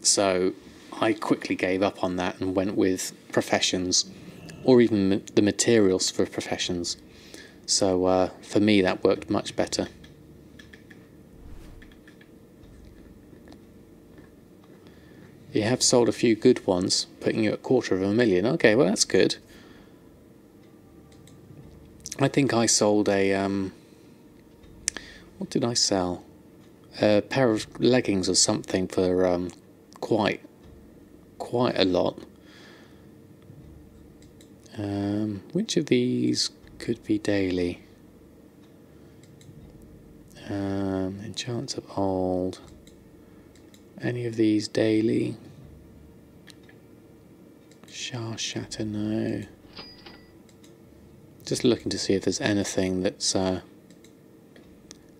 So I quickly gave up on that and went with professions, or even the materials for professions. So for me that worked much better. You have sold a few good ones, putting you at 250,000. Okay, well that's good. I think I sold a what did I sell? A pair of leggings or something for quite a lot. Which of these could be daily? Enchants of old. Any of these daily? Shah Shatter, no. Just looking to see if there's anything that's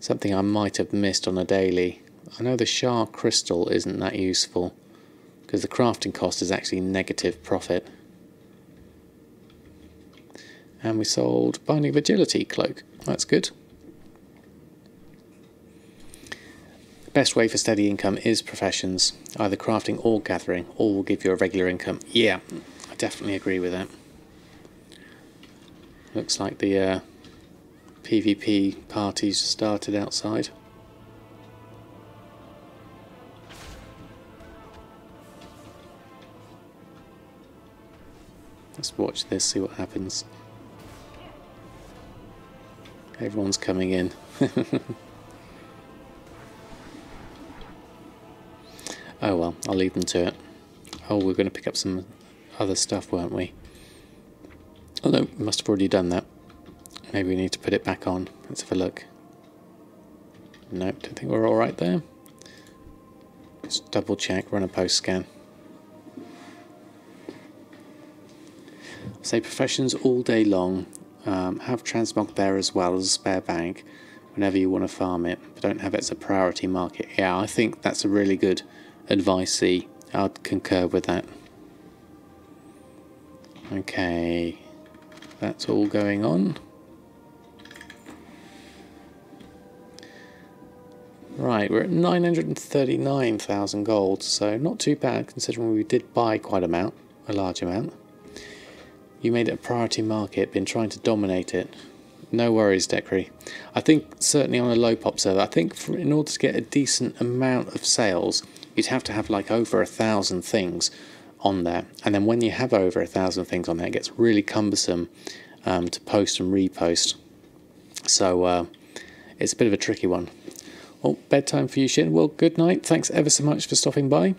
something I might have missed on a daily. I know the Shah Crystal isn't that useful because the crafting cost is actually negative profit. And we sold Binding of Agility Cloak. That's good. The best way for steady income is professions, either crafting or gathering. All will give you a regular income. Yeah, I definitely agree with that. Looks like the PVP parties started outside. Let's watch this, see what happens. Everyone's coming in. Oh well, I'll leave them to it. Oh, we're going to pick up some other stuff, weren't we? Oh no, we must have already done that. Maybe we need to put it back on. Let's have a look. Nope, don't think we're alright there. Let's double check, run a post scan. Say professions all day long. Have transmog there as well as a spare bag whenever you want to farm it, but don't have it as a priority market. Yeah, I think that's a really good advice. I'd concur with that. Okay, that's all going on. Right, we're at 939,000 gold, so not too bad considering we did buy quite a large amount. You made it a priority market, been trying to dominate it. No worries, Decree. I think certainly on a low pop server, I think in order to get a decent amount of sales, you'd have to have like over 1,000 things on there. And then when you have over 1,000 things on there, it gets really cumbersome to post and repost. So it's a bit of a tricky one. Well, bedtime for you, Shin. Well, good night. Thanks ever so much for stopping by.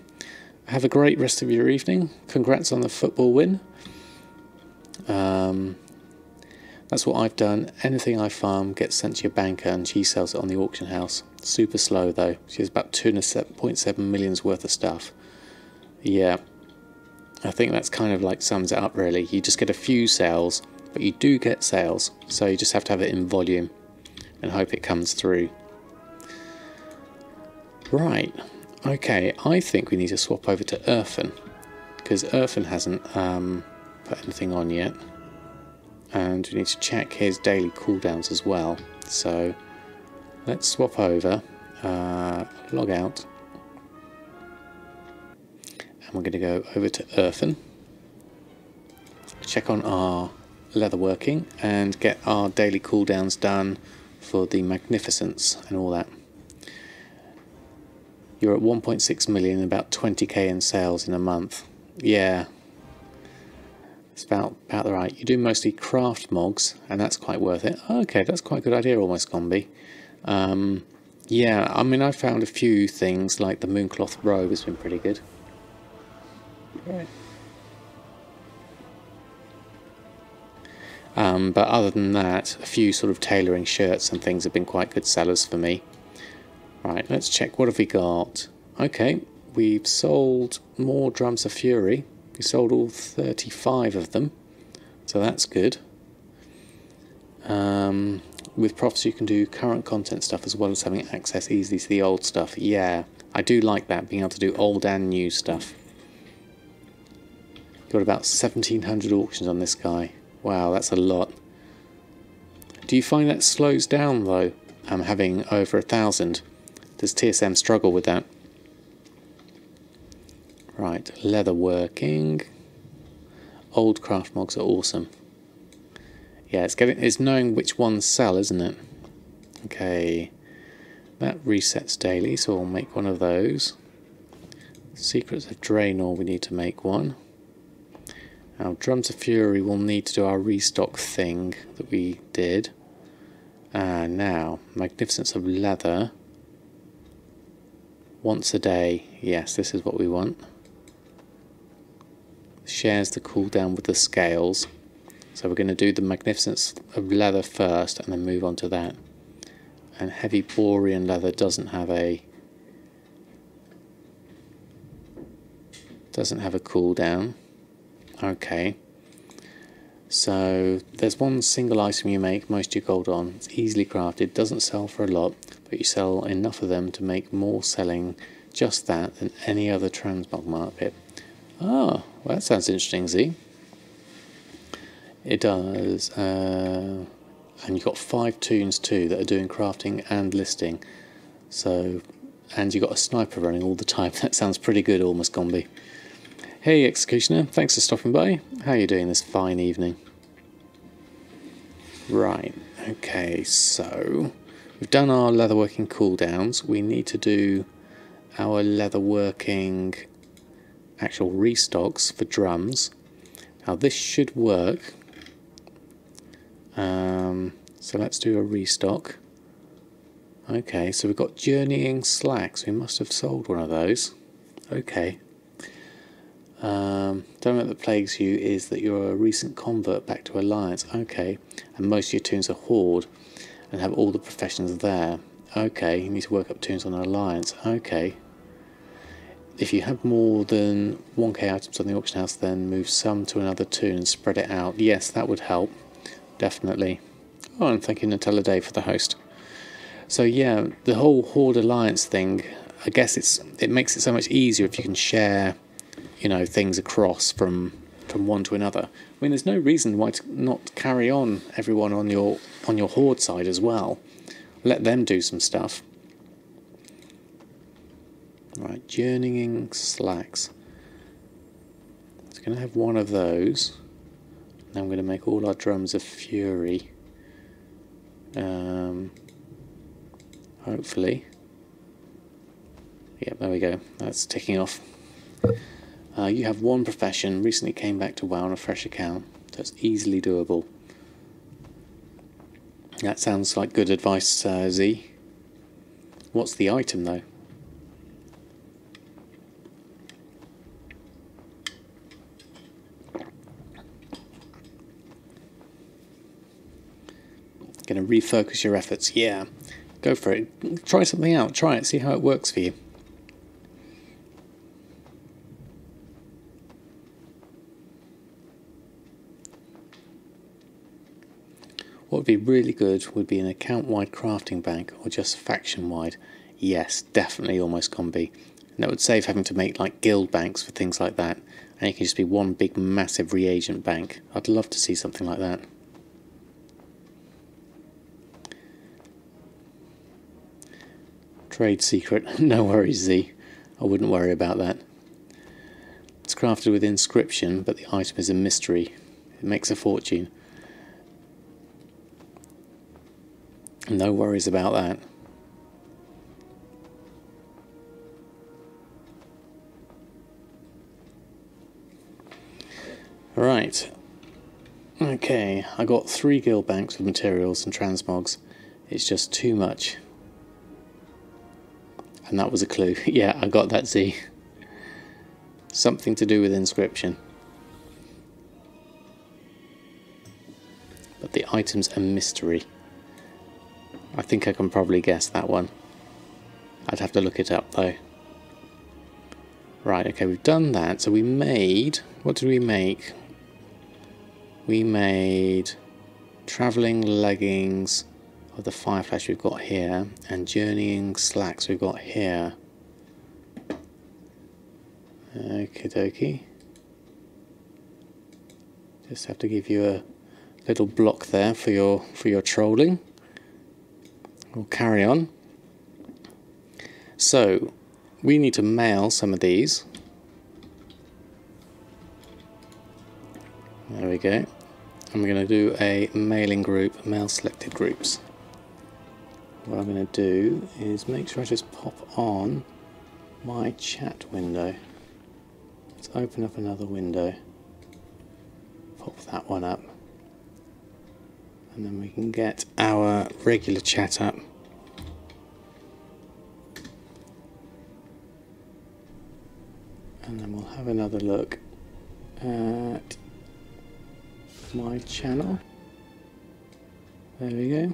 Have a great rest of your evening. Congrats on the football win. That's what I've done. Anything I farm gets sent to your banker and she sells it on the auction house. Super slow though. She has about 2.7 million's worth of stuff. Yeah, I think that's kind of like sums it up really. You just get a few sales, but you do get sales. So you just have to have it in volume and hope it comes through. Right, okay, I think we need to swap over to Urfin, because Urfin hasn't put anything on yet, and we need to check his daily cooldowns as well. So let's swap over, log out, and we're going to go over to Urfin, check on our leatherworking and get our daily cooldowns done for the magnificence and all that. You're at 1.6 million, about 20k in sales in a month. Yeah, it's about the right. You do mostly craft mogs, and that's quite worth it. Okay, that's quite a good idea, almost Gombi. Yeah, I mean, I found a few things like the mooncloth robe has been pretty good. Right. But other than that, a few sort of tailoring shirts and things have been quite good sellers for me. Right, let's check. What have we got? Okay, we've sold more Drums of Fury. We sold all 35 of them, so that's good. With profits you can do current content stuff as well as having access easily to the old stuff. Yeah, I do like that, being able to do old and new stuff. Got about 1,700 auctions on this guy. Wow, that's a lot. Do you find that slows down though, having over 1,000? Does TSM struggle with that? Right, leather working. Old craft mogs are awesome. Yeah, it's knowing which ones sell, isn't it? Okay, that resets daily, so we'll make one of those. Secrets of Draenor, we need to make one. Now, Drums of Fury will need to do our restock thing that we did. And now, Magnificence of Leather. Once a day. Yes, this is what we want. Shares the cooldown with the scales. So we're going to do the Magnificence of Leather first and then move on to that. And Heavy Borean Leather doesn't have a cooldown. Okay. So there's one single item you make most of your gold on. It's easily crafted, doesn't sell for a lot, but you sell enough of them to make more selling just that than any other transmog market. Ah, well, that sounds interesting, Z. It does, and you've got 5 toons too that are doing crafting and listing. So, and you've got a sniper running all the time. That sounds pretty good, almost Gombi. Hey Executioner, thanks for stopping by. How are you doing this fine evening? Right, okay, so we've done our leatherworking cooldowns. We need to do our leatherworking actual restocks for drums. Now this should work. So let's do a restock. Okay, so we've got Journeying Slacks. We must have sold one of those. Okay. Don't know what that plagues you is that you're a recent convert back to Alliance. Okay, and most of your toons are Horde and have all the professions there. Okay, you need to work up toons on Alliance. Okay. If you have more than 1k items on the auction house, then move some to another toon and spread it out. Yes, that would help. Definitely. Oh, and thank you Nutella Day for the host. So yeah, the whole Horde Alliance thing, I guess it makes it so much easier if you can share, you know, things across from from one to another. I mean, there's no reason why to not carry on everyone on your horde side as well. Let them do some stuff. Right, journeying slacks. So I'm going to have one of those. Now I'm going to make all our drums of fury. Hopefully. Yep, there we go. That's ticking off. You have one profession. Recently came back to WoW on a fresh account. So it's easily doable. That sounds like good advice, Z. What's the item though? Going to refocus your efforts. Yeah, go for it. Try something out. Try it. See how it works for you. What would be really good would be an account-wide crafting bank or just faction-wide. Yes, definitely almost combi. And that would save having to make like guild banks for things like that. And it can just be one big massive reagent bank. I'd love to see something like that. Trade secret. No worries, Z. I wouldn't worry about that. It's crafted with inscription, but the item is a mystery. It makes a fortune. No worries about that. Right. Okay, I got 3 guild banks with materials and transmogs. It's just too much. And that was a clue. Yeah, I got that, Z. Something to do with inscription. But the item's a mystery. I think I can probably guess that one. I'd have to look it up though. Right, okay, we've done that. So we made... What did we make? We made travelling leggings of the Fireflash we've got here, and journeying slacks we've got here. Okie dokie. Just have to give you a little block there for your trolling. We'll carry on. So we need to mail some of these. There we go. I'm going to do a mailing group, mail selected groups. What I'm going to do is make sure I just pop on my chat window. Let's open up another window. Pop that one up. And then we can get our regular chat up. And then we'll have another look at my channel. There we go.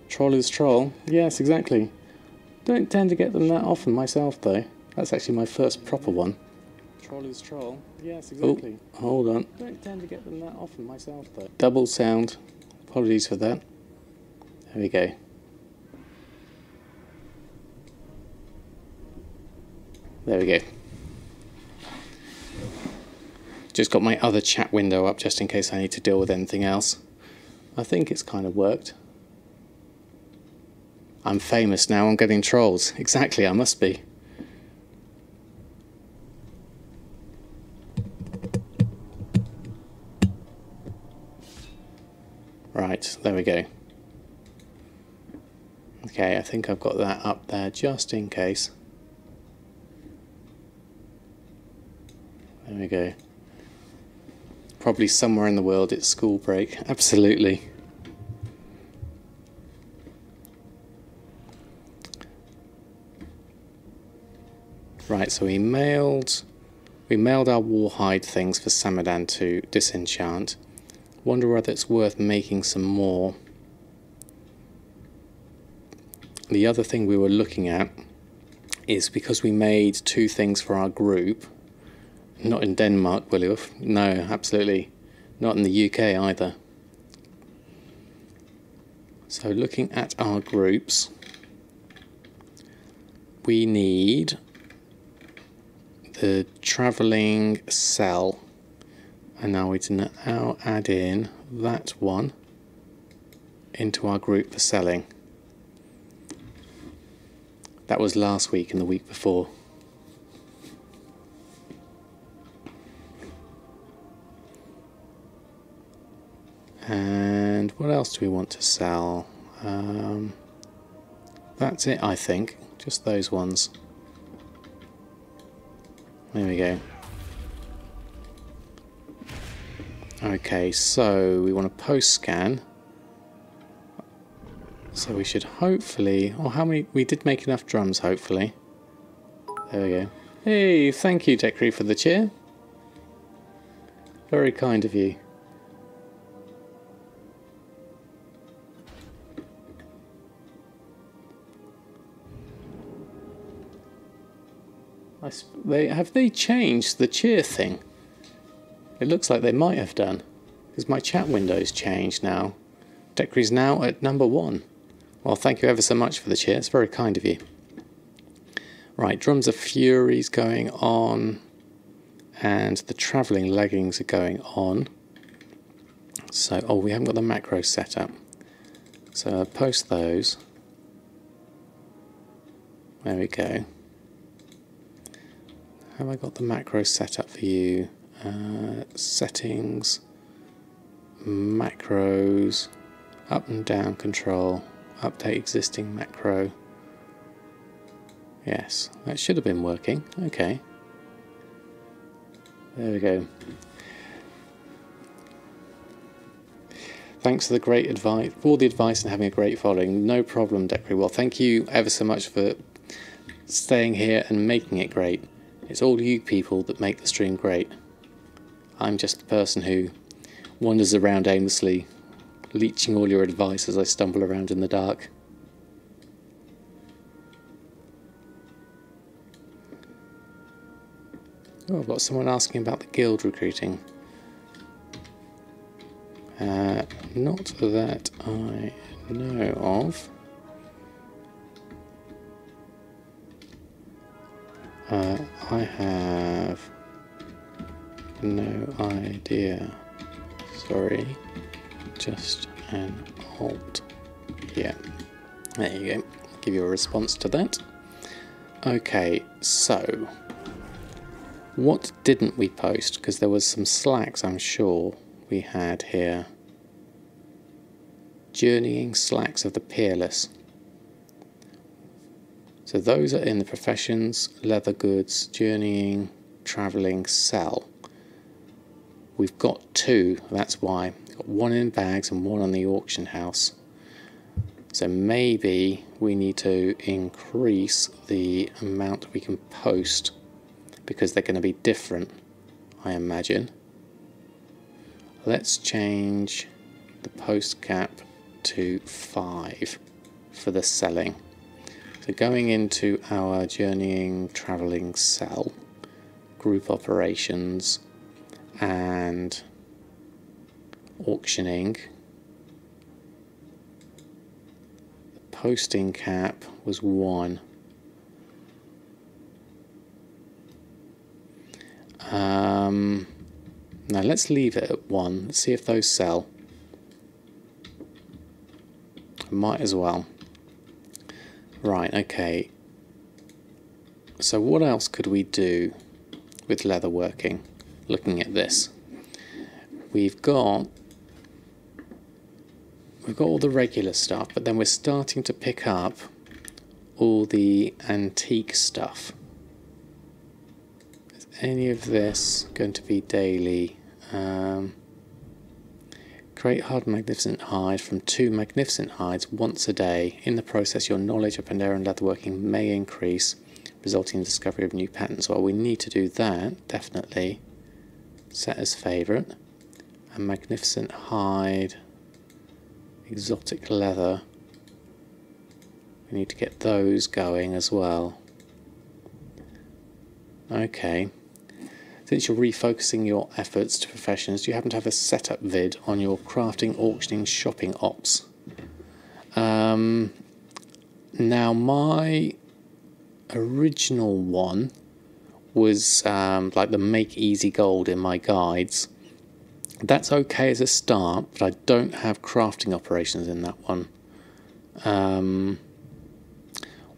Troll is troll. Yes, exactly. Don't tend to get them that often myself though. That's actually my first proper one. Troll is troll. Yes, exactly. Oh, hold on. Don't tend to get them that often myself though. Double sound. Apologies for that. There we go. There we go. Just got my other chat window up just in case I need to deal with anything else. I think it's kind of worked. I'm famous now, I'm getting trolls. Exactly, I must be. Right, there we go. Okay, I think I've got that up there just in case. There we go. Probably somewhere in the world it's school break. Absolutely. Right, so we mailed our Warhide things for Samadan to disenchant. Wonder whether it's worth making some more. The other thing we were looking at is because we made 2 things for our group. Not in Denmark, Williof. No, absolutely. Not in the UK either. So looking at our groups, we need the travelling cell. And now we can now add in that one into our group for selling. That was last week and the week before. And what else do we want to sell? That's it, I think. Just those ones. There we go. Okay, so we want a post scan. So we should hopefully... Oh, how many... We did make enough drums, hopefully. There we go. Hey, thank you, Decree, for the cheer. Very kind of you. Have they changed the cheer thing? It looks like they might have done, because my chat window's changed now. Decree's now at number 1. Well, thank you ever so much for the cheer. It's very kind of you. Right, Drums of Fury's going on, and the Travelling Leggings are going on. So, oh, we haven't got the macro set up. So I'll post those. There we go. Have I got the macro set up for you? Settings, macros, up and down control, update existing macro. Yes, that should have been working. Okay. There we go. Thanks for the great advice, for all the advice and having a great following. No problem, Decree. Well, thank you ever so much for staying here and making it great. It's all you people that make the stream great. I'm just the person who wanders around aimlessly, leeching all your advice as I stumble around in the dark. Oh, I've got someone asking about the guild recruiting. Not that I know of. I have no idea. Sorry. Just an alt. Yeah. There you go. Give you a response to that. Okay, so what didn't we post? Because there was some slacks, I'm sure, we had here. Journeying slacks of the Peerless. So those are in the professions, leather goods, journeying, travelling, sell. We've got 2, that's why. We've got 1 in bags and 1 on the auction house. So maybe we need to increase the amount we can post, because they're going to be different, I imagine. Let's change the post cap to 5 for the selling. So going into our journeying, travelling, sell, group operations and auctioning, the posting cap was 1. Now let's leave it at 1. Let's see if those sell. Might as well. Right, okay. So what else could we do with leatherworking? Looking at this, we've got all the regular stuff, but then we're starting to pick up all the antique stuff. Is any of this going to be daily? Create hard magnificent hide from 2 magnificent hides once a day. In the process, your knowledge of Pandaren and leatherworking may increase, resulting in the discovery of new patterns. Well, we need to do that, definitely. Set as favourite. A magnificent hide, exotic leather. We need to get those going as well. Okay. Since you're refocusing your efforts to professions, do you happen to have a setup vid on your crafting, auctioning, shopping ops? Now my original one was like the make easy gold in my guides, That's okay as a start, but I don't have crafting operations in that one.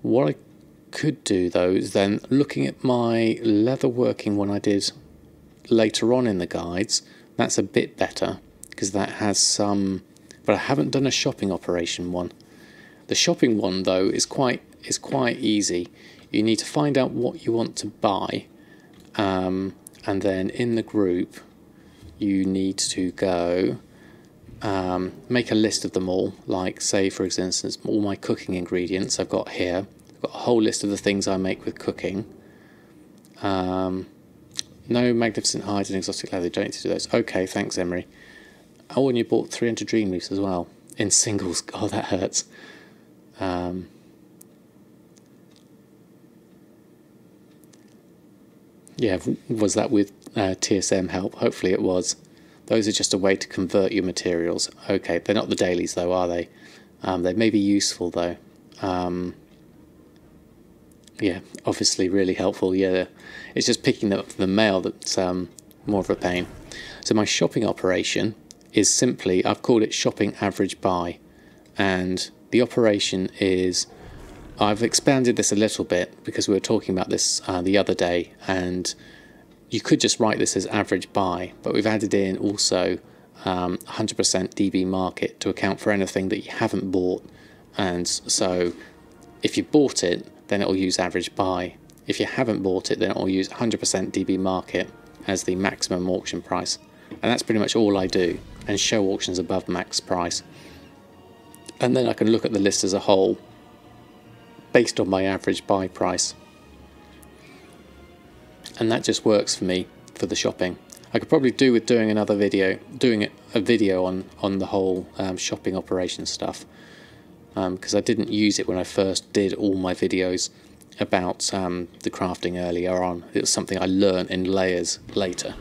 What I could do though is then looking at my leatherworking one I did later on in the guides. That's a bit better because that has some, but I haven't done a shopping operation one. The shopping one though is quite easy. You need to find out what you want to buy, and then in the group you need to go make a list of them all. Like, say for instance, all my cooking ingredients I've got here. I've got a whole list of the things I make with cooking. No magnificent hides and exotic leather, you don't need to do those. Okay, thanks Emery. Oh, and you bought 300 dream leaves as well in singles. God, that hurts. Yeah, was that with TSM help? Hopefully it was. Those are just a way to convert your materials. Okay, they're not the dailies though, are they? They may be useful though. Yeah, obviously really helpful. Yeah, it's just picking up the mail that's more of a pain. So my shopping operation is simply, I've called it shopping average buy, and the operation is, I've expanded this a little bit because we were talking about this the other day, and you could just write this as average buy, but we've added in also 100% DB market to account for anything that you haven't bought. And so if you bought it, then it'll use average buy. If you haven't bought it, then it'll use 100% DB market as the maximum auction price. And that's pretty much all I do, and show auctions above max price. And then I can look at the list as a whole based on my average buy price. And that just works for me for the shopping. I could probably do with doing another video, a video on the whole shopping operation stuff, because I didn't use it when I first did all my videos about the crafting earlier on. It was something I learned in layers later,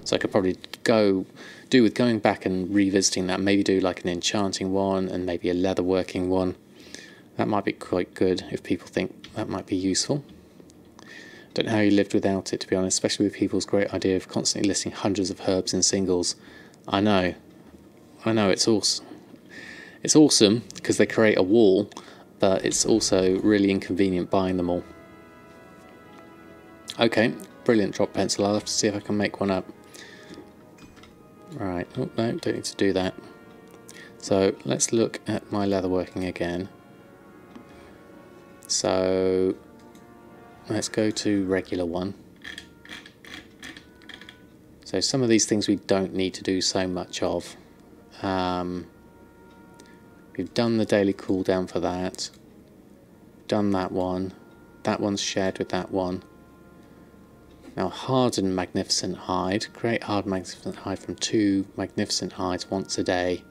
so I could probably do with going back and revisiting that. Maybe do like an enchanting one and maybe a leatherworking one. That might be quite good if people think that might be useful. Don't know how you lived without it, to be honest, especially with people's great idea of constantly listing hundreds of herbs in singles. I know, it's awesome. It's awesome because they create a wall, but it's also really inconvenient buying them all. Okay, brilliant drop pencil. I'll have to see if I can make one up. Right, oh no, don't need to do that. So let's look at my leatherworking again. So let's go to regular one. So some of these things we don't need to do so much of. We've done the daily cooldown for that. Done that one. That one's shared with that one. Now harden magnificent hide. Create hard magnificent hide from 2 magnificent hides once a day.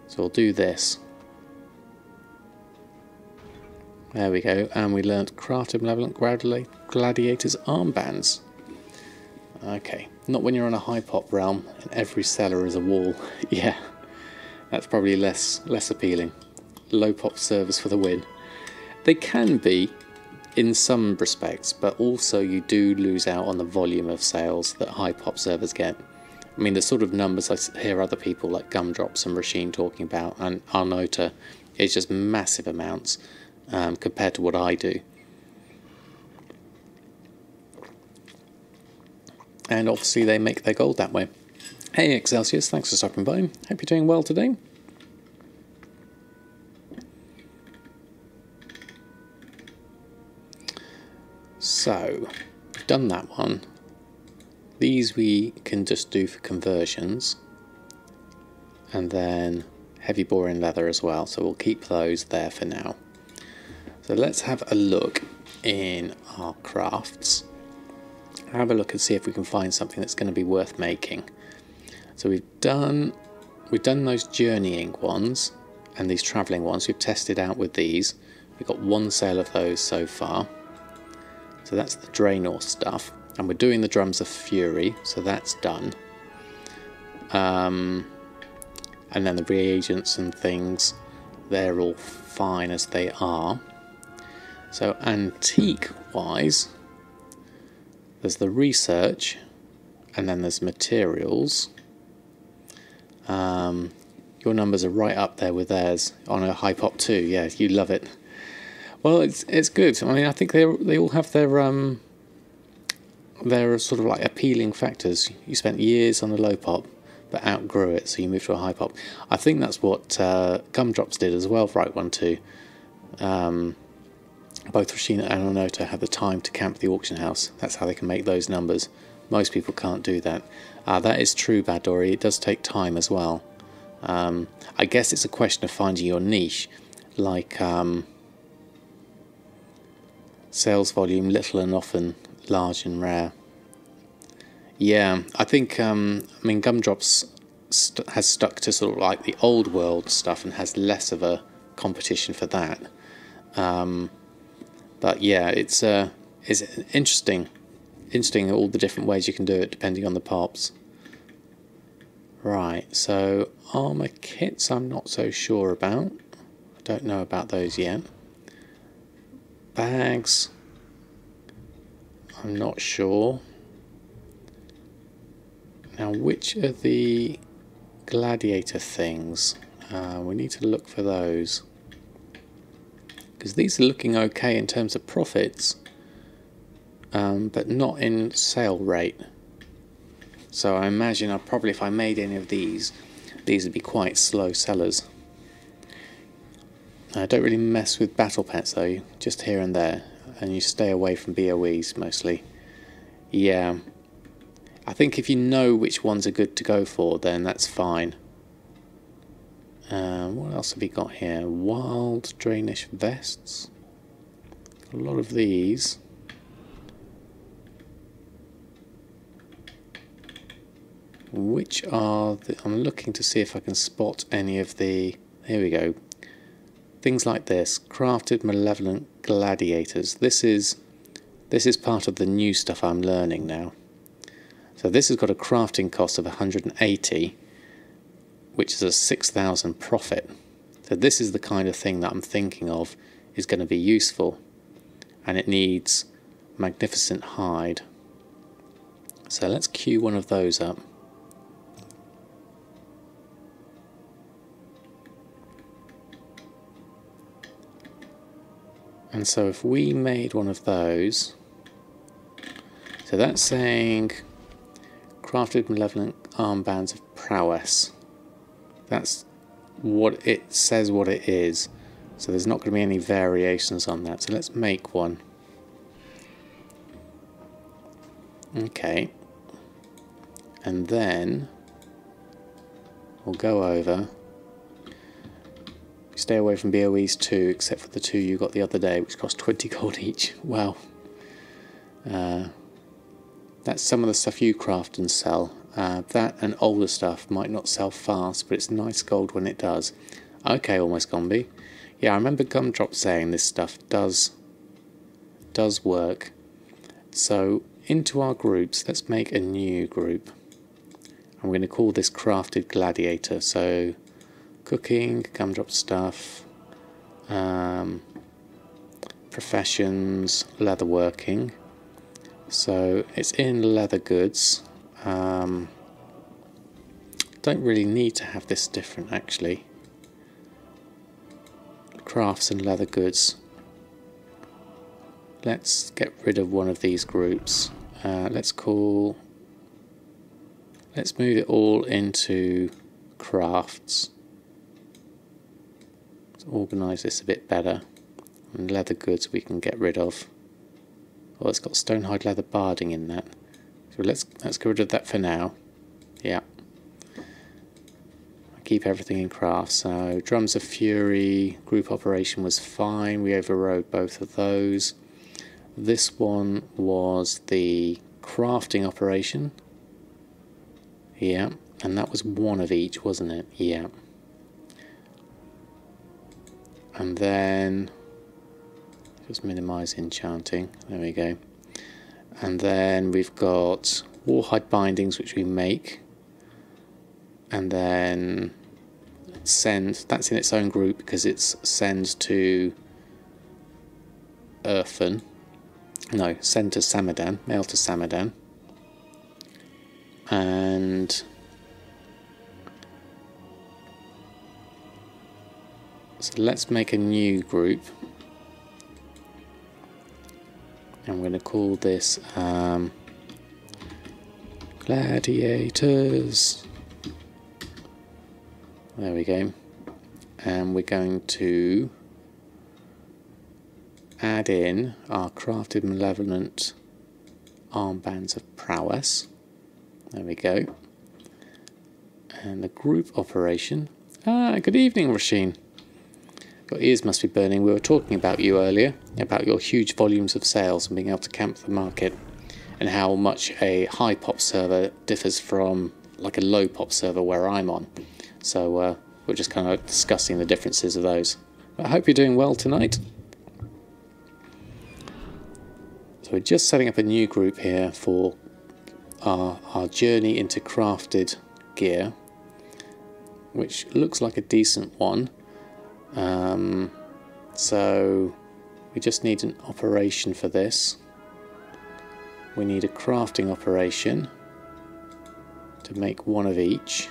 So we'll do this. There we go, and we learnt craft malevolent gladiators armbands. Okay, not when you're on a high pop realm and every cellar is a wall. Yeah, that's probably less appealing. Low pop servers for the win. They can be in some respects, but also you do lose out on the volume of sales that high pop servers get. I mean, the sort of numbers I hear other people like Gumdrops and Rasheen talking about, and Arnota, is just massive amounts. Compared to what I do. And obviously they make their gold that way. Hey Excelsius, thanks for stopping by. Hope you're doing well today. So, done that one. These we can just do for conversions. And then heavy boring leather as well, so we'll keep those there for now. So let's have a look in our crafts. Have a look and see if we can find something that's going to be worth making. So we've done those journeying ones and these travelling ones. We've tested out with these. We've got 1 sale of those so far. So that's the Draenor stuff. And we're doing the Drums of Fury, so that's done. And then the reagents and things, they're all fine as they are. So antique-wise, there's the research, and then there's materials. Your numbers are right up there with theirs on a high pop too. Yeah, you love it. Well, it's good. I mean, I think they all have their sort of like appealing factors. You spent years on a low pop, but outgrew it, so you moved to a high pop. I think that's what Gumdrops did as well for Right 1-2. Both Rashina and Onota had the time to camp the auction house. That's how they can make those numbers. Most people can't do that. That is true, Bad Dory. It does take time as well. I guess it's a question of finding your niche, like sales volume, little and often, large and rare. Yeah, I think, I mean, Gumdrops has stuck to sort of like the old world stuff and has less of a competition for that. But yeah, it's interesting all the different ways you can do it depending on the pops. Right, so armor kits I'm not so sure about. I don't know about those yet. Bags, I'm not sure. Now, which are the Gladiator things? We need to look for those. Because these are looking okay in terms of profits, but not in sale rate. So I imagine if I made any of these would be quite slow sellers. I don't really mess with battle pets though, just here and there, and you stay away from BOEs mostly. Yeah, I think if you know which ones are good to go for, then that's fine. What else have we got here? Wild Draenish vests. A lot of these. Which are the... I'm looking to see if I can spot any of the... Here we go. Things like this. Crafted Malevolent Gladiators. This is part of the new stuff I'm learning now. So this has got a crafting cost of 180, which is a 6,000 profit. So this is the kind of thing that I'm thinking of is going to be useful. And it needs magnificent hide. So let's queue one of those up. And so if we made one of those, so that's saying crafted malevolent armbands of prowess. That's what it says what it is. So there's not going to be any variations on that. So let's make one. Okay. And then we'll go over. Stay away from BOEs too, except for the two you got the other day, which cost 20 gold each. Wow. That's some of the stuff you craft and sell. That and older stuff might not sell fast, but it's nice gold when it does. Okay, Almost Gombi. Yeah, I remember Gumdrop saying this stuff does work. So into our groups, let's make a new group. I'm going to call this Crafted Gladiator. So cooking, Gumdrop stuff, professions, leatherworking. So it's in leather goods. Don't really need to have this different actually. Crafts and leather goods. Let's get rid of one of these groups. Let's move it all into crafts. Let's organise this a bit better. And leather goods we can get rid of. Oh, it's got stonehide leather barding in that. So let's get rid of that for now. Yeah. Keep everything in crafts. So Drums of Fury, group operation was fine. We overrode both of those. This one was the crafting operation. Yeah. And that was one of each, wasn't it? Yeah. And then just minimize enchanting. There we go. And then we've got Warhide bindings, which we make. And then send, that's in its own group because it's send to Earthen. No, send to Samadan, mail to Samadan. And So let's make a new group. And we're going to call this Gladiators. There we go. And we're going to add in our crafted malevolent armbands of prowess. There we go. And the group operation. Ah, good evening, Rasheen. Your ears must be burning. We were talking about you earlier, about your huge volumes of sales and being able to camp the market, and how much a high pop server differs from like a low pop server where I'm on. So we're just kind of discussing the differences of those. But I hope you're doing well tonight. So we're just setting up a new group here for our journey into crafted gear, which looks like a decent one. So we just need an operation for this. We need a crafting operation to make one of each.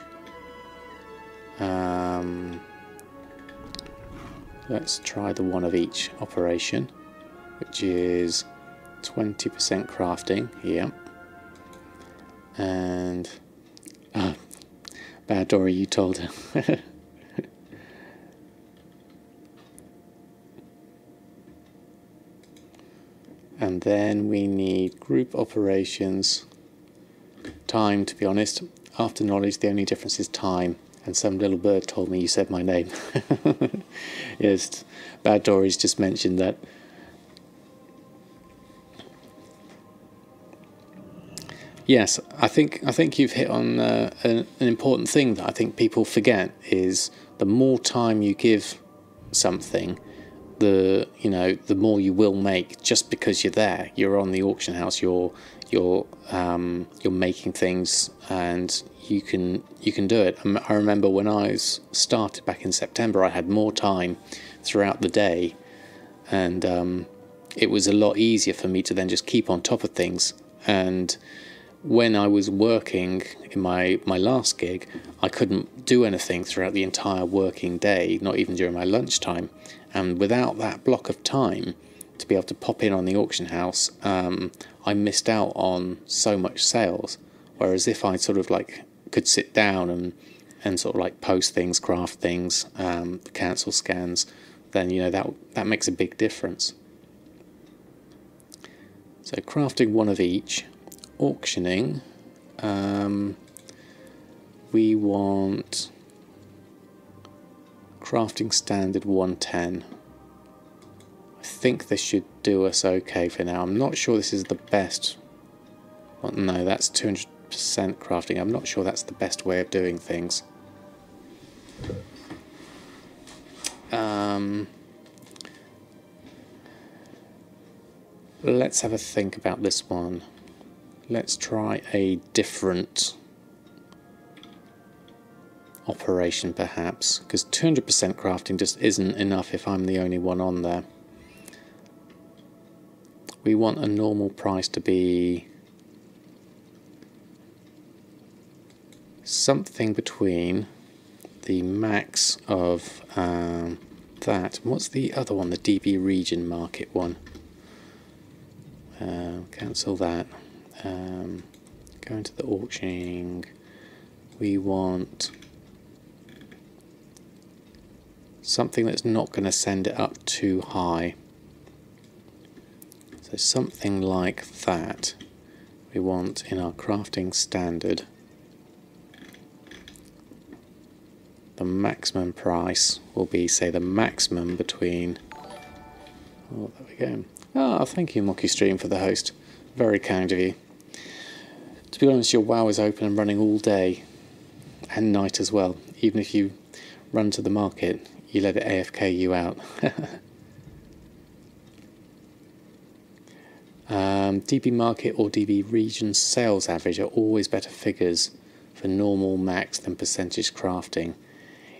Let's try the one of each operation, which is 20% crafting. Yeah. And bad Dory, you told her. And then we need group operations. Time, to be honest. After knowledge, the only difference is time. And some little bird told me you said my name. Yes, Bad Dory's just mentioned that. Yes, I think you've hit on an important thing that I think people forget is the more time you give something, the more you will make, just because you're there. You're on the auction house. You're making things, and you can do it. I remember when I started back in September, I had more time throughout the day, and it was a lot easier for me to then just keep on top of things. And when I was working in my last gig, I couldn't do anything throughout the entire working day, not even during my lunchtime. And without that block of time to be able to pop in on the auction house, I missed out on so much sales. Whereas if I sort of like could sit down and sort of like post things, craft things, cancel scans, then that makes a big difference. So crafting one of each. Auctioning, we want crafting standard 110. I think this should do us okay for now. I'm not sure this is the best. Well, no, that's 200% crafting. I'm not sure that's the best way of doing things. Let's have a think about this one. Let's try a different operation perhaps, because 200% crafting just isn't enough if I'm the only one on there. We want a normal price to be something between the max of that. What's the other one? The DB region market one. Cancel that. Go into the auctioning. We want something that's not going to send it up too high. So something like that we want in our crafting standard. The maximum price will be, say, the maximum between... Oh, there we go. Ah, thank you, Mocky Stream, for the host. Very kind of you. To be honest, your WoW is open and running all day and night as well. Even if you run to the market, you let it AFK you out. DB market or DB region sales average are always better figures for normal max than percentage crafting.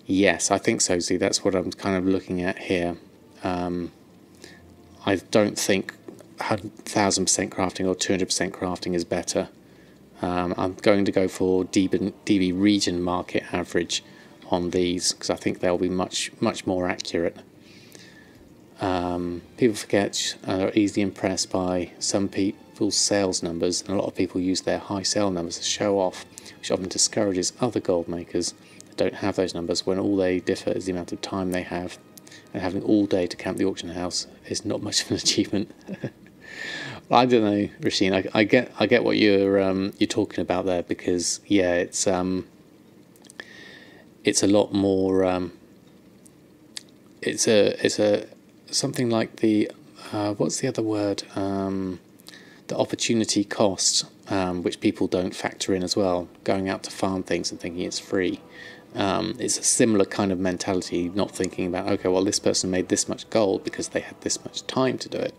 Yes, I think so, Z. That's what I'm kind of looking at here. I don't think 1000% crafting or 200% crafting is better. I'm going to go for DB region market average on these, because I think they'll be much more accurate. People forget and are easily impressed by some people's sales numbers, and a lot of people use their high sale numbers to show off, which often discourages other gold makers that don't have those numbers, when all they differ is the amount of time they have, and having all day to camp the auction house is not much of an achievement. I don't know, Rasheen. I get what you're talking about there, because yeah, it's a lot more. It's a something like the what's the other word? The opportunity cost, which people don't factor in as well. Going out to farm things and thinking it's free. It's a similar kind of mentality, not thinking about, okay, well, this person made this much gold because they had this much time to do it.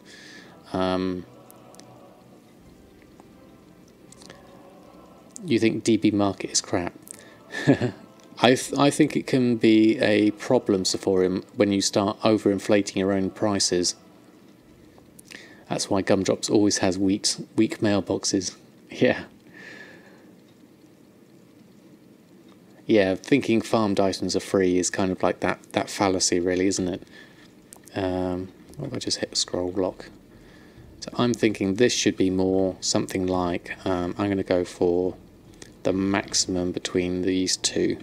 You think DB market is crap? I think it can be a problem, Sephorium, when you start overinflating your own prices. That's why Gumdrops always has weak mailboxes. Yeah. Yeah, thinking farmed items are free is kind of like that fallacy, really, isn't it? What if I just hit a scroll block? So I'm thinking this should be more something like, I'm going to go for the maximum between these two.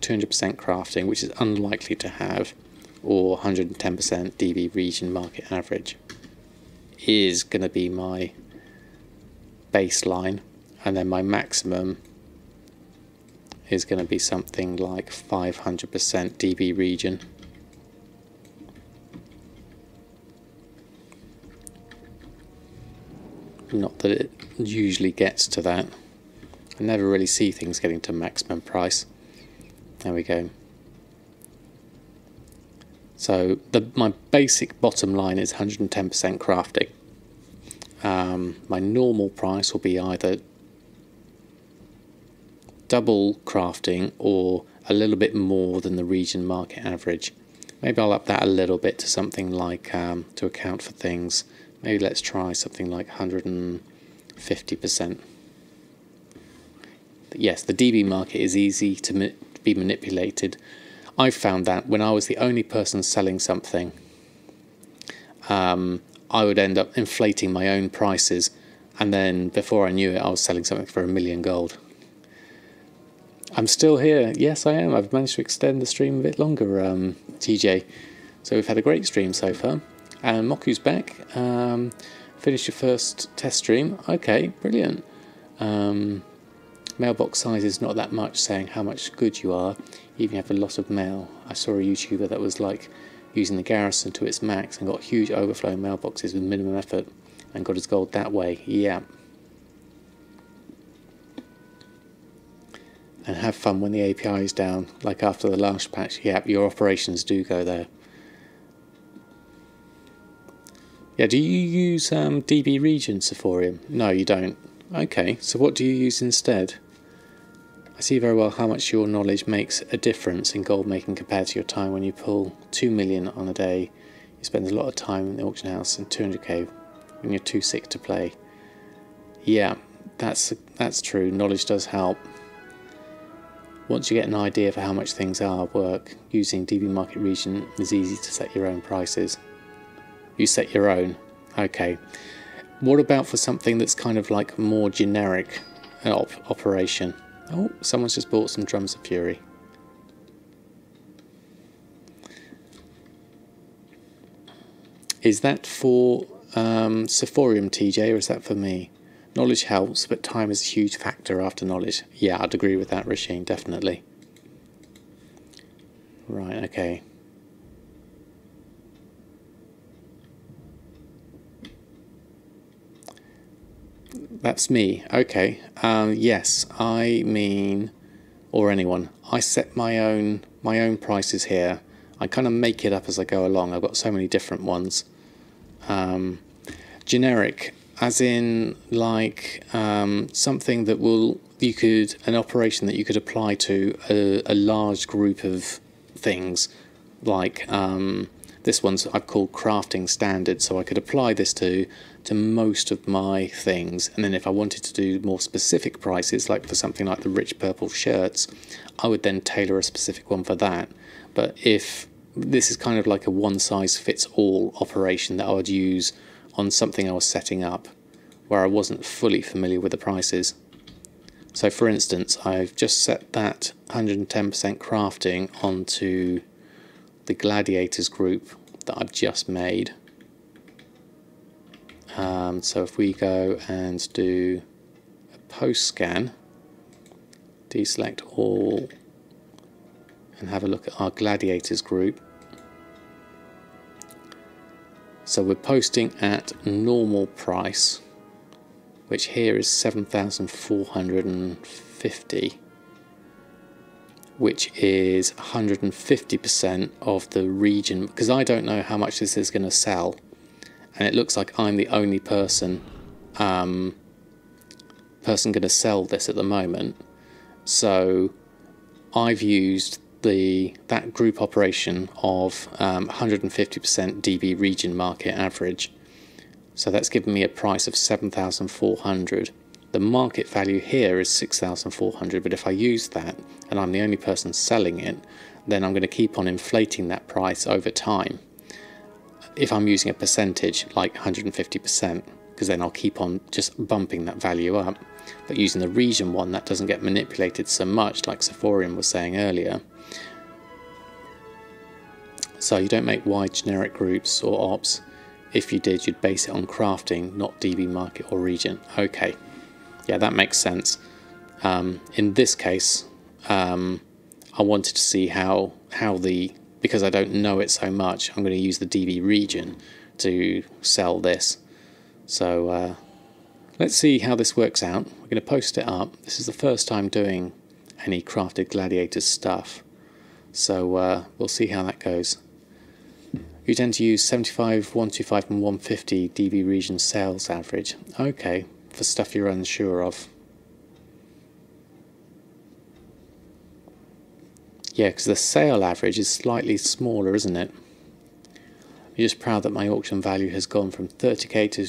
200% crafting, which is unlikely to have, or 110% DB region market average, is going to be my baseline, and then my maximum is going to be something like 500% DB region. Not that it usually gets to that. I never really see things getting to maximum price. There we go. So my basic bottom line is 110% crafting. My normal price will be either double crafting or a little bit more than the region market average. Maybe I'll up that a little bit to something like, to account for things, maybe let's try something like 150%. Yes, the DB market is easy to be manipulated. I found that when I was the only person selling something, I would end up inflating my own prices, and then before I knew it, I was selling something for $1 million gold. I'm still here. Yes, I am. I've managed to extend the stream a bit longer, TJ. So we've had a great stream so far. And Moku's back. Finished your first test stream. Okay, brilliant. Mailbox size is not that much, saying how much good you are, even if you have a lot of mail. I saw a YouTuber that was like using the garrison to its max and got huge overflow mailboxes with minimum effort and got his gold that way. Yeah. And have fun when the API is down, like after the last patch. Yeah, your operations do go there. Yeah, do you use DB region, Sephorium? No, you don't. Okay, so what do you use instead? I see very well how much your knowledge makes a difference in gold making compared to your time when you pull 2 million on a day. You spend a lot of time in the auction house and 200k when you're too sick to play. Yeah, that's true. Knowledge does help. Once you get an idea for how much things work, using DB market region is easy to set your own prices. You set your own. Okay. What about for something that's kind of like more generic operation? Oh, someone's just bought some Drums of Fury. Is that for Sephorium, TJ, or is that for me? Knowledge helps, but time is a huge factor after knowledge. Yeah, I'd agree with that, Rasheen, definitely. Right, okay. That's me. Okay. Yes, I mean, or anyone. I set my own prices here. I kind of make it up as I go along. I've got so many different ones. Generic, as in like something that an operation that you could apply to a large group of things, like This one's I've called crafting standard, so I could apply this to most of my things, and then if I wanted to do more specific prices, like for something like the rich purple shirts, I would then tailor a specific one for that. But if this is kind of like a one-size-fits-all operation that I would use on something I was setting up where I wasn't fully familiar with the prices. So for instance, I've just set that 110% crafting onto the Gladiators group that I've just made. So if we go and do a post scan, deselect all, and have a look at our Gladiators group. So we're posting at normal price, which here is 7,450, which is 150% of the region, because I don't know how much this is going to sell, and it looks like I'm the only person going to sell this at the moment. So I've used that group operation of 150% DB region market average. So that's given me a price of 7,400. The market value here is 6,400, but if I use that and I'm the only person selling it, then I'm going to keep on inflating that price over time. If I'm using a percentage like 150%, because then I'll keep on just bumping that value up. But using the region one, that doesn't get manipulated so much, like Sephorian was saying earlier. So you don't make wide generic groups or ops. If you did, you'd base it on crafting, not DB market or region. Okay, yeah, that makes sense. In this case, I wanted to see how because I don't know it so much, I'm going to use the DB region to sell this. So let's see how this works out. We're going to post it up. This is the first time doing any crafted gladiators stuff, so we'll see how that goes. You tend to use 75, 125 and 150 DB region sales average. Okay, for stuff you're unsure of. Yeah, because the sale average is slightly smaller, isn't it? I'm just proud that my auction value has gone from 30k to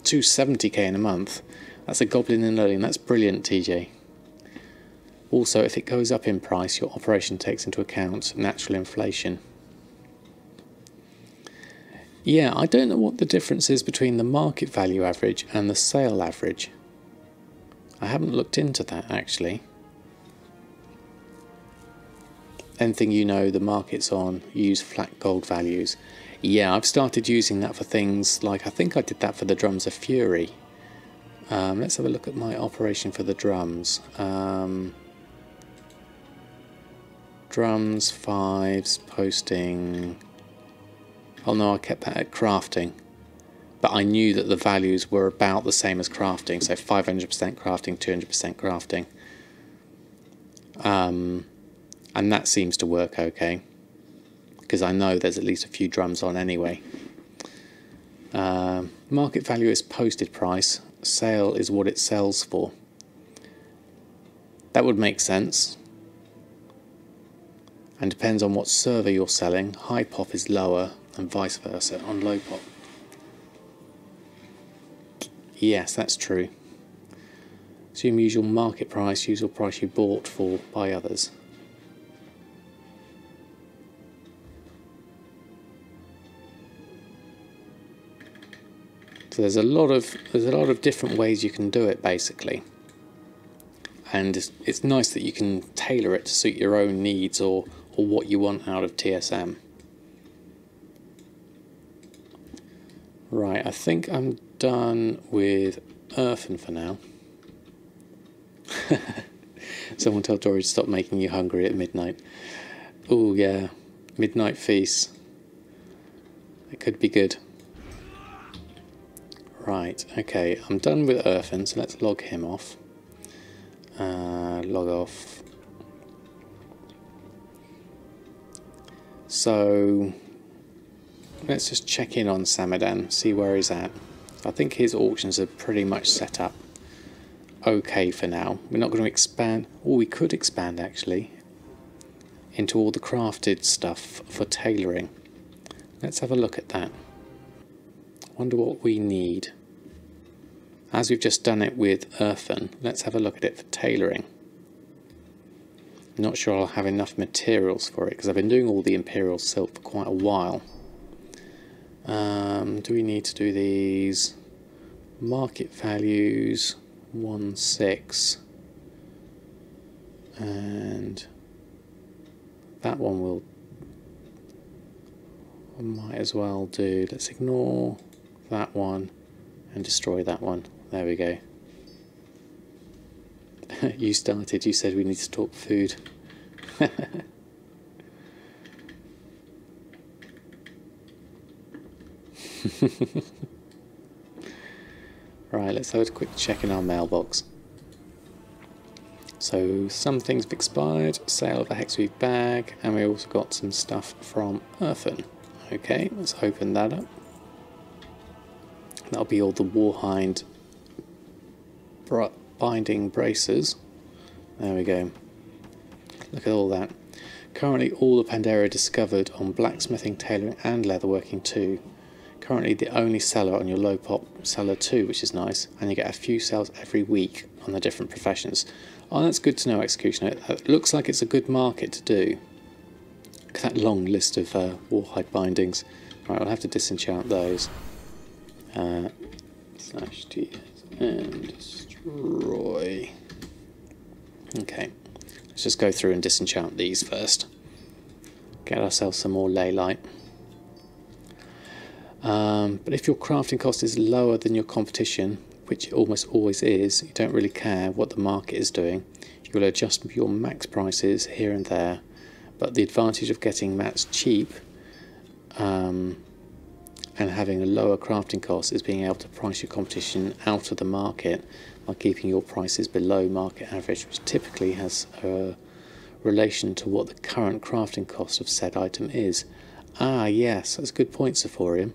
270k in a month. That's a goblin in learning. That's brilliant, TJ. Also, if it goes up in price, your operation takes into account natural inflation. Yeah, I don't know what the difference is between the market value average and the sale average. I haven't looked into that actually. Anything you know the market's on, use flat gold values. Yeah, I've started using that for things like, I think I did that for the Drums of Fury. Let's have a look at my operation for the drums. Drums, 5s, posting. Oh no, I kept that at crafting. But I knew that the values were about the same as crafting, so 500% crafting, 200% crafting. And that seems to work okay, because I know there's at least a few drums on anyway. Market value is posted price, sale is what it sells for. That would make sense. And depends on what server you're selling. High pop is lower and vice versa on low pop. Yes, that's true. Assume usual market price, usual price you bought for by others. So there's a lot of different ways you can do it basically, and it's nice that you can tailor it to suit your own needs or what you want out of TSM. Right, I think I'm done with Earthen for now. Someone tell Dory to stop making you hungry at midnight. Oh yeah, midnight feast. It could be good. Right, okay, I'm done with Earthen, so let's log him off. Log off. So let's just check in on Samadan, see where he's at. I think his auctions are pretty much set up okay for now. We're not going to expand, or we could expand actually, into all the crafted stuff for tailoring. Let's have a look at that. Wonder what we need. As we've just done it with earthen, let's have a look at it for tailoring. Not sure I'll have enough materials for it because I've been doing all the imperial silk for quite a while. Do we need to do these? Market values 1.6, and that one will. I might as well do. Let's ignore that one and destroy that one. There we go. You started. You said we need to talk food. Right, let's have a quick check in our mailbox. So some things have expired, sale of a hexweave bag, and we also got some stuff from earthen. Okay, let's open that up. That'll be all the Warhind binding braces. There we go. Look at all that. Currently all the Pandera discovered on blacksmithing, tailoring and leatherworking too. Currently the only seller on your low pop seller too, which is nice, and you get a few sales every week on the different professions. Oh, that's good to know, Executioner. It looks like it's a good market to do. Look at that long list of Warhide bindings. Right, I'll have to disenchant those. /T and destroy. Okay, let's just go through and disenchant these first. Get ourselves some more ley light. But if your crafting cost is lower than your competition, which it almost always is, you don't really care what the market is doing. You'll adjust your max prices here and there, but the advantage of getting mats cheap and having a lower crafting cost is being able to price your competition out of the market by keeping your prices below market average, which typically has a relation to what the current crafting cost of said item is. Ah, yes, that's a good point, Sephorium.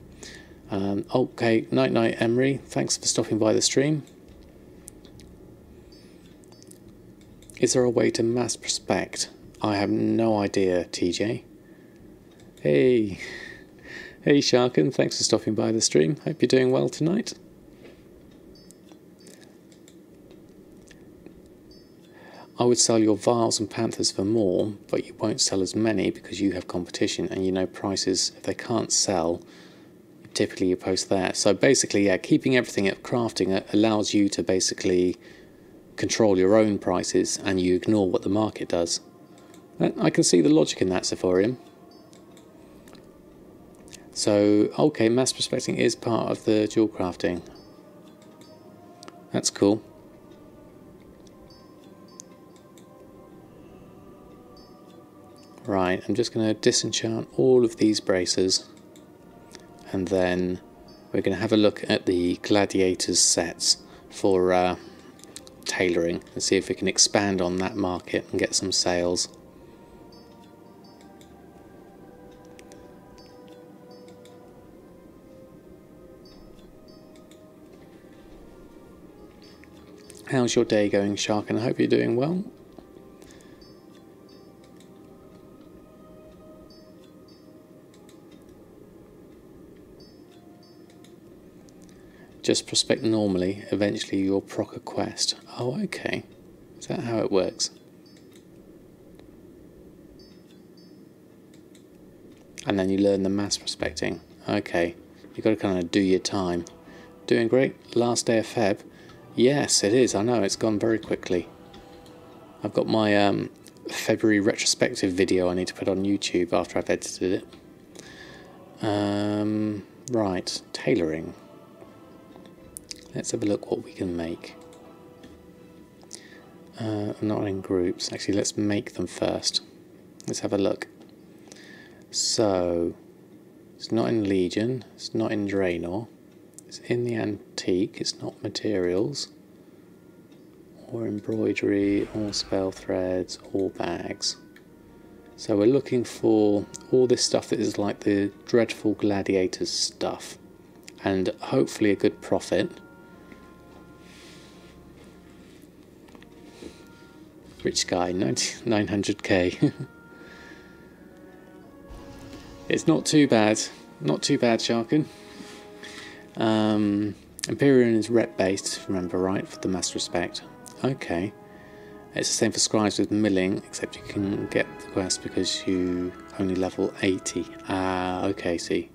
Okay, night Emery, thanks for stopping by the stream. Is there a way to mass prospect? I have no idea, TJ. Hey Sharkin, thanks for stopping by the stream. Hope you're doing well tonight. I would sell your vials and panthers for more, but you won't sell as many because you have competition and you know prices. If they can't sell, typically you post there. So basically, yeah, keeping everything at crafting allows you to basically control your own prices and you ignore what the market does. I can see the logic in that, Sephorium. So, okay, mass prospecting is part of the dual crafting. That's cool. Right, I'm just going to disenchant all of these braces, and then we're going to have a look at the Gladiators sets for tailoring and see if we can expand on that market and get some sales. How's your day going, Shark? And I hope you're doing well. Just prospect normally, eventually you'll proc a quest. Oh, okay. Is that how it works? And then you learn the mass prospecting. Okay, you've got to kind of do your time. Doing great. Last day of Feb. Yes, it is. I know, it's gone very quickly. I've got my February retrospective video I need to put on YouTube after I've edited it. Right, tailoring. Let's have a look what we can make. Not in groups. Actually, let's make them first. Let's have a look. So, it's not in Legion. It's not in Draenor. It's in the Antique. It's not materials. Or embroidery, or spell threads, or bags. So we're looking for all this stuff that is like the dreadful Gladiators stuff. And hopefully a good profit. Rich guy, 900k. It's not too bad. not too bad, Sharkin. Imperium is rep based, remember, right, for the Master Respect. Okay. It's the same for scribes with milling, except you can get the quest because you only level 80. Ah, okay, see.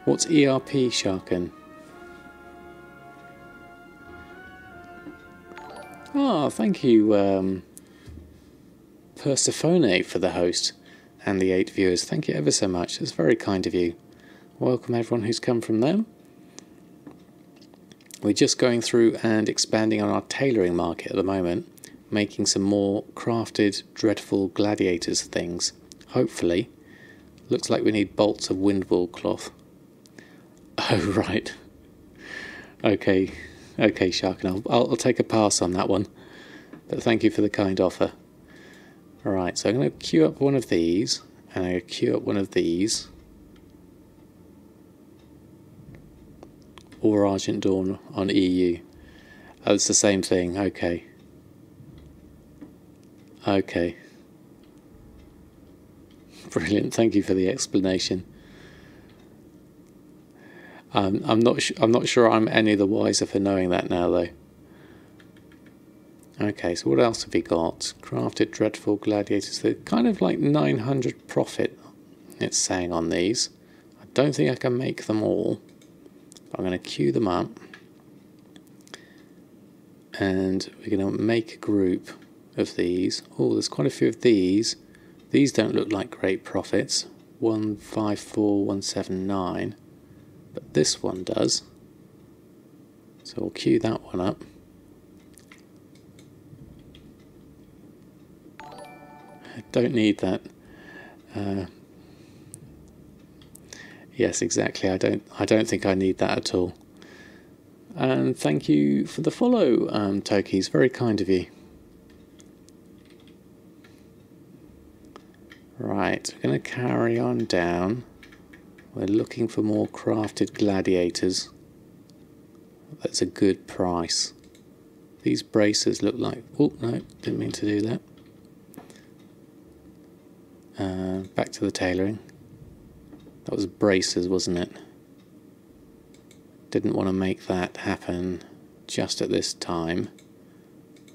What's ERP, Sharkin? Oh, thank you, Persephone, for the host and the 8 viewers. Thank you ever so much. That's very kind of you. Welcome everyone who's come from them. We're just going through and expanding on our tailoring market at the moment, making some more crafted, dreadful gladiators things. Hopefully. Looks like we need bolts of windwool cloth. Oh, right. Okay. Okay, Sharkin, I'll take a pass on that one. But thank you for the kind offer. Alright, so I'm going to queue up one of these, and I'm going to queue up one of these. Or Argent Dawn on EU. Oh, it's the same thing, okay. Okay. Brilliant, thank you for the explanation. I'm not sure I'm any the wiser for knowing that now, though. Okay, so what else have we got? Crafted dreadful gladiators. They're kind of like 900 profit, it's saying on these. I don't think I can make them all. But I'm going to queue them up. And we're going to make a group of these. Oh, there's quite a few of these. These don't look like great profits. 154, 179. But this one does. So we'll queue that one up. I don't need that. Yes, exactly. I don't think I need that at all. And thank you for the follow, Tokies. Very kind of you. Right, we're going to carry on down. We're looking for more crafted gladiators. That's a good price. These bracers look like... Oh, no, didn't mean to do that. Back to the tailoring. That was bracers, wasn't it? Didn't want to make that happen just at this time.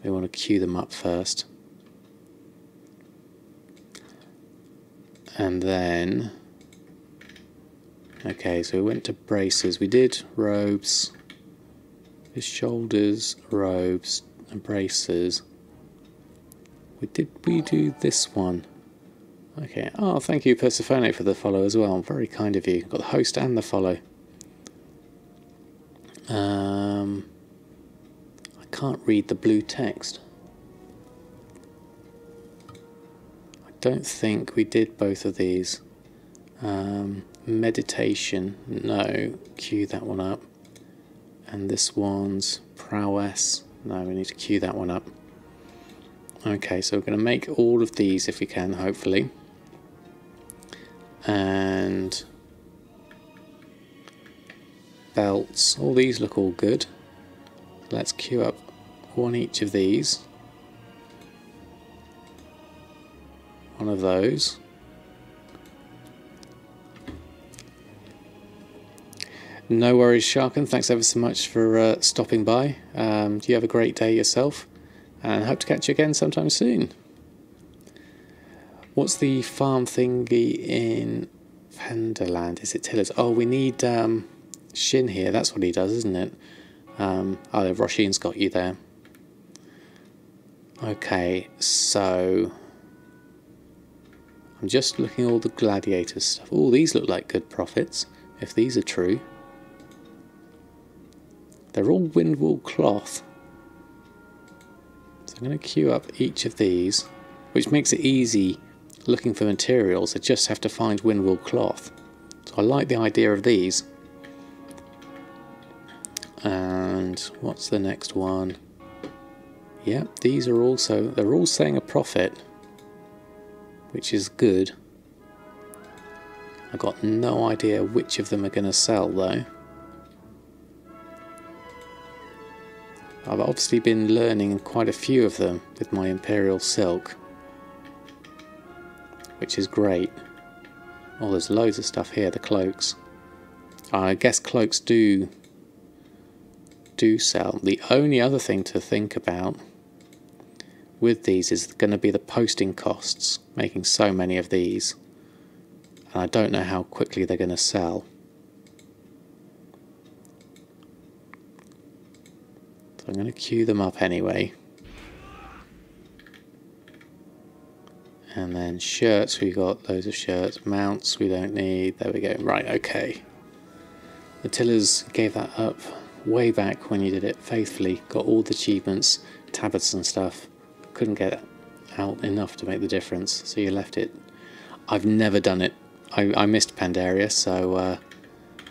We want to queue them up first. And then... Okay, so we went to bracers. We did robes, shoulders, robes, and bracers. Did we do this one? Okay. Oh, thank you, Persephone, for the follow as well. Very kind of you. Got the host and the follow. I can't read the blue text. I don't think we did both of these. Meditation, no, queue that one up. And this one's prowess, no, we need to queue that one up. Okay, so we're going to make all of these if we can, hopefully. And belts, all these look all good. Let's queue up one each of these. One of those. No worries, Sharkin. Thanks ever so much for stopping by. Do you have a great day yourself? And hope to catch you again sometime soon. What's the farm thingy in Fenderland? Is it tillers? Oh, we need Shin here. That's what he does, isn't it? Oh, Roshin's got you there. Okay, so... I'm just looking at all the gladiator stuff. Oh, these look like good profits, if these are true. They're all windwool cloth. So I'm going to queue up each of these, which makes it easy looking for materials. I just have to find windwool cloth. So I like the idea of these. And what's the next one? Yep, these are also, they're all saying a profit, which is good. I've got no idea which of them are going to sell though. I've obviously been learning quite a few of them with my Imperial Silk. which is great. Oh, there's loads of stuff here, the cloaks. I guess cloaks do sell. The only other thing to think about with these is going to be the posting costs, making so many of these. And I don't know how quickly they're going to sell. So I'm going to queue them up anyway. And then shirts, we got loads of shirts. Mounts we don't need. There we go. Right, okay. The Tillers gave that up way back when you did it faithfully. Got all the achievements, tablets and stuff. Couldn't get out enough to make the difference, so you left it. I've never done it. I missed Pandaria, so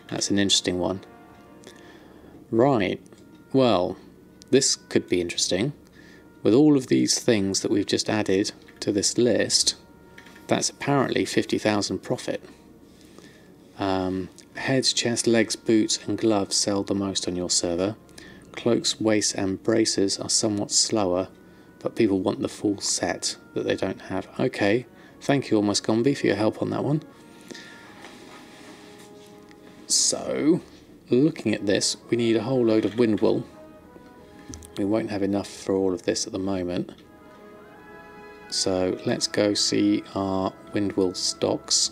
that's an interesting one. Right, well, this could be interesting. With all of these things that we've just added to this list, that's apparently 50,000 profit. Heads, chest, legs, boots and gloves sell the most on your server. Cloaks, waists and braces are somewhat slower, but people want the full set that they don't have. Okay, thank you Almost Gombi for your help on that one. So, looking at this, we need a whole load of wind wool. We won't have enough for all of this at the moment. So let's go see our wind wool stocks.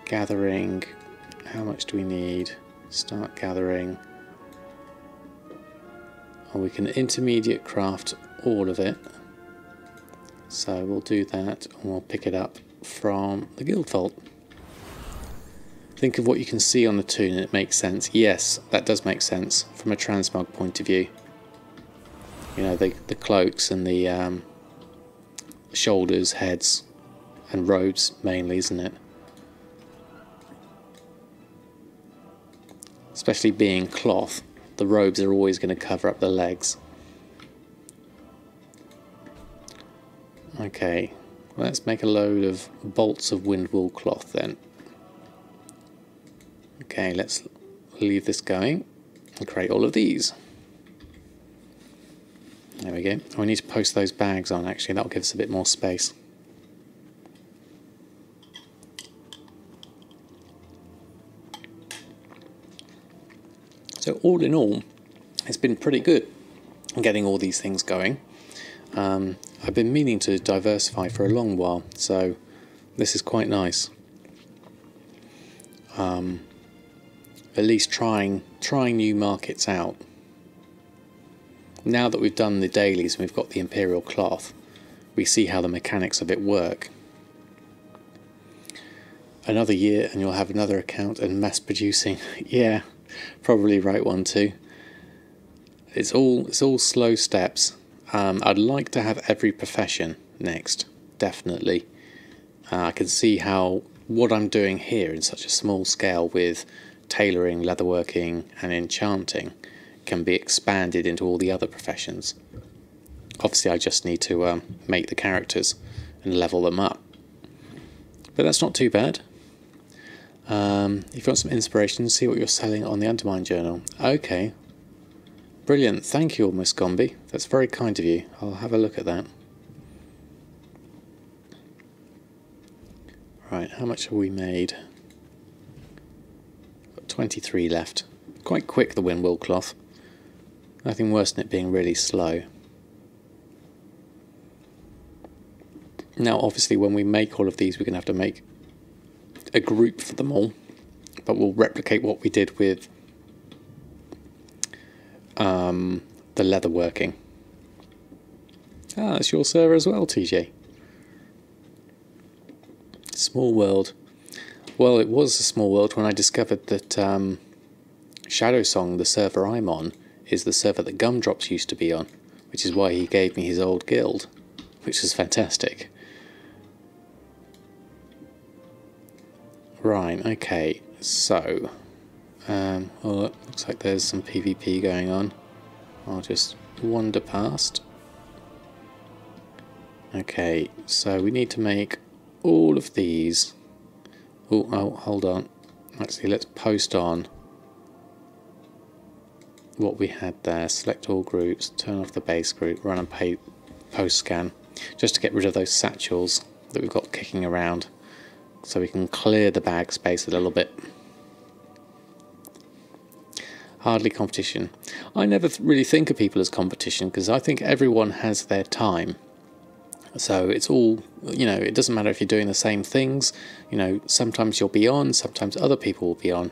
Gathering, how much do we need? Start gathering. Oh, we can intermediate craft all of it. So we'll do that and we'll pick it up from the guild vault. Think of what you can see on the toon and it makes sense. Yes, that does make sense from a transmog point of view. You know, the cloaks and the shoulders, heads and robes mainly, isn't it? Especially being cloth, the robes are always going to cover up the legs. Okay, let's make a load of bolts of wind wool cloth then. Okay, let's leave this going and create all of these. There we go. We need to post those bags on actually, that'll give us a bit more space. So all in all, it's been pretty good getting all these things going. I've been meaning to diversify for a long while, so this is quite nice. At least trying new markets out. Now that we've done the dailies and we've got the Imperial cloth, we see how the mechanics of it work. Another year and you'll have another account and mass producing. Yeah, probably right one too. It's all slow steps. I'd like to have every profession next, definitely. I can see how what I'm doing here in such a small scale with tailoring, leatherworking and enchanting can be expanded into all the other professions. Obviously I just need to make the characters and level them up. But that's not too bad. If you want some inspiration, see what you're selling on the Undermine Journal. Okay. Brilliant. Thank you, Miss Gombi. That's very kind of you. I'll have a look at that. Right, how much have we made? Got 23 left. Quite quick, the wind wool cloth. Nothing worse than it being really slow. Now, obviously, when we make all of these, we're going to have to make a group for them all. But we'll replicate what we did with the leatherworking. Ah, it's your server as well, TJ. Small world. Well, it was a small world when I discovered that Shadow Song, the server I'm on, is the server that Gumdrops used to be on, which is why he gave me his old guild, which is fantastic. Right, okay, so, well, it looks like there's some PvP going on. I'll just wander past. Okay, so we need to make all of these. Oh, hold on. Actually, let's post on what we had there. Select all groups, turn off the base group, run a post scan. just to get rid of those satchels that we've got kicking around, so we can clear the bag space a little bit. Hardly competition. I never really think of people as competition, because I think everyone has their time. So it's all, you know, it doesn't matter if you're doing the same things, you know, sometimes you'll be on, sometimes other people will be on,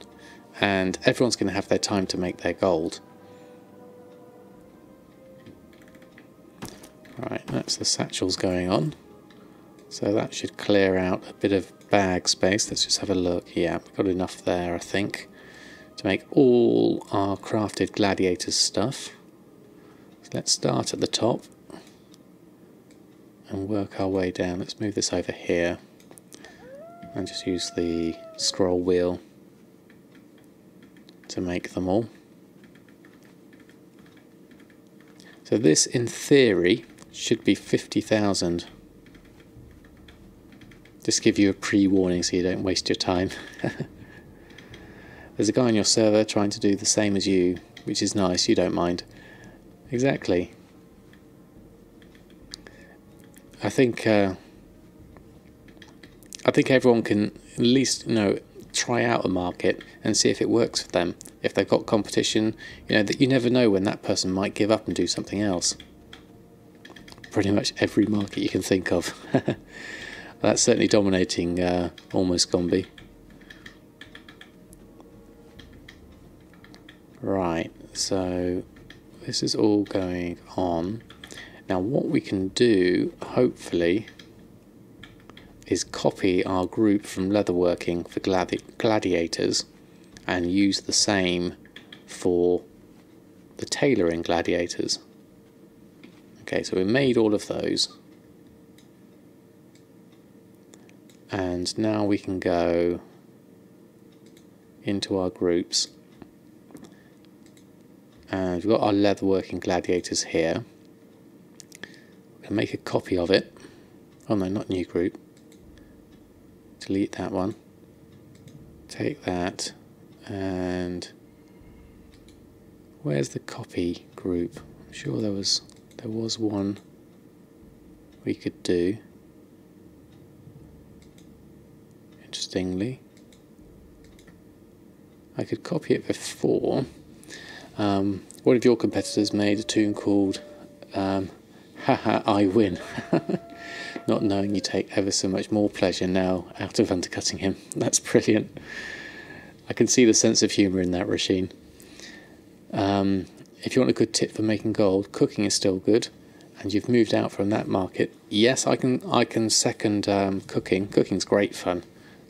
and everyone's going to have their time to make their gold. Right, that's the satchels going on. So that should clear out a bit of bag space. Let's just have a look. Yeah, we've got enough there, I think, to make all our crafted gladiators stuff. So let's start at the top and work our way down. Let's move this over here and just use the scroll wheel to make them all. So this, in theory, should be 50,000. Just give you a pre-warning so you don't waste your time. There's a guy on your server trying to do the same as you, which is nice, you don't mind. Exactly. I think everyone can at least, you know, try out a market and see if it works for them. If they've got competition, you know, that you never know when that person might give up and do something else. Pretty much every market you can think of. That's certainly dominating Almost Gombi. Right, so this is all going on. Now what we can do, hopefully, is copy our group from leatherworking for gladiators and use the same for the tailoring gladiators. Okay, so we made all of those. And now we can go into our groups. And we've got our leatherworking gladiators here. We're going to make a copy of it. Oh no, not new group. Delete that one. Take that. And where's the copy group? I'm sure there was one we could do. Interestingly, I could copy it before. One of your competitors made a tune called Haha, I win. Not knowing you take ever so much more pleasure now out of undercutting him. That's brilliant. I can see the sense of humour in that, Rasheen. If you want a good tip for making gold, cooking is still good, and you've moved out from that market. Yes, I can second cooking. Cooking's great fun,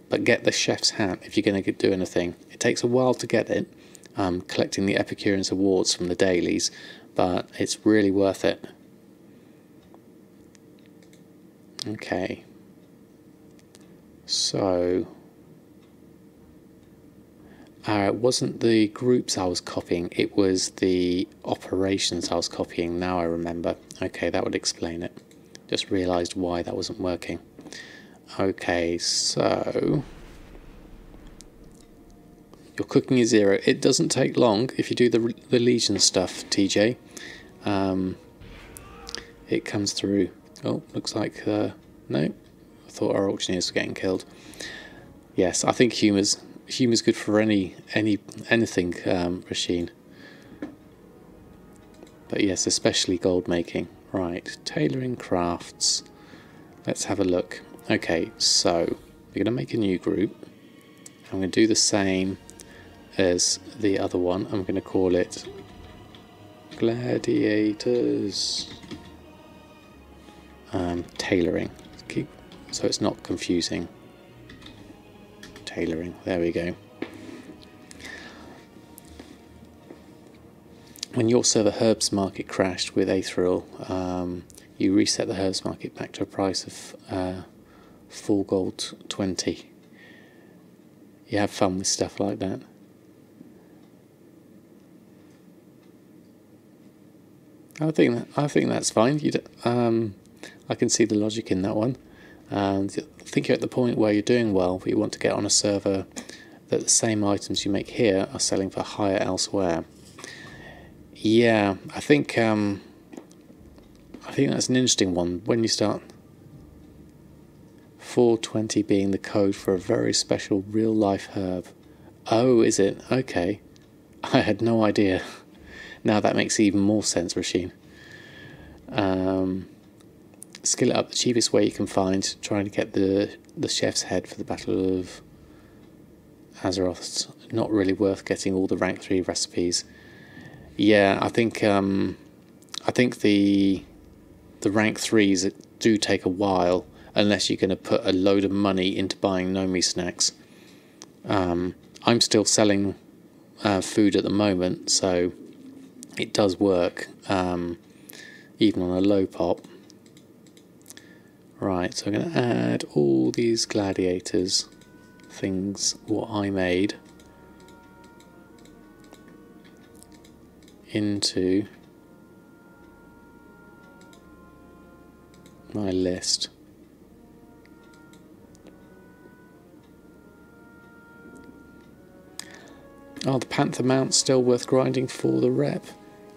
but get the chef's hat if you're going to do anything. It takes a while to get it, collecting the Epicurean's awards from the dailies, but it's really worth it. Okay, so it wasn't the groups I was copying, it was the operations I was copying. Now I remember. Okay, that would explain it. Just realised why that wasn't working. Okay, so your cooking is 0. It doesn't take long if you do the Legion stuff, TJ. It comes through. Oh, looks like no. I thought our auctioneers were getting killed. Yes, I think humour's good for anything, Rasheen. But yes, especially gold making. Right, tailoring crafts. Let's have a look. Okay, so we're going to make a new group. I'm going to do the same as the other one. I'm going to call it Gladiators Tailoring. So it's not confusing. Tailoring, there we go. When your server herbs market crashed with Aetheril, you reset the herbs market back to a price of 4 gold 20. You have fun with stuff like that. I think that's fine. I can see the logic in that one. I think you're at the point where you're doing well, but you want to get on a server that the same items you make here are selling for higher elsewhere. Yeah, I think think that's an interesting one. When you start 420 being the code for a very special real-life herb. Oh, is it? Okay. I had no idea. Now that makes even more sense, Rasheen. Skill it up the cheapest way you can find, trying to get the chef's head for the Battle of Azeroth's not really worth getting all the rank 3 recipes. Yeah, I think the rank 3s do take a while unless you're going to put a load of money into buying Nomi snacks. I'm still selling food at the moment, so it does work, even on a low pop. Right, so I'm going to add all these gladiators things what I made into my list. Oh, the Panther mounts still worth grinding for the rep?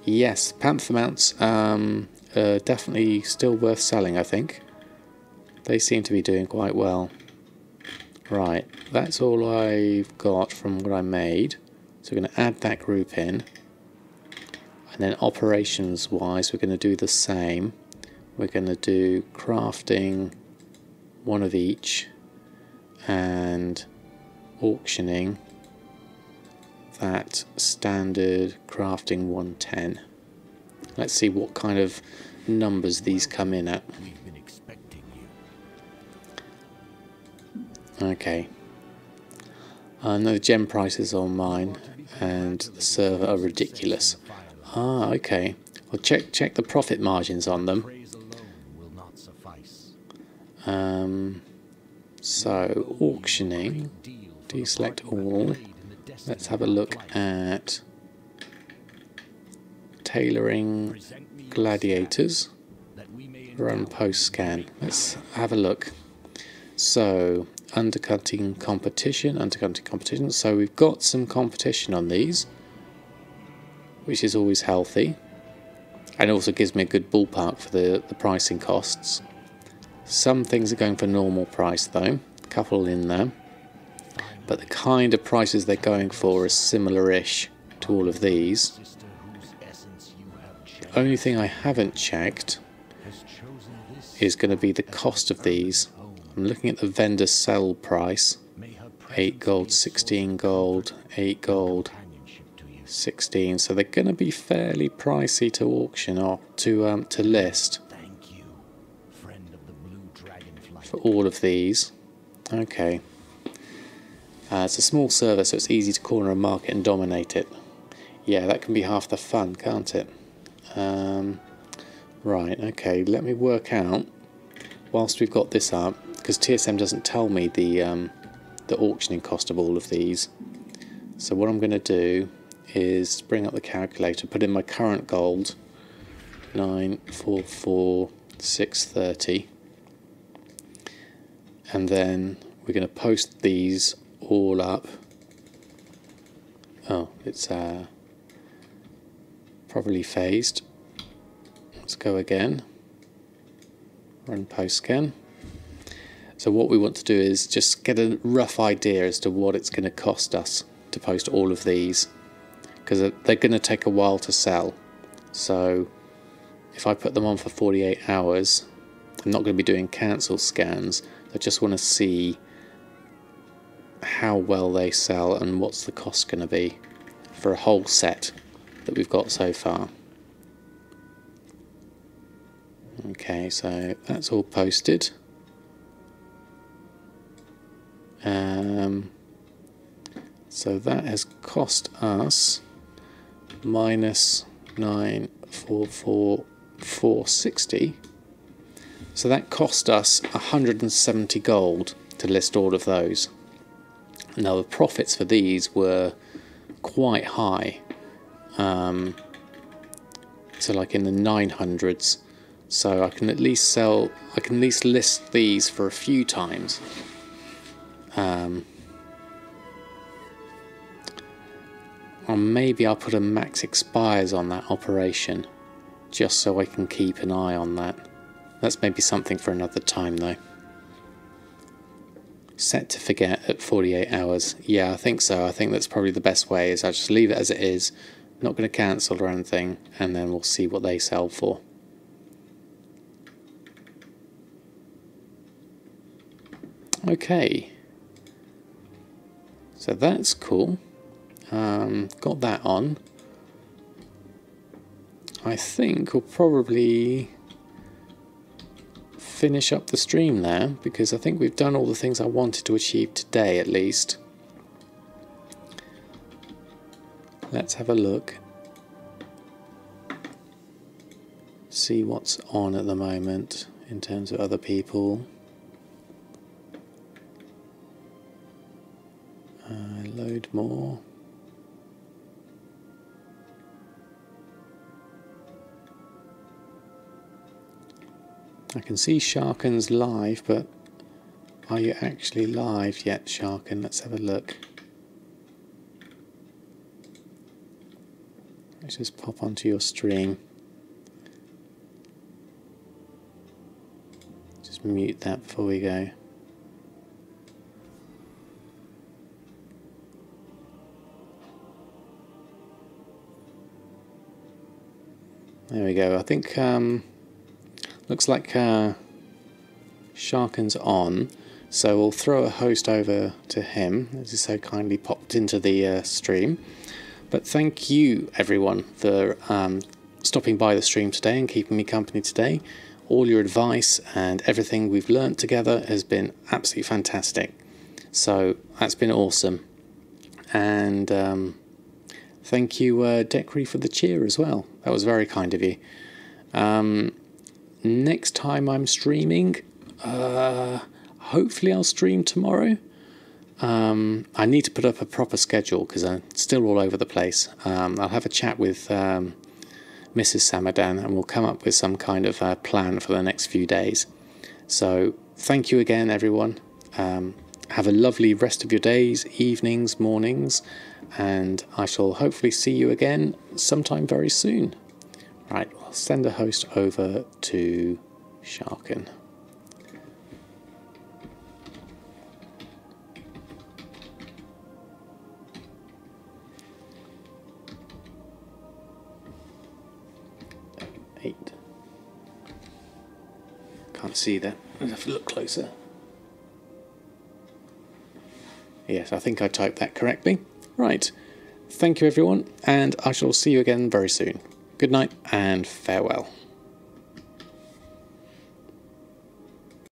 Yes, Panther mounts definitely still worth selling, I think. They seem to be doing quite well. Right, that's all I've got from what I made. So we're going to add that group in. And then operations wise, we're going to do the same. We're going to do crafting, one of each, and auctioning that standard crafting 110. Let's see what kind of numbers these come in at. Okay. I know the gem prices on mine and the server are ridiculous. Ah, okay. Well, check the profit margins on them. So auctioning, deselect all. Let's have a look at tailoring gladiators. Run post scan. Let's have a look. So undercutting competition. So we've got some competition on these, which is always healthy, and also gives me a good ballpark for the pricing costs. Some things are going for normal price though, a couple in there, but the kind of prices they're going for is similar-ish to all of these. The only thing I haven't checked is going to be the cost of these. I'm looking at the vendor sell price. 8 gold, 16 gold, 8 gold, 16. So they're going to be fairly pricey to auction or to list for all of these. Okay. It's a small server, so it's easy to corner a market and dominate it. Yeah, that can be half the fun, can't it? Right, okay, let me work out, whilst we've got this up, because TSM doesn't tell me the auctioning cost of all of these. So what I'm going to do is bring up the calculator, put in my current gold, 944,630, and then we're going to post these all up. Oh, it's probably phased. Let's go again. Run post scan. So what we want to do is just get a rough idea as to what it's going to cost us to post all of these, because they're going to take a while to sell. So if I put them on for 48 hours, I'm not going to be doing cancel scans. I just want to see how well they sell and what's the cost going to be for a whole set that we've got so far. Okay, so that's all posted. So that has cost us minus 944,460. So that cost us 170 gold to list all of those. Now the profits for these were quite high, so like in the 900s. So I can at least list these for a few times. Or maybe I'll put a max expires on that operation. just so I can keep an eye on that. That's maybe something for another time though. Set to forget at 48 hours. Yeah, I think so. I think that's probably the best way, is I just leave it as it is, not going to cancel or anything, and then we'll see what they sell for. Okay. So that's cool. Got that on. I think we'll probably finish up the stream there, because I think we've done all the things I wanted to achieve today at least. Let's have a look. See what's on at the moment in terms of other people. Load more. I can see Sharken's live, but are you actually live yet, Sharken? Let's have a look. Let's just pop onto your stream. Just mute that before we go. There we go. I think looks like Sharken's on, so we'll throw a host over to him, as he so kindly popped into the stream. But thank you everyone for stopping by the stream today and keeping me company today. All your advice and everything we've learnt together has been absolutely fantastic. So that's been awesome. And thank you Decri for the cheer as well. That was very kind of you. Next time I'm streaming, hopefully I'll stream tomorrow. I need to put up a proper schedule because I'm still all over the place. I'll have a chat with Mrs. Samadan and we'll come up with some kind of plan for the next few days. So thank you again everyone. Have a lovely rest of your days, evenings, mornings, and I shall hopefully see you again sometime very soon. Right, I'll send a host over to Sharken. Eight. Can't see that. I'll have to look closer. Yes, I think I typed that correctly. Right. Thank you everyone, and I shall see you again very soon. Good night and farewell.